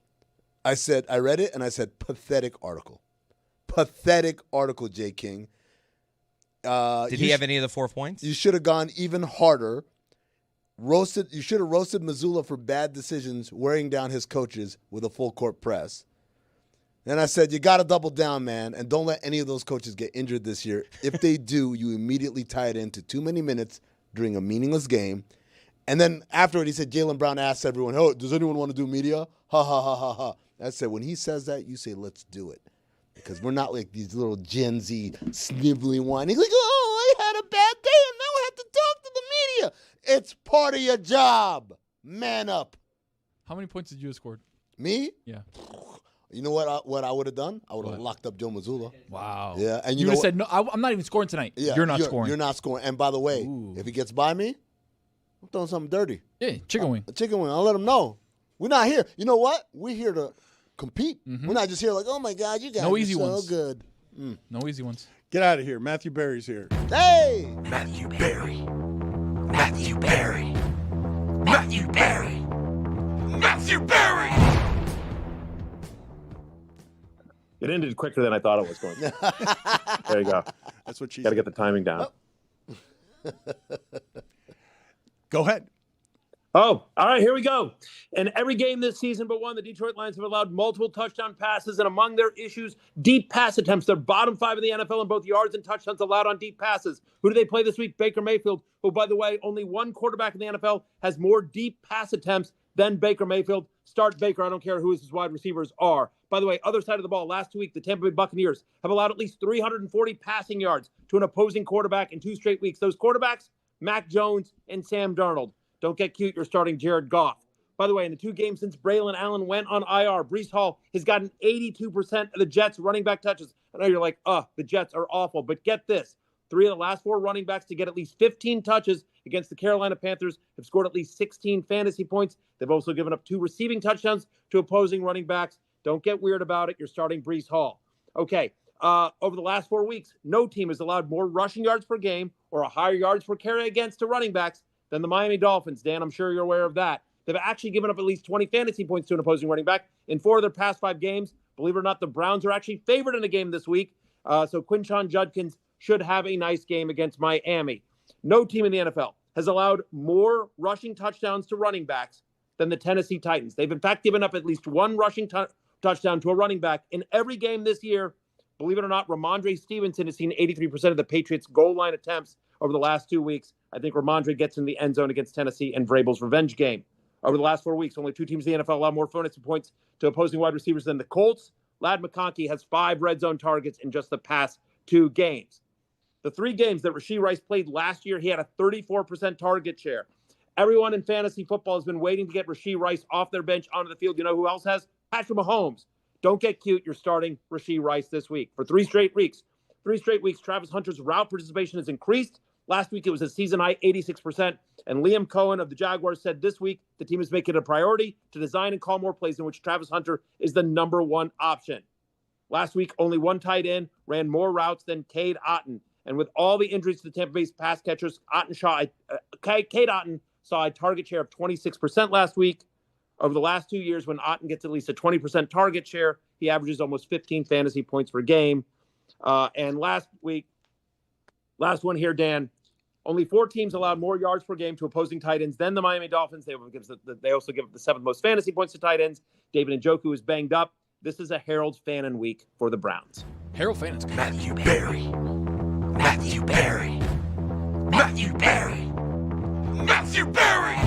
I said, I read it, and I said, pathetic article. Pathetic article, J. King. Did he have any of the 4 points? You should have gone even harder. You should have roasted Missoula for bad decisions, wearing down his coaches with a full court press. Then I said, you got to double down, man, and don't let any of those coaches get injured this year. If they do, you immediately tie it into too many minutes during a meaningless game. And then afterward, he said, Jaylen Brown asked everyone, oh, does anyone want to do media? Ha, ha, ha, ha, ha. I said, when he says that, you say, let's do it. Because we're not like these little Gen Z sniveling one. He's like, oh, I had a bad day, and now I have to talk to the media. It's part of your job. Man up. How many points did you have scored? Me? Yeah. You know what I would have done? I would have locked up Joe Mazzulla. Wow. Yeah, and you know would have what? said, no, I'm not even scoring tonight. Yeah, you're not scoring. You're not scoring. And by the way, if he gets by me, I'm throwing something dirty. Yeah, chicken wing. A chicken wing. I'll let him know. We're not here. You know what? We're here to compete. Mm-hmm. We're not just here like, oh, my God, you guys no are easy so ones. good. No easy ones. Get out of here. Matthew Berry's here. Hey! Matthew Berry. Matthew Berry. Matthew Berry. Matthew Berry. It ended quicker than I thought it was going to. There you go. That's what she Got to said. get the timing down. Go ahead. Oh, all right, here we go. In every game this season but one, the Detroit Lions have allowed multiple touchdown passes, and among their issues, deep pass attempts. They're bottom 5 in the NFL in both yards and touchdowns allowed on deep passes. Who do they play this week? Baker Mayfield, who, by the way, only one quarterback in the NFL has more deep pass attempts than Baker Mayfield. Start Baker. I don't care who his wide receivers are. By the way, other side of the ball, last week, the Tampa Bay Buccaneers have allowed at least 340 passing yards to an opposing quarterback in 2 straight weeks. Those quarterbacks, Mac Jones and Sam Darnold. Don't get cute. You're starting Jared Goff. By the way, in the 2 games since Braylon Allen went on IR, Breece Hall has gotten 82% of the Jets' running back touches. I know you're like, the Jets are awful. But get this. 3 of the last 4 running backs to get at least 15 touches against the Carolina Panthers have scored at least 16 fantasy points. They've also given up 2 receiving touchdowns to opposing running backs. Don't get weird about it. You're starting Breece Hall. Okay. Over the last 4 weeks, no team has allowed more rushing yards per game or a higher yards per carry against to running backs than the Miami Dolphins. Dan, I'm sure you're aware of that. They've actually given up at least 20 fantasy points to an opposing running back in 4 of their past 5 games. Believe it or not, the Browns are actually favored in a game this week. So Quinshon Judkins should have a nice game against Miami. No team in the NFL has allowed more rushing touchdowns to running backs than the Tennessee Titans. They've, in fact, given up at least 1 rushing touchdown to a running back in every game this year. Believe it or not, Ramondre Stevenson has seen 83% of the Patriots' goal line attempts over the last 2 weeks. I think Ramondre gets in the end zone against Tennessee and Vrabel's revenge game. Over the last 4 weeks, only 2 teams in the NFL allow more fantasy points to opposing wide receivers than the Colts. Ladd McConkey has 5 red zone targets in just the past 2 games. The 3 games that Rashee Rice played last year, he had a 34% target share. Everyone in fantasy football has been waiting to get Rashee Rice off their bench onto the field. You know who else has? Patrick Mahomes. Don't get cute. You're starting Rashee Rice this week. For 3 straight weeks, Travis Hunter's route participation has increased. Last week, it was a season-high 86%. And Liam Cohen of the Jaguars said this week the team is making it a priority to design and call more plays in which Travis Hunter is the number 1 option. Last week, only 1 tight end ran more routes than Cade Otton. And with all the injuries to the Tampa Bay's pass catchers, Cade Otton saw a target share of 26% last week. Over the last 2 years, when Otton gets at least a 20% target share, he averages almost 15 fantasy points per game. And last one here, Dan, only 4 teams allowed more yards per game to opposing tight ends than the Miami Dolphins. They also give the 7th most fantasy points to tight ends. David Njoku is banged up. This is a Harold Fannin week for the Browns. Harold Fannin's good. Matthew Berry. Matthew Berry. Matthew Berry. Matthew Berry.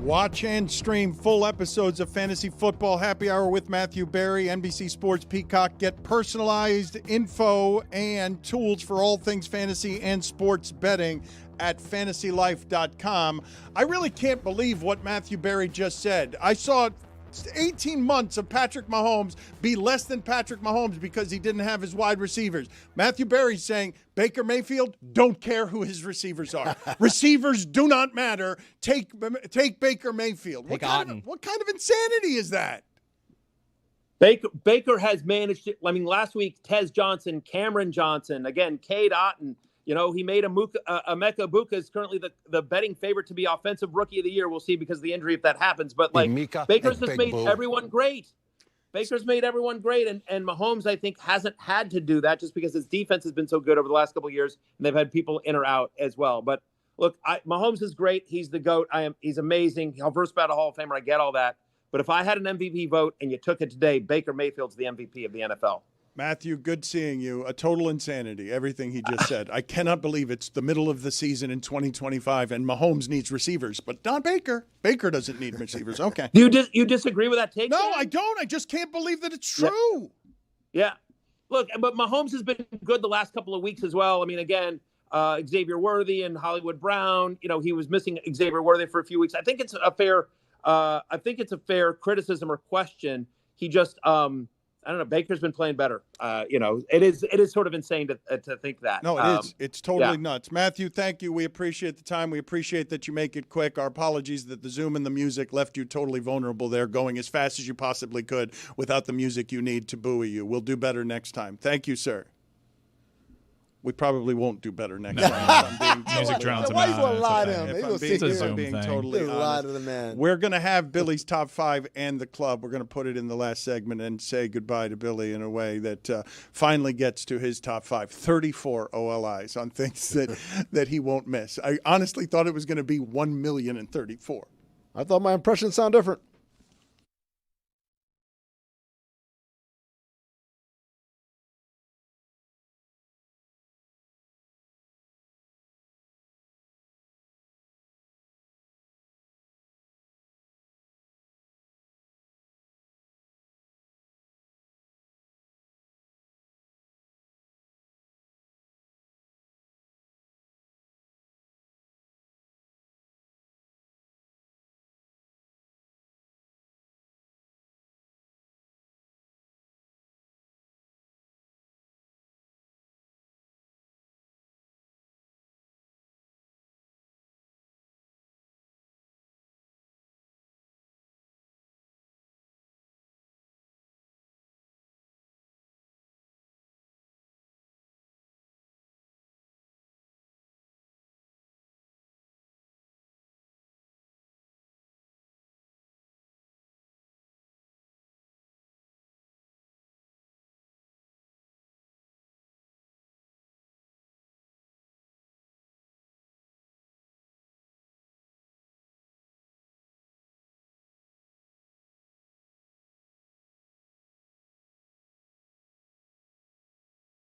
Watch and stream full episodes of Fantasy Football Happy Hour with Matthew Berry, NBC Sports Peacock. Get personalized info and tools for all things fantasy and sports betting at fantasylife.com. I really can't believe what Matthew Berry just said. I saw 18 months of Patrick Mahomes be less than Patrick Mahomes because he didn't have his wide receivers. Matthew Berry's saying Baker Mayfield, don't care who his receivers are. Receivers do not matter. Take Baker Mayfield. What kind of insanity is that? Baker has managed it. I mean, last week, Tez Johnson, Cameron Johnson, again, Cade Otton. You know, he made Emeka Egbuka is currently the betting favorite to be offensive rookie of the year. We'll see because of the injury if that happens. But like Baker's just made everyone great. Baker's made everyone great, and Mahomes, I think, hasn't had to do that just because his defense has been so good over the last couple of years, and they've had people in or out as well. But look, Mahomes is great. He's the GOAT. He's amazing. First ballot Hall of Famer. I get all that. But if I had an MVP vote and you took it today, Baker Mayfield's the MVP of the NFL. Matthew, good seeing you. A total insanity, everything he just said. I cannot believe it's the middle of the season in 2025 and Mahomes needs receivers, but not Baker. Baker doesn't need receivers. Okay. You disagree with that take? No, I don't. I just can't believe that it's true. Yeah. Look, but Mahomes has been good the last couple of weeks as well. I mean, again, Xavier Worthy and Hollywood Brown, you know, he was missing Xavier Worthy for a few weeks. I think it's a fair criticism or question. He just I don't know. Baker's been playing better. You know, it is sort of insane to think that. No, it is. It's totally nuts. Matthew, thank you. We appreciate the time. We appreciate that you make it quick. Our apologies that the Zoom and the music left you totally vulnerable there, going as fast as you possibly could without the music you need to buoy you. We'll do better next time. Thank you, sir. We probably won't do better next time. Music drowns him Why out. you going to lie to him? It's a being thing. totally lie honest. to the man. We're going to have Billy's top 5 and the club. We're going to put it in the last segment and say goodbye to Billy in a way that finally gets to his top 5. 34 OLIs on things that he won't miss. I honestly thought it was going to be 1,034,000. I thought my impressions sound different.